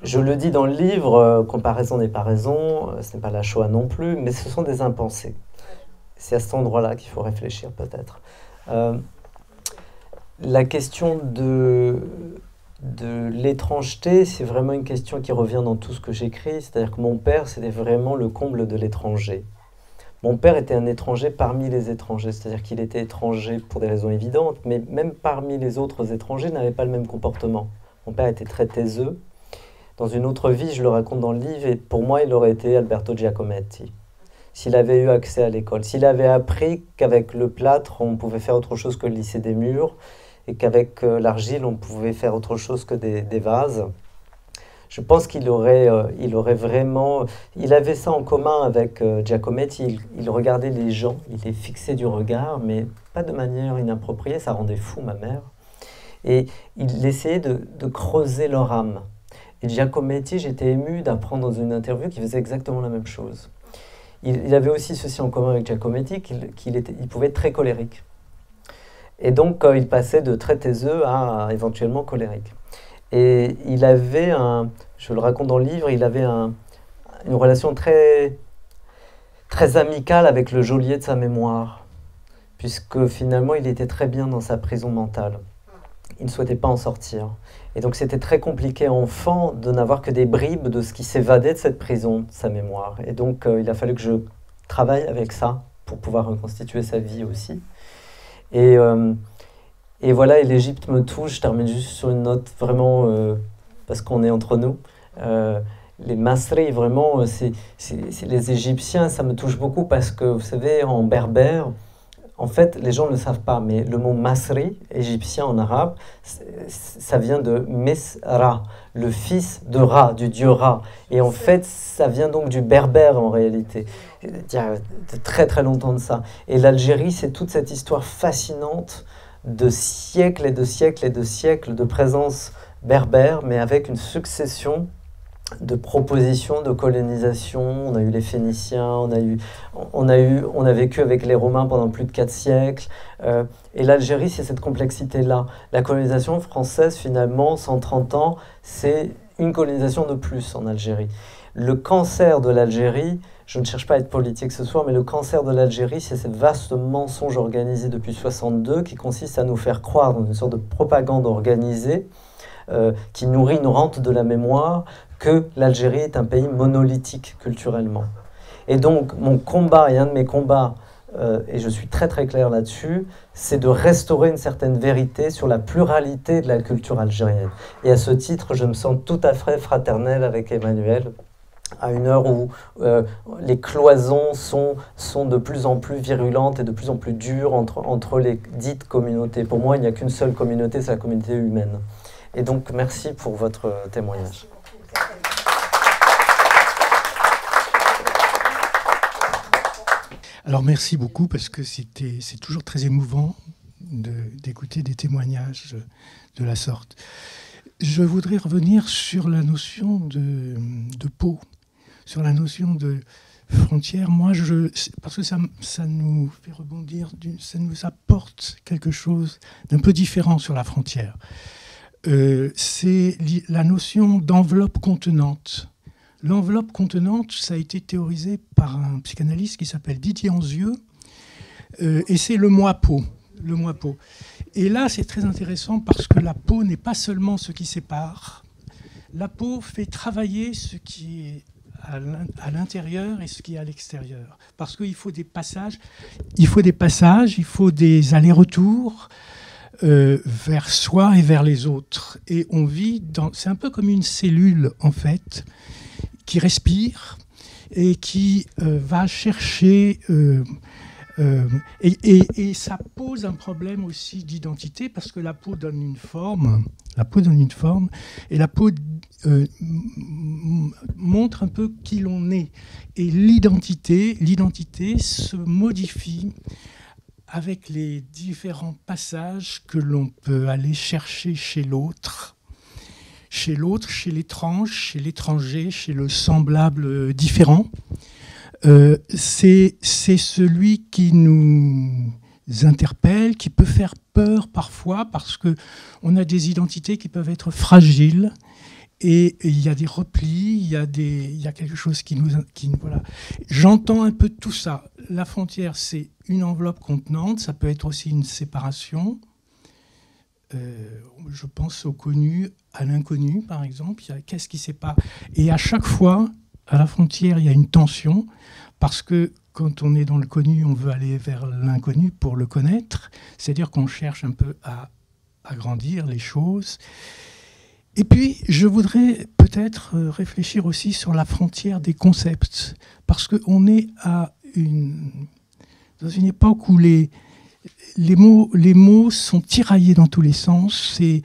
Je le dis dans le livre, comparaison n'est pas raison, ce n'est pas la Shoah non plus, mais ce sont des impensés. C'est à cet endroit-là qu'il faut réfléchir peut-être. La question de l'étrangeté, c'est vraiment une question qui revient dans tout ce que j'écris, c'est-à-dire que mon père, c'était vraiment le comble de l'étranger. Mon père était un étranger parmi les étrangers, c'est-à-dire qu'il était étranger pour des raisons évidentes, mais même parmi les autres étrangers, il n'avait pas le même comportement. Mon père était très taiseux. Dans une autre vie, je le raconte dans le livre, et pour moi, il aurait été Alberto Giacometti. S'il avait eu accès à l'école, s'il avait appris qu'avec le plâtre, on pouvait faire autre chose que le lisser des murs, et qu'avec l'argile, on pouvait faire autre chose que des vases. Je pense qu'il aurait vraiment... Il avait ça en commun avec Giacometti, il regardait les gens, il les fixait du regard, mais pas de manière inappropriée, ça rendait fou ma mère. Et il essayait de creuser leur âme. Et Giacometti, j'étais ému d'apprendre dans une interview qu'il faisait exactement la même chose. Il avait aussi ceci en commun avec Giacometti, qu'il pouvait être très colérique. Et donc, il passait de très taiseux à éventuellement colérique. Et il avait, je le raconte dans le livre, il avait une relation très, très amicale avec le geôlier de sa mémoire, puisque finalement, il était très bien dans sa prison mentale. Il ne souhaitait pas en sortir. Et donc, c'était très compliqué, enfant, de n'avoir que des bribes de ce qui s'évadait de cette prison, de sa mémoire. Et donc, il a fallu que je travaille avec ça pour pouvoir reconstituer sa vie aussi. Et voilà, et l'Égypte me touche. Je termine juste sur une note vraiment, parce qu'on est entre nous. Les Masri, vraiment, c'est les Égyptiens, ça me touche beaucoup parce que, vous savez, en berbère, en fait, les gens ne le savent pas, mais le mot Masri, égyptien en arabe, ça vient de Mesra, le fils de Ra, du dieu Ra. Et en fait, ça vient donc du berbère en réalité. Il y a très très longtemps de ça. Et l'Algérie, c'est toute cette histoire fascinante de siècles et de siècles et de siècles de présence berbère, mais avec une succession de propositions de colonisation. On a eu les Phéniciens, on a vécu avec les Romains pendant plus de 4 siècles. Et l'Algérie, c'est cette complexité-là. La colonisation française, finalement, 130 ans, c'est une colonisation de plus en Algérie. Le cancer de l'Algérie, je ne cherche pas à être politique ce soir, mais le cancer de l'Algérie, c'est ce vaste mensonge organisé depuis 62 qui consiste à nous faire croire dans une sorte de propagande organisée qui nourrit une rente de la mémoire que l'Algérie est un pays monolithique culturellement. Et donc, mon combat, et un de mes combats, et je suis très très clair là-dessus, c'est de restaurer une certaine vérité sur la pluralité de la culture algérienne. Et à ce titre, je me sens tout à fait fraternel avec Emmanuel, à une heure où les cloisons sont de plus en plus virulentes et de plus en plus dures entre les dites communautés. Pour moi, il n'y a qu'une seule communauté, c'est la communauté humaine. Et donc, merci pour votre témoignage. Alors merci beaucoup parce que c'est toujours très émouvant d'écouter des témoignages de la sorte. Je voudrais revenir sur la notion de peau, sur la notion de frontière. Moi, parce que ça nous fait rebondir, ça nous apporte quelque chose d'un peu différent sur la frontière. C'est la notion d'enveloppe contenante. L'enveloppe contenante, ça a été théorisé par un psychanalyste qui s'appelle Didier Anzieux, et c'est le moi-peau. Le moi-peau. Et là, c'est très intéressant parce que la peau n'est pas seulement ce qui sépare. La peau fait travailler ce qui est à l'intérieur et ce qui est à l'extérieur. Parce qu'il faut des passages, il faut des allers-retours vers soi et vers les autres. Et on vit c'est un peu comme une cellule, en fait, qui respire et qui va chercher... et ça pose un problème aussi d'identité parce que la peau donne une forme, et la peau montre un peu qui l'on est. Et l'identité se modifie avec les différents passages que l'on peut aller chercher chez l'autre. chez l'autre, chez l'étrange, chez l'étranger, chez le semblable différent. C'est celui qui nous interpelle, qui peut faire peur parfois parce qu'on a des identités qui peuvent être fragiles et il y a des replis, il y a quelque chose qui nous voilà. J'entends un peu tout ça. La frontière, c'est une enveloppe contenante, ça peut être aussi une séparation. Je pense au connu, à l'inconnu, par exemple. Qu'est-ce qui sépare? Et à chaque fois, à la frontière, il y a une tension parce que quand on est dans le connu, on veut aller vers l'inconnu pour le connaître. C'est-à-dire qu'on cherche un peu à agrandir les choses. Et puis, je voudrais peut-être réfléchir aussi sur la frontière des concepts. Parce qu'on est dans une époque où les mots sont tiraillés dans tous les sens et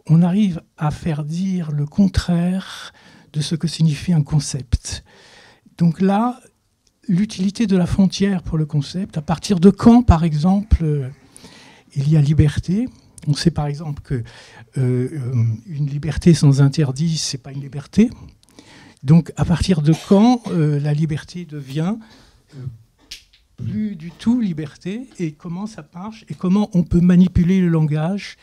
on arrive à faire dire le contraire de ce que signifie un concept. Donc là, l'utilité de la frontière pour le concept, à partir de quand, par exemple, il y a liberté. On sait par exemple que une liberté sans interdit, c'est pas une liberté. Donc à partir de quand la liberté devient plus du tout liberté, et comment ça marche, et comment on peut manipuler le langage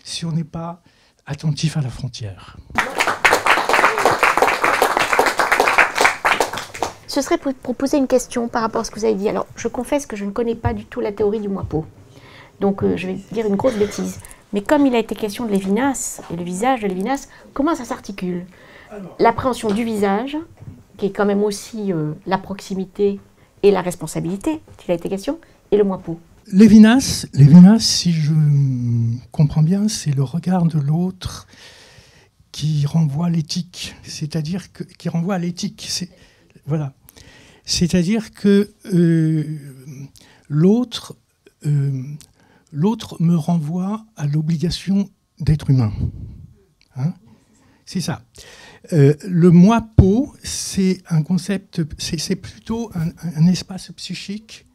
si on n'est pas attentif à la frontière. Ce serait pour poser une question par rapport à ce que vous avez dit. Alors, je confesse que je ne connais pas du tout la théorie du moi-peau. Donc, je vais dire une grosse bêtise. Mais comme il a été question de Lévinas, et le visage de Lévinas, comment ça s'articule? L'appréhension du visage, qui est quand même aussi la proximité et la responsabilité, il a été question, et le moi-peau. Lévinas, si je comprends bien, c'est le regard de l'autre qui renvoie à l'éthique. C'est-à-dire qui renvoie à l'éthique. Voilà. C'est-à-dire que l'autre me renvoie à l'obligation d'être humain. Hein? C'est ça. Le moi-peau, c'est un concept, c'est plutôt un espace psychique.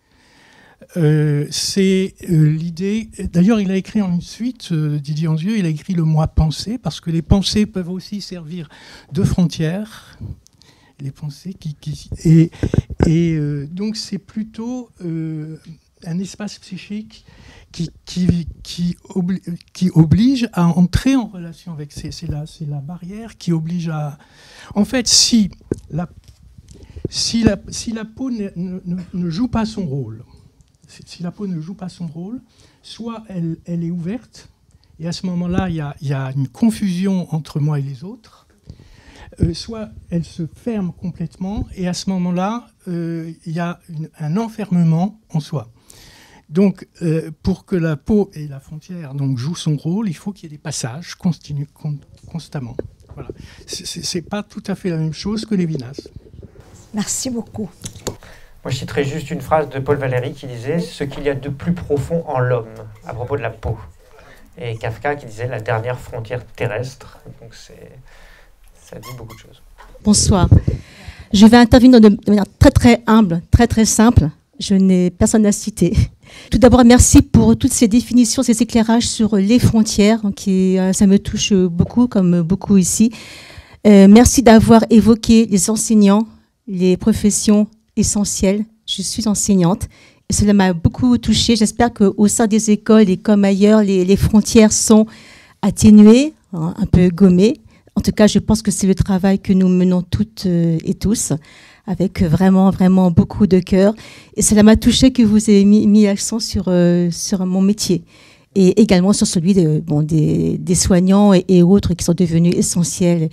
C'est l'idée... D'ailleurs, il a écrit en une suite, Didier Anzieux, il a écrit le moi-pensée, parce que les pensées peuvent aussi servir de frontière. Les pensées donc c'est plutôt un espace psychique qui oblige à entrer en relation avec. C'est la barrière qui oblige à. En fait, si la peau ne joue pas son rôle, soit elle est ouverte, et à ce moment-là, il y a une confusion entre moi et les autres. Soit elle se ferme complètement, et à ce moment-là, il y a un enfermement en soi. Donc, pour que la peau et la frontière donc, jouent son rôle, il faut qu'il y ait des passages continus, constamment. Voilà. C'est pas tout à fait la même chose que Lévinas. Merci beaucoup. Moi, je citerai juste une phrase de Paul Valéry qui disait « Ce qu'il y a de plus profond en l'homme » à propos de la peau. Et Kafka qui disait « La dernière frontière terrestre ». Donc, ça dit beaucoup de choses. Bonsoir. Je vais intervenir de manière très très humble, très très simple. Je n'ai personne à citer. Tout d'abord, merci pour toutes ces définitions, ces éclairages sur les frontières, qui ça me touche beaucoup, comme beaucoup ici. Merci d'avoir évoqué les enseignants, les professions essentielles. Je suis enseignante et cela m'a beaucoup touchée. J'espère qu'au sein des écoles et comme ailleurs, les frontières sont atténuées, hein, un peu gommées. En tout cas, je pense que c'est le travail que nous menons toutes et tous, avec vraiment, vraiment beaucoup de cœur. Et cela m'a touchée que vous ayez mis l'accent sur mon métier. Et également sur celui des soignants et autres qui sont devenus essentiels,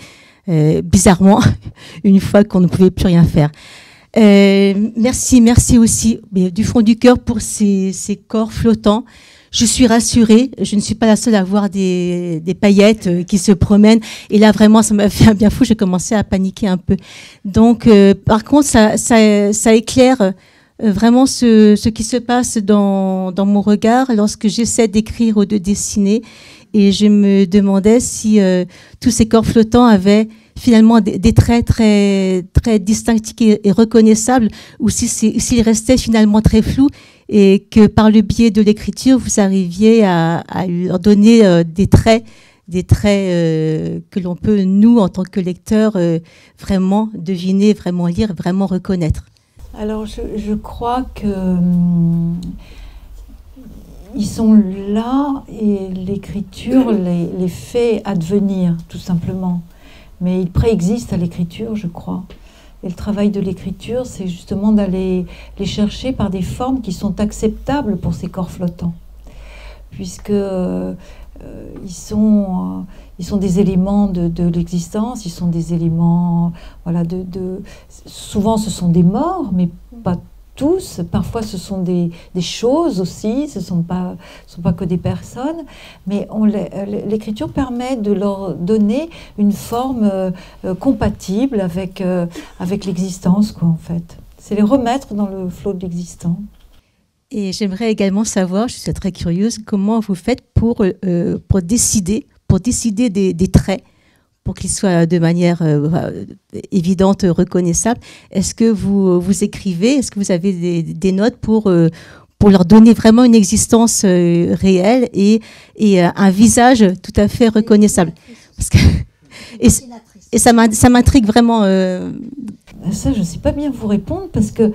bizarrement, une fois qu'on ne pouvait plus rien faire. Merci aussi du fond du cœur pour ces corps flottants. Je suis rassurée, je ne suis pas la seule à voir des paillettes qui se promènent. Et là, vraiment, ça m'a fait un bien fou, j'ai commencé à paniquer un peu. Donc, par contre, ça éclaire vraiment ce qui se passe dans mon regard lorsque j'essaie d'écrire ou de dessiner. Et je me demandais si tous ces corps flottants avaient finalement des traits très, très distinctifs et reconnaissables, ou s'ils restaient finalement très flous, et que par le biais de l'écriture, vous arriviez à leur donner des traits, des traits que l'on peut, nous, en tant que lecteurs, vraiment deviner, vraiment lire, vraiment reconnaître? Alors, je crois que ils sont là et l'écriture les fait advenir, tout simplement. Mais ils préexistent à l'écriture, je crois. Et le travail de l'écriture, c'est justement d'aller les chercher par des formes qui sont acceptables pour ces corps flottants. Puisque ils sont des éléments de l'existence, ils sont des éléments, voilà, souvent ce sont des morts, mais pas tous. Parfois ce sont des choses aussi, ce ne sont pas que des personnes, mais l'écriture permet de leur donner une forme compatible avec l'existence, quoi, en fait. C'est les remettre dans le flot de l'existant. Et j'aimerais également savoir, je suis très curieuse, comment vous faites pour décider des traits, pour qu'ils soient de manière évidente, reconnaissable. Est-ce que vous écrivez, est-ce que vous avez des notes pour leur donner vraiment une existence réelle et un visage tout à fait reconnaissable? Parce que, et ça m'intrigue vraiment. Ça, je ne sais pas bien vous répondre, parce que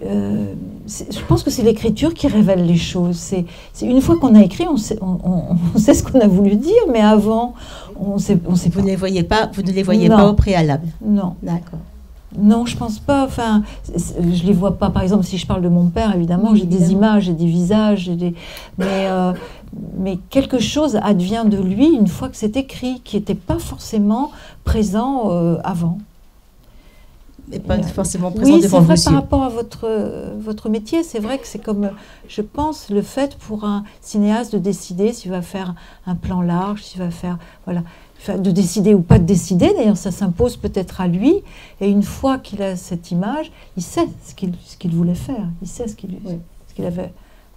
je pense que c'est l'écriture qui révèle les choses. C'est une fois qu'on a écrit, on sait ce qu'on a voulu dire, mais avant, on sait pas. Vous ne les voyez pas au préalable? Non. D'accord. Non, je pense pas. Enfin, je les vois pas. Par exemple, si je parle de mon père, évidemment, j'ai des images, j'ai des visages, mais quelque chose advient de lui une fois que c'est écrit, qui n'était pas forcément présent avant. Mais pas forcément présent devant vos yeux. Oui, c'est vrai, par rapport à votre métier, c'est vrai que c'est comme, je pense, le fait pour un cinéaste de décider s'il va faire un plan large, s'il va faire, voilà, de décider ou pas de décider. D'ailleurs, ça s'impose peut-être à lui. Et une fois qu'il a cette image, il sait ce qu'il voulait faire. Il sait ce qu'il avait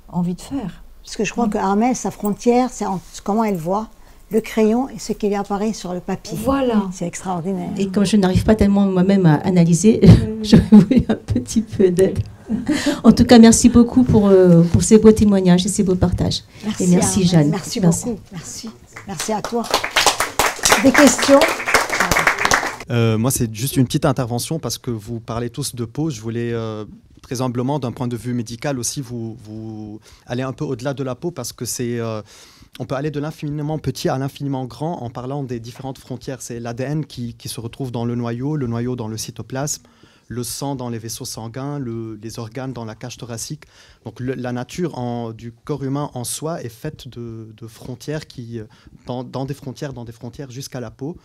envie de faire. Parce que je crois que Armelle, sa frontière, c'est comment elle voit le crayon et ce qui lui apparaît sur le papier. Voilà. C'est extraordinaire. Et comme je n'arrive pas tellement moi-même à analyser, je voulais un petit peu d'aide. En tout cas, merci beaucoup pour ces beaux témoignages et ces beaux partages. Merci, et merci Jeanne. Merci beaucoup. Merci. Merci à toi. Des questions? Moi, c'est juste une petite intervention parce que vous parlez tous de peau. Je voulais très humblement, d'un point de vue médical aussi, vous aller un peu au-delà de la peau, parce que c'est... on peut aller de l'infiniment petit à l'infiniment grand en parlant des différentes frontières. C'est l'ADN qui se retrouve dans le noyau dans le cytoplasme, le sang dans les vaisseaux sanguins, les organes dans la cage thoracique. Donc la nature du corps humain en soi est faite de frontières dans des frontières jusqu'à la peau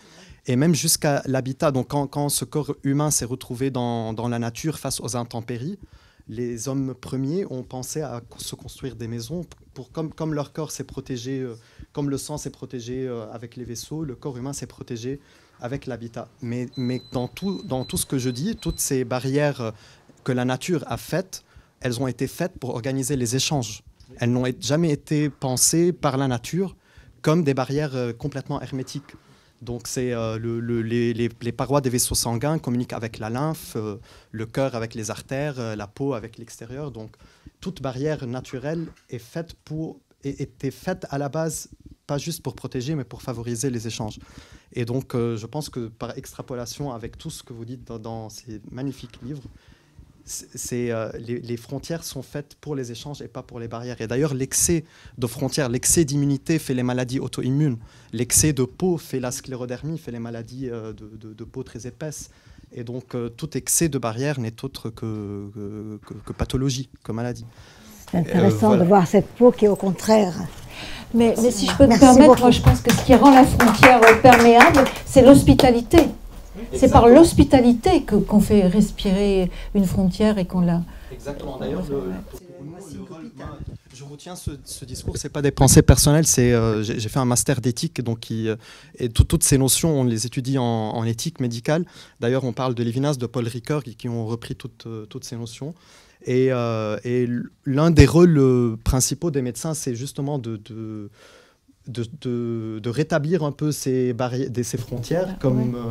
et même jusqu'à l'habitat. Donc quand ce corps humain s'est retrouvé dans la nature face aux intempéries, les hommes premiers ont pensé à se construire des maisons comme leur corps s'est protégé, comme le sang s'est protégé avec les vaisseaux, le corps humain s'est protégé avec l'habitat. Mais dans tout ce que je dis, toutes ces barrières que la nature a faites, elles ont été faites pour organiser les échanges. Elles n'ont jamais été pensées par la nature comme des barrières complètement hermétiques. Donc c'est les parois des vaisseaux sanguins communiquent avec la lymphe, le cœur avec les artères, la peau avec l'extérieur. Donc toute barrière naturelle était faite à la base, pas juste pour protéger, mais pour favoriser les échanges. Et donc je pense que par extrapolation avec tout ce que vous dites dans ces magnifiques livres, les frontières sont faites pour les échanges et pas pour les barrières. Et d'ailleurs, l'excès de frontières, l'excès d'immunité fait les maladies auto-immunes. L'excès de peau fait la sclérodermie, fait les maladies de peau très épaisse. Et donc, tout excès de barrières n'est autre que pathologie, que maladie. C'est intéressant de voir cette peau qui est au contraire... Mais si je peux me permettre, moi je pense que ce qui rend la frontière perméable, c'est l'hospitalité. C'est par l'hospitalité qu'on fait respirer une frontière et qu'on la... Exactement. D'ailleurs, je retiens ce discours, c'est pas des pensées personnelles, j'ai fait un master d'éthique, donc et toutes ces notions, on les étudie en éthique médicale. D'ailleurs, on parle de Lévinas, de Paul Ricoeur, qui ont repris toutes ces notions. Et l'un des rôles principaux des médecins, c'est justement de rétablir un peu ces barrières, ces frontières,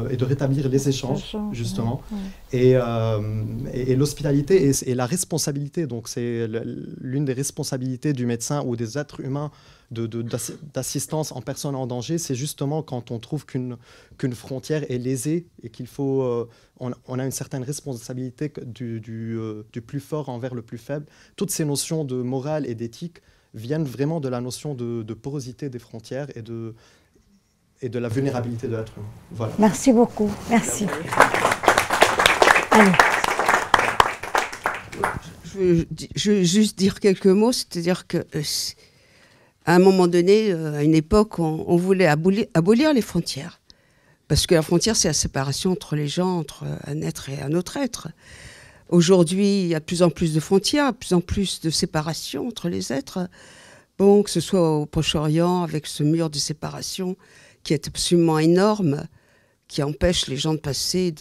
et de rétablir les échanges, justement, et l'hospitalité et la responsabilité. Donc c'est l'une des responsabilités du médecin ou des êtres humains d'assistance en personne en danger, c'est justement quand on trouve qu'une frontière est lésée et qu'il faut, on a une certaine responsabilité du plus fort envers le plus faible. Toutes ces notions de morale et d'éthique viennent vraiment de la notion de porosité des frontières et de la vulnérabilité de l'être humain. Voilà. Merci beaucoup. Merci. Allez. Je veux juste dire quelques mots, c'est-à-dire que à un moment donné, à une époque, on voulait abolir les frontières. Parce que la frontière, c'est la séparation entre les gens, entre un être et un autre être. Aujourd'hui, il y a de plus en plus de frontières, de plus en plus de séparation entre les êtres. Bon, que ce soit au Proche-Orient, avec ce mur de séparation qui est absolument énorme, qui empêche les gens de passer,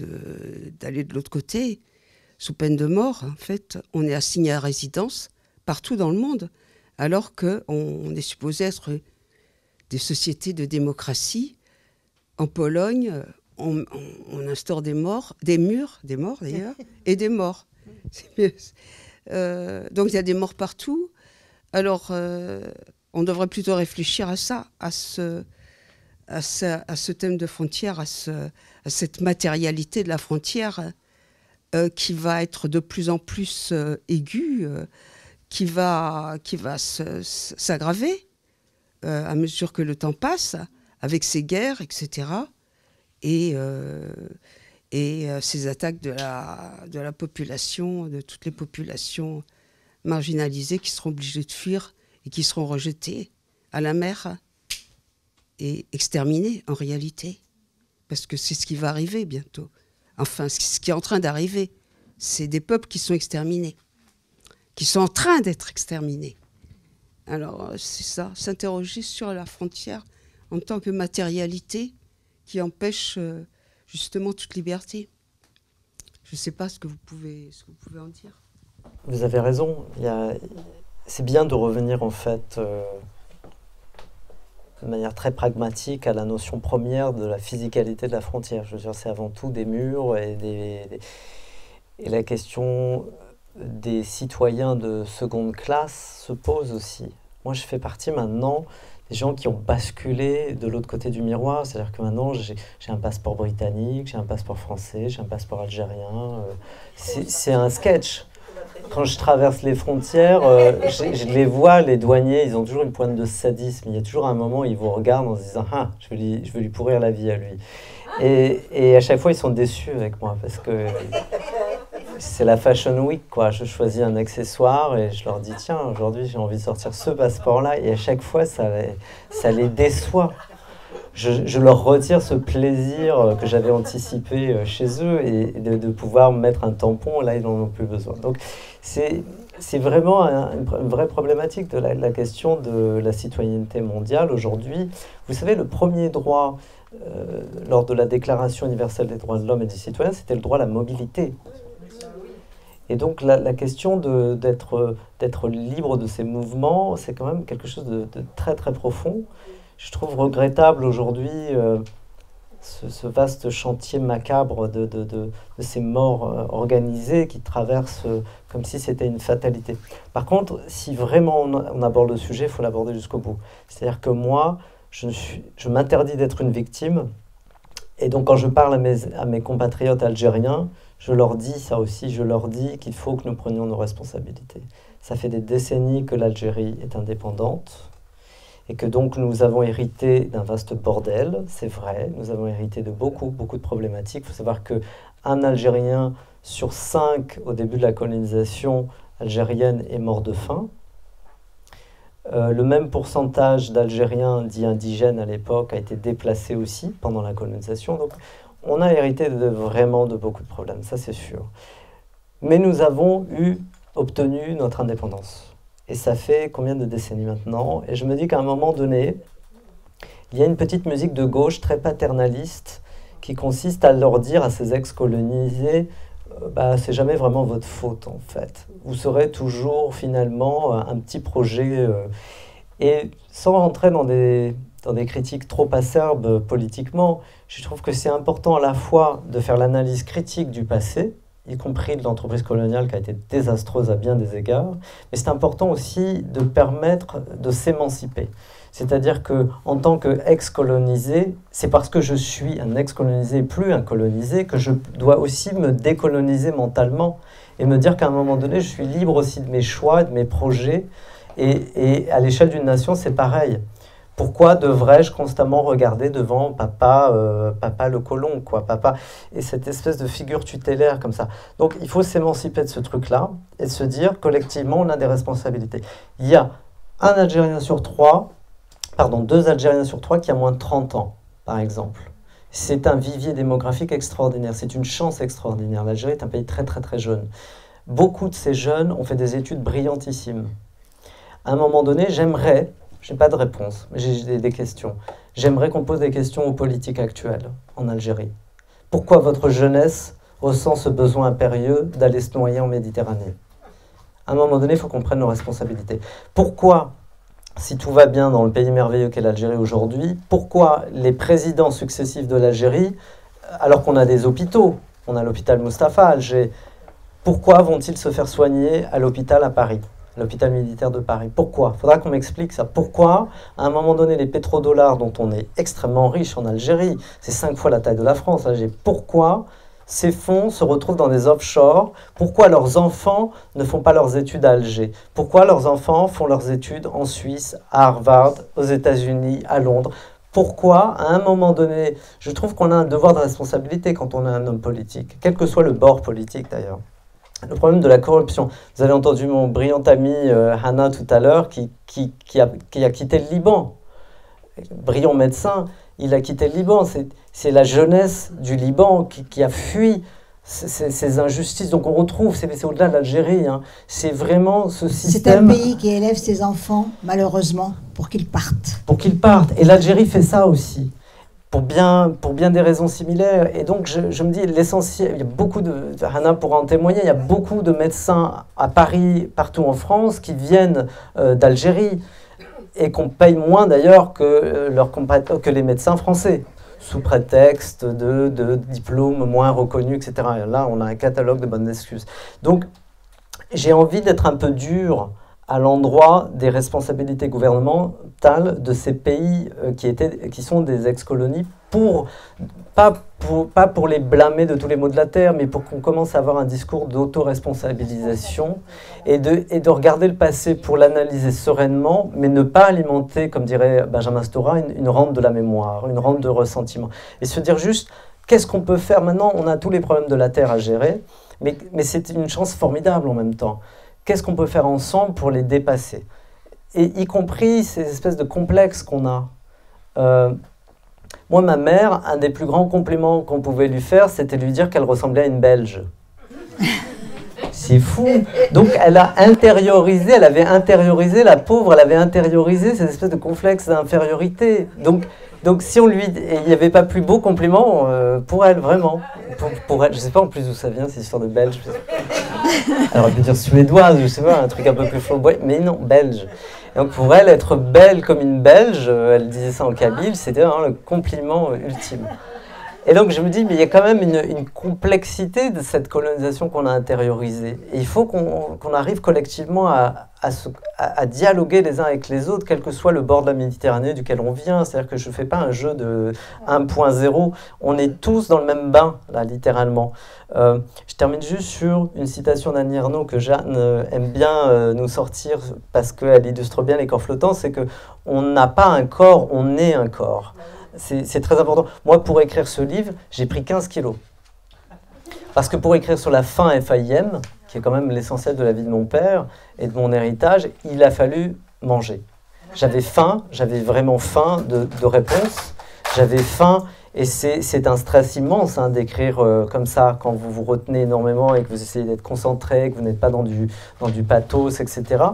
d'aller de l'autre côté, sous peine de mort. En fait, on est assigné à résidence partout dans le monde, alors qu'on est supposé être des sociétés de démocratie. En Pologne, on instaure des murs d'ailleurs, et des morts. Donc il y a des morts partout. Alors on devrait plutôt réfléchir à ça, à ce thème de frontière, à cette matérialité de la frontière qui va être de plus en plus aiguë, qui va s'aggraver à mesure que le temps passe, avec ces guerres, etc. Et ces attaques de la population, de toutes les populations marginalisées qui seront obligées de fuir et qui seront rejetées à la mer et exterminées en réalité. Parce que c'est ce qui va arriver bientôt. Enfin, ce qui est en train d'arriver, c'est des peuples qui sont exterminés, qui sont en train d'être exterminés. Alors, c'est ça, s'interroger sur la frontière en tant que matérialité qui empêche justement toute liberté. Je ne sais pas ce que vous pouvez en dire. Vous avez raison. C'est bien de revenir en fait de manière très pragmatique à la notion première de la physicalité de la frontière. Je veux dire, c'est avant tout des murs et la question des citoyens de seconde classe se pose aussi. Moi, je fais partie maintenant des gens qui ont basculé de l'autre côté du miroir. C'est-à-dire que maintenant, j'ai un passeport britannique, j'ai un passeport français, j'ai un passeport algérien. C'est un sketch. Quand je traverse les frontières, je les vois, les douaniers, ils ont toujours une pointe de sadisme. Il y a toujours un moment où ils vous regardent en se disant « Ah, je vais lui pourrir la vie à lui ». Et à chaque fois, ils sont déçus avec moi parce que c'est la Fashion Week, quoi. Je choisis un accessoire et je leur dis « Tiens, aujourd'hui, j'ai envie de sortir ce passeport-là ». Et à chaque fois, ça les déçoit. Je leur retire ce plaisir que j'avais anticipé chez eux et de pouvoir mettre un tampon, là, ils n'en ont plus besoin. Donc, c'est vraiment une vraie problématique de la question de la citoyenneté mondiale aujourd'hui. Vous savez, le premier droit lors de la Déclaration universelle des droits de l'homme et du citoyen, c'était le droit à la mobilité. Et donc la question d'être libre de ces mouvements, c'est quand même quelque chose de très très profond. Je trouve regrettable aujourd'hui ce vaste chantier macabre de ces morts organisées qui traversent comme si c'était une fatalité. Par contre, si vraiment on aborde le sujet, il faut l'aborder jusqu'au bout. C'est-à-dire que moi, je m'interdis d'être une victime. Et donc quand je parle à mes compatriotes algériens, je leur dis ça aussi, je leur dis qu'il faut que nous prenions nos responsabilités. Ça fait des décennies que l'Algérie est indépendante et que donc nous avons hérité d'un vaste bordel, c'est vrai, nous avons hérité de beaucoup de problématiques. Il faut savoir qu'un Algérien sur 5 au début de la colonisation algérienne est mort de faim. Le même pourcentage d'Algériens dits indigènes à l'époque a été déplacé aussi pendant la colonisation. Donc on a hérité vraiment de beaucoup de problèmes, ça c'est sûr. Mais nous avons obtenu notre indépendance. Et ça fait combien de décennies maintenant? Et je me dis qu'à un moment donné, il y a une petite musique de gauche très paternaliste qui consiste à leur dire à ces ex-colonisés c'est jamais vraiment votre faute en fait. Vous serez toujours finalement un petit projet. Et sans rentrer dans des critiques trop acerbes politiquement, je trouve que c'est important à la fois de faire l'analyse critique du passé, y compris de l'entreprise coloniale qui a été désastreuse à bien des égards, mais c'est important aussi de permettre de s'émanciper. C'est-à-dire qu'en tant qu'ex-colonisé, c'est parce que je suis un ex-colonisé et plus un colonisé que je dois aussi me décoloniser mentalement et me dire qu'à un moment donné, je suis libre aussi de mes choix, de mes projets. Et à l'échelle d'une nation, c'est pareil. Pourquoi devrais-je constamment regarder devant papa le colon, quoi, papa, et cette espèce de figure tutélaire comme ça. Donc il faut s'émanciper de ce truc-là et se dire collectivement on a des responsabilités. Il y a deux Algériens sur trois qui a moins de 30 ans, par exemple. C'est un vivier démographique extraordinaire, c'est une chance extraordinaire. L'Algérie est un pays très très très jeune. Beaucoup de ces jeunes ont fait des études brillantissimes. À un moment donné, j'aimerais, je n'ai pas de réponse, mais j'ai des questions. J'aimerais qu'on pose des questions aux politiques actuelles en Algérie. Pourquoi votre jeunesse ressent ce besoin impérieux d'aller se noyer en Méditerranée? À un moment donné, il faut qu'on prenne nos responsabilités. Pourquoi, si tout va bien dans le pays merveilleux qu'est l'Algérie aujourd'hui, pourquoi les présidents successifs de l'Algérie, alors qu'on a des hôpitaux, on a l'hôpital Mustapha à Alger, pourquoi vont-ils se faire soigner à l'hôpital à Paris, l'hôpital militaire de Paris? Pourquoi? Il faudra qu'on m'explique ça. Pourquoi, à un moment donné, les pétrodollars dont on est extrêmement riche en Algérie, c'est 5 fois la taille de la France, Alger, pourquoi ces fonds se retrouvent dans des offshore? Pourquoi leurs enfants ne font pas leurs études à Alger? Pourquoi leurs enfants font leurs études en Suisse, à Harvard, aux États-Unis, à Londres? Pourquoi, à un moment donné, je trouve qu'on a un devoir de responsabilité quand on est un homme politique, quel que soit le bord politique d'ailleurs. Le problème de la corruption. Vous avez entendu mon brillant ami Hanna tout à l'heure qui a quitté le Liban. Brillant médecin, il a quitté le Liban. C'est la jeunesse du Liban qui a fui ces injustices. Donc on retrouve, c'est au-delà de l'Algérie, hein. C'est vraiment ce système... C'est un pays qui élève ses enfants, malheureusement, pour qu'ils partent. Pour qu'ils partent. Et l'Algérie fait ça aussi. Pour bien des raisons similaires. Et donc, je me dis, l'essentiel, il y a beaucoup de... Hanna pourra en témoigner, il y a beaucoup de médecins à Paris, partout en France, qui viennent d'Algérie et qu'on paye moins d'ailleurs que les médecins français, sous prétexte de diplômes moins reconnus, etc. Et là, on a un catalogue de bonnes excuses. Donc, j'ai envie d'être un peu dur à l'endroit des responsabilités gouvernementales de ces pays qui sont des ex-colonies, pas pour les blâmer de tous les maux de la terre, mais pour qu'on commence à avoir un discours d'autoresponsabilisation et de regarder le passé pour l'analyser sereinement, mais ne pas alimenter, comme dirait Benjamin Stora, une rente de la mémoire, une rente de ressentiment. Et se dire juste, qu'est-ce qu'on peut faire maintenant? On a tous les problèmes de la terre à gérer, mais c'est une chance formidable en même temps. Qu'est-ce qu'on peut faire ensemble pour les dépasser? Et y compris ces espèces de complexes qu'on a. Moi, ma mère, un des plus grands compliments qu'on pouvait lui faire, c'était lui dire qu'elle ressemblait à une Belge. C'est fou. Donc, elle avait intériorisé, la pauvre, elle avait intériorisé cette espèce de complexe d'infériorité. Donc, si on lui... Et il n'y avait pas plus beau compliment pour elle, vraiment. Pour elle, je ne sais pas en plus d'où ça vient, cette histoire de belge. Alors, elle peut dire suédoise, je ne sais pas, un truc un peu plus flamboyant, mais non, belge. Et donc, pour elle, être belle comme une belge, elle disait ça en kabyle, c'était le compliment ultime. Et donc, je me dis, mais il y a quand même une complexité de cette colonisation qu'on a intériorisée. Et il faut qu'on arrive collectivement à dialoguer les uns avec les autres, quel que soit le bord de la Méditerranée duquel on vient. C'est-à-dire que je ne fais pas un jeu de 1.0. On est tous dans le même bain, là, littéralement. Je termine juste sur une citation d'Annie Ernaux que Jeanne aime bien nous sortir parce qu'elle illustre bien les corps flottants. C'est qu'on n'a pas un corps, on est un corps. C'est très important. Moi, pour écrire ce livre, j'ai pris 15 kilos. Parce que pour écrire sur la faim FAIM, qui est quand même l'essentiel de la vie de mon père et de mon héritage, il a fallu manger. J'avais faim, j'avais vraiment faim de réponses. J'avais faim et c'est un stress immense d'écrire comme ça quand vous vous retenez énormément et que vous essayez d'être concentré, que vous n'êtes pas dans du pathos, etc.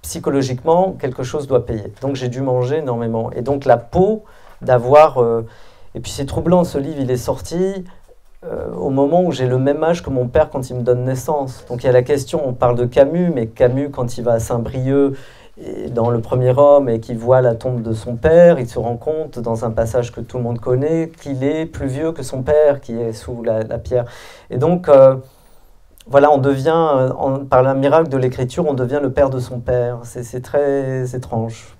Psychologiquement, quelque chose doit payer. Donc j'ai dû manger énormément. Et donc la peau... d'avoir... Et puis c'est troublant, ce livre, il est sorti au moment où j'ai le même âge que mon père quand il me donne naissance. Donc il y a la question, on parle de Camus, mais Camus, quand il va à Saint-Brieuc dans Le Premier Homme et qui voit la tombe de son père, il se rend compte dans un passage que tout le monde connaît qu'il est plus vieux que son père qui est sous la pierre. Et donc, voilà, on devient, par le miracle de l'écriture, on devient le père de son père. C'est très étrange.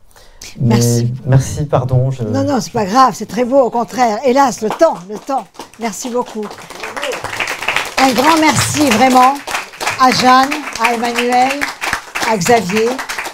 Merci. Merci, pardon. Non, non, c'est pas grave, c'est très beau, au contraire. Hélas, le temps. Merci beaucoup. Un grand merci vraiment à Jeanne, à Emmanuel, à Xavier,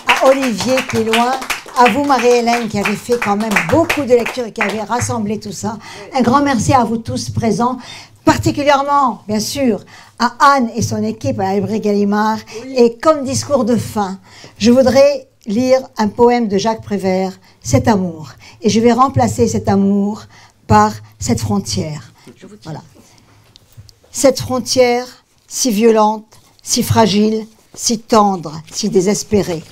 à Olivier qui est loin, à vous Marie-Hélène qui avez fait quand même beaucoup de lectures et qui avez rassemblé tout ça. Un grand merci à vous tous présents, particulièrement, bien sûr, à Anne et son équipe à la librairie Gallimard. Et comme discours de fin, je voudrais lire un poème de Jacques Prévert, Cet amour. Et je vais remplacer cet amour par cette frontière. Voilà. Cette frontière si violente, si fragile, si tendre, si désespérée.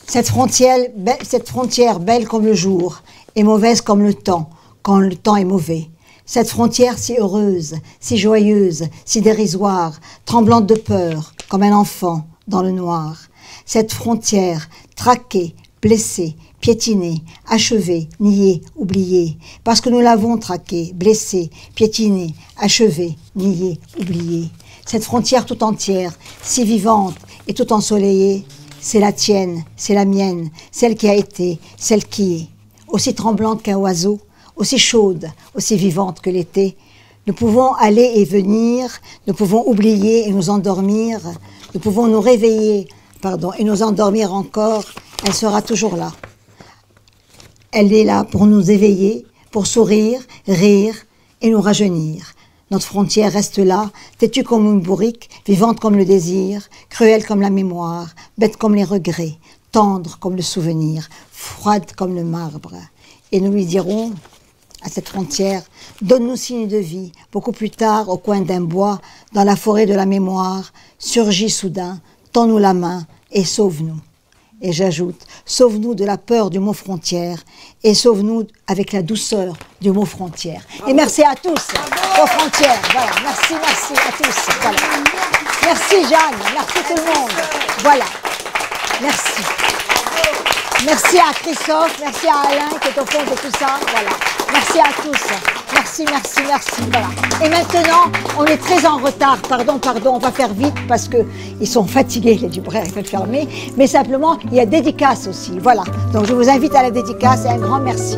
Cette frontière belle comme le jour et mauvaise comme le temps, quand le temps est mauvais. Cette frontière si heureuse, si joyeuse, si dérisoire, tremblante de peur, comme un enfant dans le noir. Cette frontière traquée, blessée, piétinée, achevée, niée, oubliée, parce que nous l'avons traquée, blessée, piétinée, achevée, niée, oubliée. Cette frontière tout entière, si vivante et tout ensoleillée, c'est la tienne, c'est la mienne, celle qui a été, celle qui est, aussi tremblante qu'un oiseau, aussi chaude, aussi vivante que l'été. Nous pouvons aller et venir, nous pouvons oublier et nous endormir, nous pouvons nous réveiller, et nous endormir encore, elle sera toujours là. Elle est là pour nous éveiller, pour sourire, rire et nous rajeunir. Notre frontière reste là, têtue comme une bourrique, vivante comme le désir, cruelle comme la mémoire, bête comme les regrets, tendre comme le souvenir, froide comme le marbre. Et nous lui dirons, à cette frontière, donne-nous signe de vie. Beaucoup plus tard, au coin d'un bois, dans la forêt de la mémoire, surgit soudain, tends-nous la main et sauve-nous. Et j'ajoute, sauve-nous de la peur du mot frontière et sauve-nous avec la douceur du mot frontière. Et merci à tous aux frontières. Voilà, merci à tous. Voilà. Merci Jeanne, merci tout le monde. Voilà, merci. Merci à Christophe, merci à Alain qui est au fond de tout ça. Voilà. Merci à tous. Merci. Voilà. Et maintenant, on est très en retard. Pardon, on va faire vite parce qu'ils sont fatigués, les libraires, il faut le fermer. Mais simplement, il y a dédicace aussi. Voilà. Donc je vous invite à la dédicace et un grand merci.